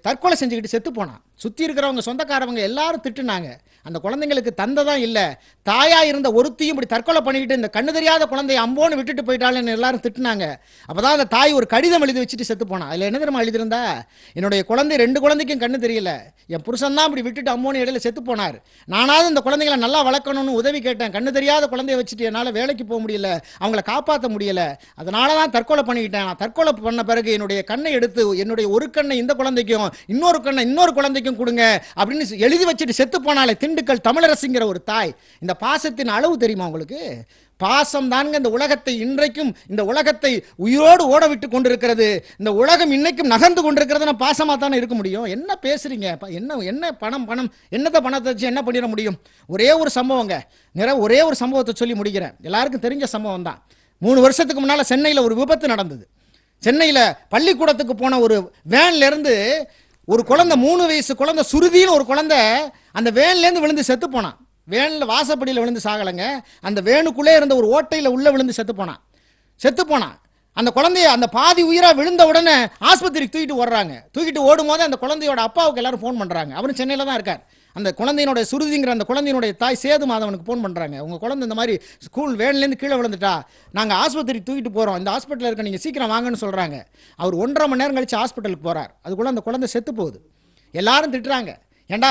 தற்கொலை செஞ்சுக்கிட்டு செத்து போனான். சுற்றி இருக்கிறவங்க சொந்தக்காரவங்க எல்லாரும் திட்டுனாங்க. அந்த குழந்தைங்களுக்கு தந்தை தான் இல்லை, தாயா இருந்த ஒருத்தையும் இப்படி தற்கொலை பண்ணிக்கிட்டு இந்த கண்ணு தெரியாத குழந்தைய அம்போன்னு விட்டுட்டு போயிட்டாலும் எல்லாரும் திட்டுனாங்க. அப்பதான் அந்த தாய் ஒரு கடிதம் எழுதி வச்சுட்டு செத்து போனா. அதில் என்ன தெரியுமா எழுதியிருந்தா, என்னுடைய குழந்தை 2 குழந்தைக்கும் கண்ணு தெரியல, என் புருஷன் தான் இப்படி விட்டுட்டு அம்போன்னு இடையில செத்து போனார். நானாவது இந்த குழந்தைகளை நல்லா வளர்க்கணும்னு உதவி கேட்டேன். கண்ணு தெரியாத குழந்தைய வச்சுட்டு என்னால் வேலைக்கு போக முடியல, அவங்கள காப்பாற்ற முடியல, அதனால தான் தற்கொலை பண்ணிக்கிட்டேன். நான் தற்கொலை பண்ண பிறகு என்னுடைய கண்ணை எடுத்து என்னுடைய ஒரு கண்ணை இந்த குழந்தைக்கும் இன்னொரு கண்ணை இன்னொரு குழந்தைக்கும் கொடுங்க அப்படின்னு எழுதி வச்சுட்டு செத்து போனாலே திண்டுக்கல் தமிழரசிங்கிற ஒரு தாய். இந்த பாசத்தின் அளவு தெரியுமா உங்களுக்கு? பாசம் தான்ங்க இந்த உலகத்தை இன்றைக்கும் இந்த உலகத்தை உயிரோடு ஓட விட்டு கொண்டிருக்கிறது. இந்த உலகம் இன்னைக்கும் நகர்ந்து கொண்டிருக்கிறதுனா பாசமா தானே இருக்க முடியும். என்ன பேசுறீங்க? என்ன பணம் என்னத்தை பணத்தை வச்சு என்ன பண்ணிட முடியும்? ஒரே ஒரு சம்பவங்க, ஒரே ஒரு சம்பவத்தை சொல்லி முடிக்கிறேன். எல்லாருக்கும் தெரிஞ்ச சம்பவம் தான். 3 வருஷத்துக்கு முன்னால சென்னையில் ஒரு விபத்து நடந்தது. சென்னையில் பள்ளிக்கூடத்துக்கு போன ஒரு வேன்ல இருந்து ஒரு குழந்தை, 3 வயசு குழந்தை சுருதின்னு ஒரு குழந்தை அந்த வேன்லேருந்து விழுந்து செத்து போனான். வேனில் வாசப்படியில் விழுந்து சாகலைங்க, அந்த வேனுக்குள்ளே இருந்த ஒரு ஓட்டையில் உள்ளே விழுந்து செத்து போனான். அந்த குழந்தைய அந்த பாதி உயிராக விழுந்த உடனே ஆஸ்பத்திரிக்கு தூக்கிட்டு ஓடுறாங்க. தூக்கிட்டு ஓடும்போது அந்த குழந்தையோட அப்பாவுக்கு எல்லாரும் ஃபோன் பண்ணுறாங்க. அவரும் சென்னையில் தான் இருக்கார். அந்த குழந்தையினுடைய சுருதிங்கிற அந்த குழந்தையினுடைய தாய் சேது மாதவனுக்கு ஃபோன் பண்ணுறாங்க. உங்கள் குழந்தை இந்த மாதிரி ஸ்கூல் வேன்லேருந்து கீழே விழுந்துட்டா, நாங்கள் ஆஸ்பத்திரிக்கு தூக்கிட்டு போகிறோம், இந்த ஹாஸ்பிட்டலில் இருக்க நீங்கள் சீக்கிரம் வாங்கன்னு சொல்கிறாங்க. அவர் 1.5 மணி நேரம் கழித்து ஹாஸ்பிட்டலுக்கு போகிறார். அதுக்குள்ளே அந்த குழந்தை செத்து போகுது. எல்லாரும் திட்டுறாங்க, ஏண்டா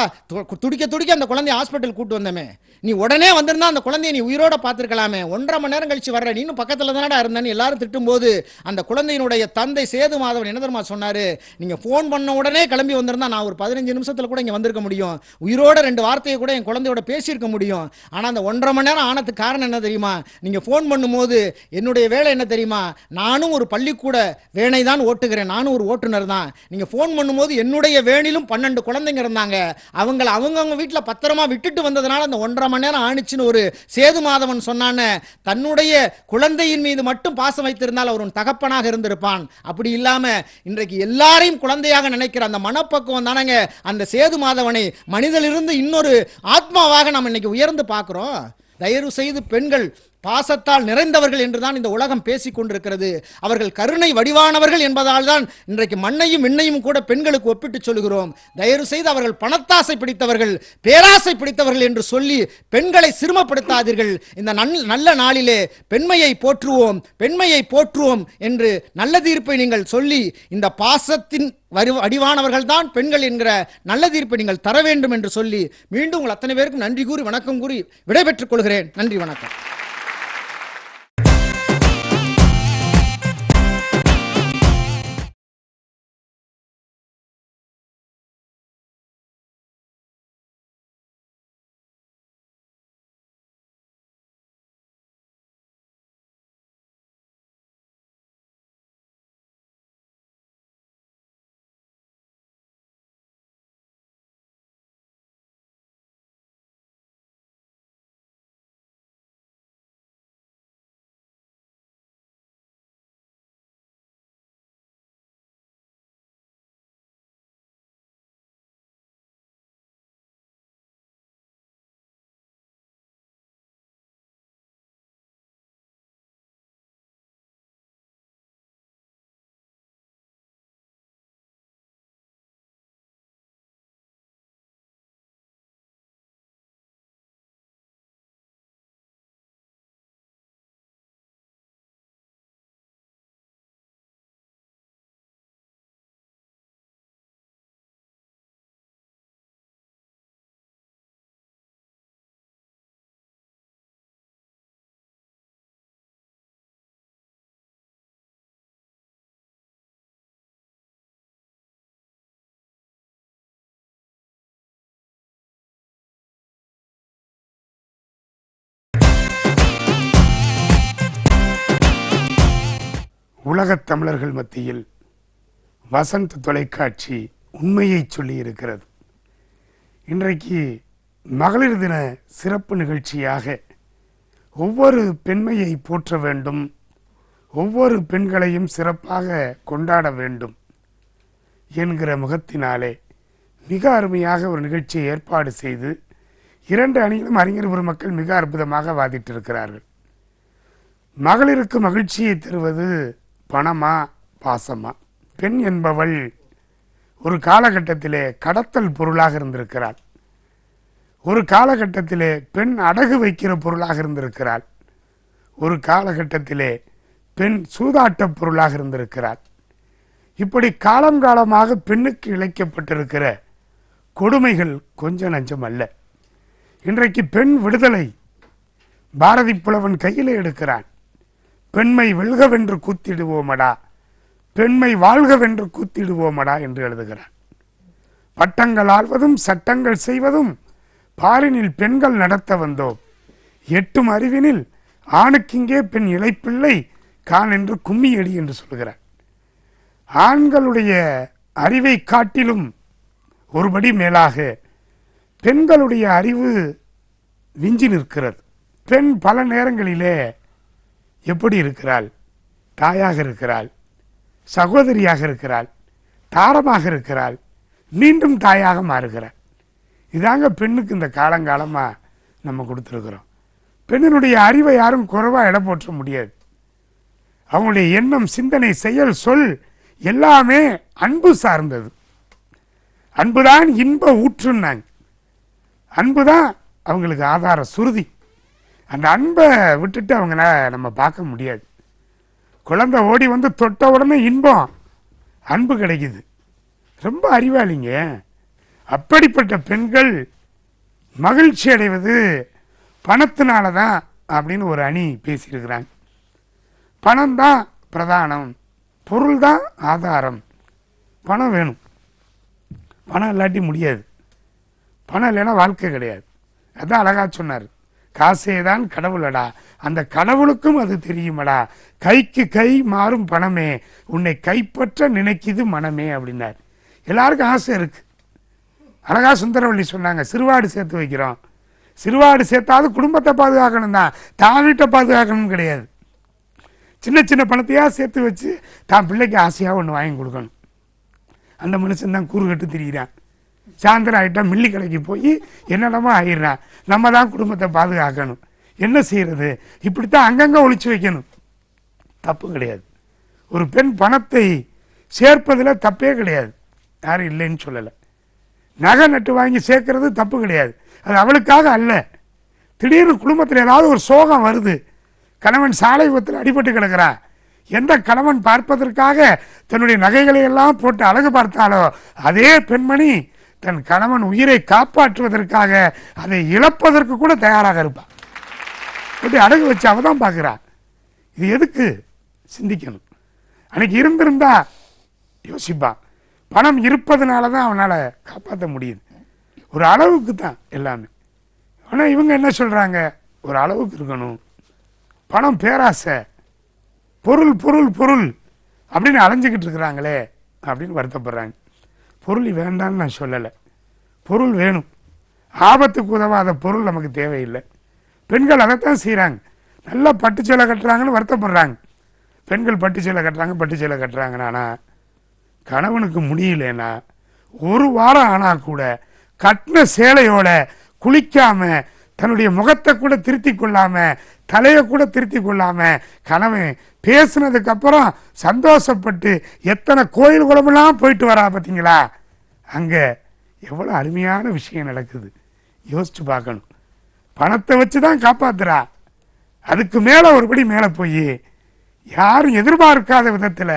துடிக்க அந்த குழந்தைய ஹாஸ்பிட்டல் கூட்டு வந்தமே, நீ உடனே வந்திருந்தா அந்த குழந்தைய நீ உயிரோட பார்த்துருக்கலாமே, 1.5 மணி நேரம் கழிச்சு வர்ற, நீனும் பக்கத்தில் தானடா இருந்தேன்னு எல்லாரும் திட்டும்போது அந்த குழந்தையினுடைய தந்தை சேது மாதவன் என்ன தெரியுமா சொன்னார்? நீங்கள் ஃபோன் பண்ண உடனே கிளம்பி வந்திருந்தா நான் ஒரு 15 நிமிஷத்தில் கூட இங்கே வந்திருக்க முடியும், உயிரோட 2 வார்த்தையை கூட என் குழந்தையோட பேசியிருக்க முடியும். ஆனால் அந்த 1.5 மணி நேரம் ஆனதுக்கு காரணம் என்ன தெரியுமா? நீங்கள் ஃபோன் பண்ணும்போது என்னுடைய வேலை என்ன தெரியுமா? நானும் ஒரு பள்ளிக்கூட வேனை தான் ஓட்டுகிறேன், நானும் ஒரு ஓட்டுநர் தான். நீங்கள் ஃபோன் பண்ணும்போது என்னுடைய வேனிலும் 12 குழந்தைங்க இருந்தாங்க, அவங்களை அவங்கவுங்க வீட்டில் பத்திரமா விட்டுட்டு வந்ததுனால அந்த 1.5 மணி நேரம் ஆணிச்சுன்னு ஒரு சேது மாதவன் சொன்னான. தன்னுடைய குழந்தையின் மீது மட்டும் பாசம் வைத்திருந்தால் அவர் தகப்பனாக இருந்திருப்பான். அப்படி இல்லாம இன்றைக்கு எல்லாரையும் குழந்தையாக நினைக்கிற அந்த மனப்பக்குவம் தானங்க அந்த சேது மாதவனை மனிதனிலிருந்து இன்னொரு ஆத்மாவாக நாம் இன்னைக்கு உயர்ந்து பார்க்கிறோம். தயவு செய்து பெண்கள் பாசத்தால் நிறைந்தவர்கள் என்றுதான் இந்த உலகம் பேசிக் கொண்டிருக்கிறது. அவர்கள் கருணை வடிவானவர்கள் என்பதால் தான் இன்றைக்கு மண்ணையும் விண்ணையும் கூட பெண்களுக்கு ஒப்பிட்டு சொல்கிறோம். தயவு செய்து அவர்கள் பணத்தாசை பிடித்தவர்கள், பேராசை பிடித்தவர்கள் என்று சொல்லி பெண்களை சிறுமப்படுத்தாதீர்கள். இந்த நல்ல நாளிலே பெண்மையை போற்றுவோம் என்று நல்ல தீர்ப்பை நீங்கள் சொல்லி இந்த பாசத்தின் வடிவானவர்கள் தான் பெண்கள் என்கிற நல்ல தீர்ப்பை நீங்கள் தர வேண்டும் என்று சொல்லி மீண்டும் உங்கள் அத்தனை பேருக்கும் நன்றி கூறி வணக்கம் கூறி விடைபெற்றுக் கொள்கிறேன். நன்றி, வணக்கம். உலகத் தமிழர்கள் மத்தியில் வசந்த் தொலைக்காட்சி உண்மையை சொல்லி இருக்கிறது. இன்றைக்கு மகளிர் தின சிறப்பு நிகழ்ச்சியாக ஒவ்வொரு பெண்மையை போற்ற வேண்டும், ஒவ்வொரு பெண்களையும் சிறப்பாக கொண்டாட வேண்டும் என்கிற முகத்தினாலே மிக அருமையாக ஒரு நிகழ்ச்சியை ஏற்பாடு செய்து 2 அணிகளும் அறிஞர் பெருமக்கள் மிக அற்புதமாக வாதிட்டிருக்கிறார்கள். மகளிருக்கு மகிழ்ச்சியை தருவது பணமா பாசமா? பெண் என்பவள் ஒரு காலகட்டத்திலே கடத்தல் பொருளாக இருந்திருக்கிறாள். ஒரு காலகட்டத்திலே பெண் அடகு வைக்கிற பொருளாக இருந்திருக்கிறாள். ஒரு காலகட்டத்திலே பெண் சூதாட்ட பொருளாக இருந்திருக்கிறாள். இப்படி காலங்காலமாக பெண்ணுக்கு இழைக்கப்பட்டிருக்கிற கொடுமைகள் கொஞ்சம் நஞ்சம் அல்ல. இன்றைக்கு பெண் விடுதலை பாரதி புலவன் கையில் எடுக்கிறான். பெண்மை வெல்கவென்று கூத்திடுவோமடா, பெண்மை வாழ்கவென்று கூத்திடுவோமடா என்று எழுதுகிறான். பட்டங்கள் ஆள்வதும் சட்டங்கள் செய்வதும் பாரினில் பெண்கள் நடத்த வந்தோம், எட்டும் அறிவினில் ஆணுக்கிங்கே பெண் இளைப்பிள்ளை கான் என்று கும்மியடி என்று சொல்கிறார். ஆண்களுடைய அறிவை காட்டிலும் ஒருபடி மேலாக பெண்களுடைய அறிவு விஞ்சி நிற்கிறது. பெண் பல நேரங்களிலே எப்படி இருக்கிறாள்? தாயாக இருக்கிறாள், சகோதரியாக இருக்கிறாள், தாரமாக இருக்கிறாள், மீண்டும் தாயாக மாறுகிறாள். இதாங்க பெண்ணுக்கு இந்த காலங்காலமாக நம்ம கொடுத்துருக்குறோம். பெண்ணினுடைய அறிவை யாரும் குறைவாக எடை போற்ற முடியாது. அவங்களுடைய எண்ணம், சிந்தனை, செயல், சொல் எல்லாமே அன்பு சார்ந்தது. அன்புதான் இன்ப ஊற்றுன்னாங்க. அன்புதான் அவங்களுக்கு ஆதார சுருதி. அந்த அன்பை விட்டுட்டு அவங்கள நம்ம பார்க்க முடியாது. குழந்தை ஓடி வந்து தொட்ட உடனே இன்பம், அன்பு கிடைக்குது. ரொம்ப அறிவாளிங்க. அப்படிப்பட்ட பெண்கள் மகிழ்ச்சி அடைவது பணத்தினால தான் அப்படின்னு ஒரு அணி பேசியிருக்கிறாங்க. பணம் தான் பிரதானம், பொருள் தான் ஆதாரம். பணம் வேணும், பணம் இல்லாட்டி முடியாது. பணம் இல்லைன்னா வாழ்க்கை கிடையாது. அதான் அழகா சொன்னார், காசே தான் கடவுளடா, அந்த கடவுளுக்கும் அது தெரியுமடா, கைக்கு கை மாறும் பணமே உன்னை கைப்பற்ற நினைக்குது மனமே அப்படின்னார். எல்லாருக்கும் ஆசை இருக்கு. அழகா சுந்தரவள்ளி சொன்னாங்க, சிறுவாடு சேர்த்து வைக்கிறோம். சிறுவாடு சேர்த்தாவது குடும்பத்தை பாதுகாக்கணும் தான், தான் வீட்டை பாதுகாக்கணும் கிடையாது. சின்ன சின்ன பணத்தையாக சேர்த்து வச்சு தான் பிள்ளைக்கு ஆசையாக ஒன்று வாங்கி கொடுக்கணும். அந்த மனுஷன் தான் கூறு கட்டு திரிகிறான். சாயந்தரம் ஆகிட்டா மில்லி கடைக்கு போய் என்னென்னமோ ஆகிடுறான். நம்ம தான் குடும்பத்தை பாதுகாக்கணும். என்ன செய்யறது? இப்படித்தான் அங்கங்கே ஒழிச்சு வைக்கணும். தப்பு கிடையாது. ஒரு பெண் பணத்தை சேர்ப்பதில் தப்பே கிடையாது, யாரும் இல்லைன்னு சொல்லலை. நகை நட்டு வாங்கி சேர்க்கறது தப்பு கிடையாது, அது அவளுக்காக அல்ல. திடீர்னு குடும்பத்தில் ஏதாவது ஒரு சோகம் வருது, கணவன் சாலை விபத்தில் அடிபட்டு கிடக்கிறான். எந்த கணவன் பார்ப்பதற்காக தன்னுடைய நகைகளை எல்லாம் போட்டு அழகு பார்த்தாலோ அதே பெண்மணி தன் கணவன் உயிரை காப்பாற்றுவதற்காக அதை இழப்பதற்கு கூட தயாராக இருப்பான். இப்படி அடகு வச்சு அவ தான் பார்க்குறான். இது எதுக்கு சிந்திக்கணும். அன்னைக்கு இருந்திருந்தா யோசிப்பான். பணம் இருப்பதனால தான் அவனால் காப்பாற்ற முடியுது. ஒரு அளவுக்கு தான் எல்லாமே. ஆனால் இவங்க என்ன சொல்கிறாங்க, ஒரு அளவுக்கு இருக்கணும். பணம் பேராசை, பொருள் பொருள் பொருள் அப்படின்னு அலைஞ்சிக்கிட்டு இருக்கிறாங்களே அப்படின்னு வருத்தப்படுறாங்க. பொருள் வேண்டான்னு நான் சொல்லலை, பொருள் வேணும். ஆபத்துக்கு உதவாத பொருள் நமக்கு தேவையில்லை. பெண்கள் அதைத்தான் செய்கிறாங்க. நல்லா பட்டு சேலை கட்டுறாங்கன்னு வருத்தப்படுறாங்க. பெண்கள் பட்டு சேலை கட்டுறாங்கன்னு. ஆனால் கணவனுக்கு முடியலன்னா ஒரு வாரம் ஆனால் கூட கட்டின சேலையோட குளிக்காம, தன்னுடைய முகத்தை கூட திருத்தி கொள்ளாம, தலையை கூட திருத்தி கொள்ளாம, கணவன் பேசுனதுக்கு அப்புறம் சந்தோஷப்பட்டு எத்தனை கோயில் குளமெல்லாம் போயிட்டு வரா பார்த்தீங்களா? அங்க எவ்வளவு அருமையான விஷயம் நடக்குது, யோசிச்சு பார்க்கணும். பணத்தை வச்சு தான் காப்பாத்துறா. அதுக்கு மேல ஒருபடி மேல போய் யாரும் எதிர்பார்க்காத விதத்துல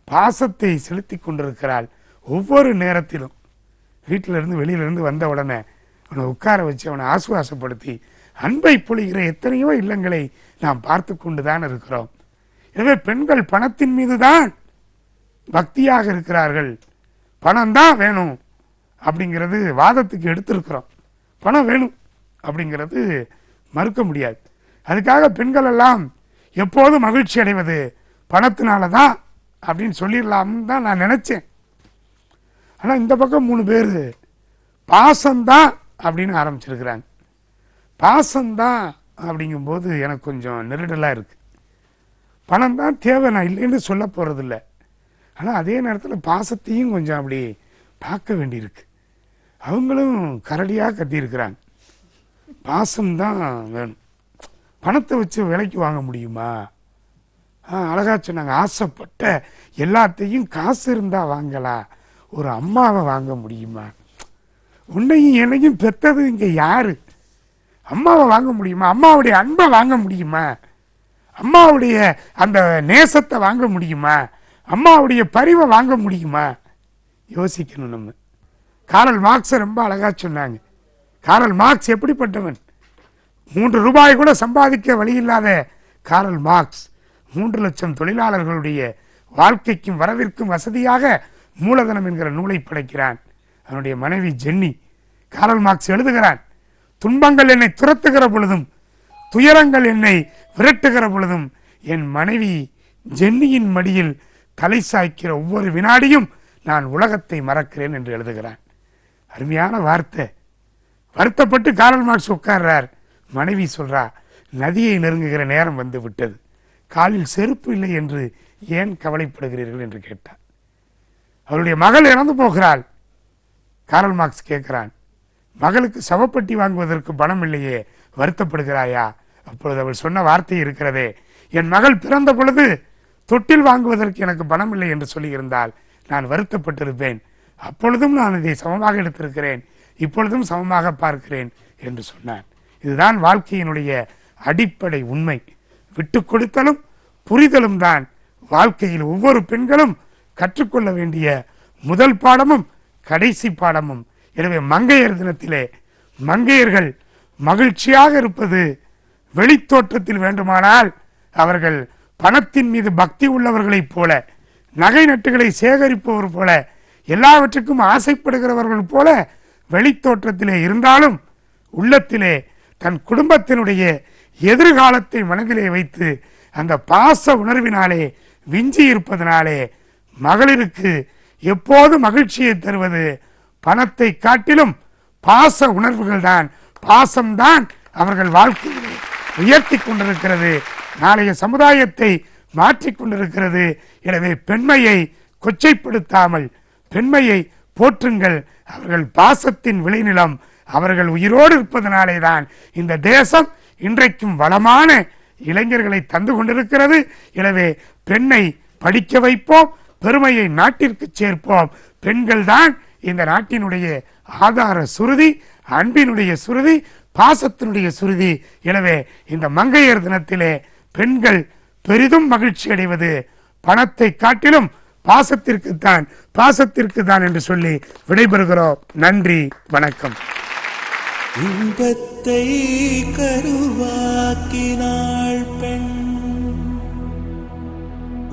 பாசத்தை செலுத்தி கொண்டிருக்கிறாள். ஒவ்வொரு நேரத்திலும் வீட்டில இருந்து வெளியில இருந்து வந்த உடனே அவனை உட்கார வச்சு அவனை ஆசுவாசப்படுத்தி அன்பை பொழிகிற எத்தனையோ இல்லங்களை நாம் பார்த்து கொண்டுதான் இருக்கிறோம். எனவே பெண்கள் பணத்தின் மீது தான் பக்தியாக இருக்கிறார்கள். பணம் தான் வேணும் அப்படிங்கிறது வாதத்துக்கு எடுத்திருக்கிறோம். பணம் வேணும் அப்படிங்கிறது மறுக்க முடியாது. அதுக்காக பெண்கள் எல்லாம் எப்போதும் மகிழ்ச்சி அடைவது பணத்தினால தான் அப்படின்னு சொல்லிடலாம்னு தான் நான் நினைச்சேன். ஆனால் இந்த பக்கம் 3 பேர் பாசம்தான் அப்படின்னு ஆரம்பிச்சிருக்கிறாங்க. பாசம்தான் அப்படிங்கும்போது எனக்கு கொஞ்சம் நெருடலாக இருக்குது. பணம் தான் தேவை, நான் இல்லைன்னு சொல்ல போகிறதில்ல. ஆனால் அதே நேரத்தில் பாசத்தையும் கொஞ்சம் அப்படி பார்க்க வேண்டியிருக்கு. அவங்களும் கரடியாக கத்தியிருக்கிறாங்க. பாசம்தான் வேணும், பணத்தை வச்சு விலைக்கு வாங்க முடியுமா? அழகா சொன்னாங்க, ஆசைப்பட்ட எல்லாத்தையும் காசு இருந்தால் வாங்கலாம், ஒரு அம்மாவை வாங்க முடியுமா? உன்னையும் என்னையும் பெற்றது இங்கே யாரு? அம்மாவை வாங்க முடியுமா? அம்மாவுடைய அன்பை வாங்க முடியுமா? அம்மாவுடைய அந்த நேசத்தை வாங்க முடியுமா? அம்மாவுடைய பரிவை வாங்க முடியுமா? யோசிக்கணும் நம்ம. காரல் மார்க்ஸ் ரொம்ப அழகா சொன்னாங்க. காரல் மார்க்ஸ் எப்படிப்பட்டவன்? 3 ரூபாய் கூட சம்பாதிக்க வழியில்லாத காரல் மார்க்ஸ் 3 லட்சம் தொழிலாளர்களுடைய வாழ்க்கைக்கும் வரவிற்கும் வசதியாக மூலதனம் என்கிற நூலை படைக்கிறான். அவனுடைய மனைவி ஜென்னி. காரல் மார்க்ஸ் எழுதுகிறான், துன்பங்கள் என்னை துரத்துகிற பொழுதும் துயரங்கள் என்னை விரட்டுகிற பொழுதும் என் மனைவி ஜென்னியின் மடியில் தலை சாய்க்கிற ஒவ்வொரு வினாடியும் நான் உலகத்தை மறக்கிறேன் என்று எழுதுகிறான். அருமையான வார்த்தை. வருத்தப்பட்டு காரல் மார்க்ஸ் உட்கார்றார். மனைவி சொல்றா, நதியை நெருங்குகிற நேரம் வந்து விட்டது, காலில் செருப்பு இல்லை என்று ஏன் கவலைப்படுகிறீர்கள் என்று கேட்டார். அவருடைய மகள் இறந்து போகிறாள். காரல் மார்க்ஸ் கேட்கிறான், மகளுக்கு சவப்பட்டி வாங்குவதற்கு பணம் இல்லையே, வருத்தப்படுகிறாயா? அப்பொழுது அவள் சொன்ன வார்த்தை இருக்கிறதே, என் மகள் பிறந்த பொழுது தொட்டில் வாங்குவதற்கு எனக்கு பணம் இல்லை என்று சொல்லியிருந்தால் நான் வருத்தப்பட்டிருப்பேன். அப்பொழுதும் நான் இதை சமமாக எடுத்திருக்கிறேன், இப்பொழுதும் சமமாக பார்க்கிறேன் என்று சொன்னான். இதுதான் வாழ்க்கையினுடைய அடிப்படை உண்மை. விட்டு கொடுத்தலும் புரிதலும் தான் வாழ்க்கையில் ஒவ்வொரு பெண்களும் கற்றுக்கொள்ள வேண்டிய முதல் பாடமும் கடைசி பாடமும். எனவே மங்கையர் தினத்திலே மங்கையர்கள் மகிழ்ச்சியாக இருப்பது வெளித்தோற்றத்தில் வேண்டுமானால் அவர்கள் பணத்தின் மீது பக்தி உள்ளவர்களைப் போல, நகை நட்டுகளை சேகரிப்பவர் போல, எல்லாவற்றுக்கும் ஆசைப்படுகிறவர்கள் போல வெளித்தோற்றத்திலே இருந்தாலும் உள்ளத்திலே தன் குடும்பத்தினுடைய எதிர்காலத்தை மனதிலே வைத்து அந்த பாச உணர்வினாலே விஞ்சி இருப்பதனாலே மகளிருக்கு எப்போது மகிழ்ச்சியை தருவது பணத்தை காட்டிலும் பாச உணர்வுகள் தான், பாசம்தான் அவர்கள் வாழ்க்கையிலே உயர்த்தி கொண்டிருக்கிறது, நாளைய சமுதாயத்தை மாற்றிக் கொண்டிருக்கிறது. எனவே பெண்மையை கொச்சைப்படுத்தாமல் பெண்மையை போற்றுங்கள். அவர்கள் பாசத்தின் விளைநிலம். அவர்கள் உயிரோடு இருப்பதனாலே தான் இந்த தேசம் இன்றைக்கும் வளமான இளைஞர்களை தந்து கொண்டிருக்கிறது. எனவே பெண்ணை படிக்க வைப்போம், பெருமையை நாட்டிற்கு சேர்ப்போம். பெண்கள் தான் இந்த நாட்டினுடைய ஆதார சுருதி, அன்பினுடைய சுருதி, பாசத்தினுடைய சுருதி. எனவே இந்த மங்கையர் தினத்திலே பெண்கள் பெரிதும் மகிழ்ச்சி அடைவது பணத்தை காட்டிலும் பாசத்திற்கு தான் என்று சொல்லி விடைபெறுகிறோம். நன்றி, வணக்கம். இன்பத்தை கருவாக்கினாள் பெண்,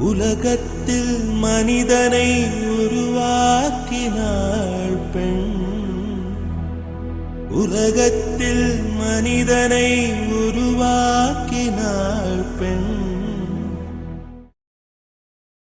உலகத்தில் மனிதனை உருவாக்கினாள் பெண், உலகத்தில் மனிதனை உருவாக்கினாள் பெண்.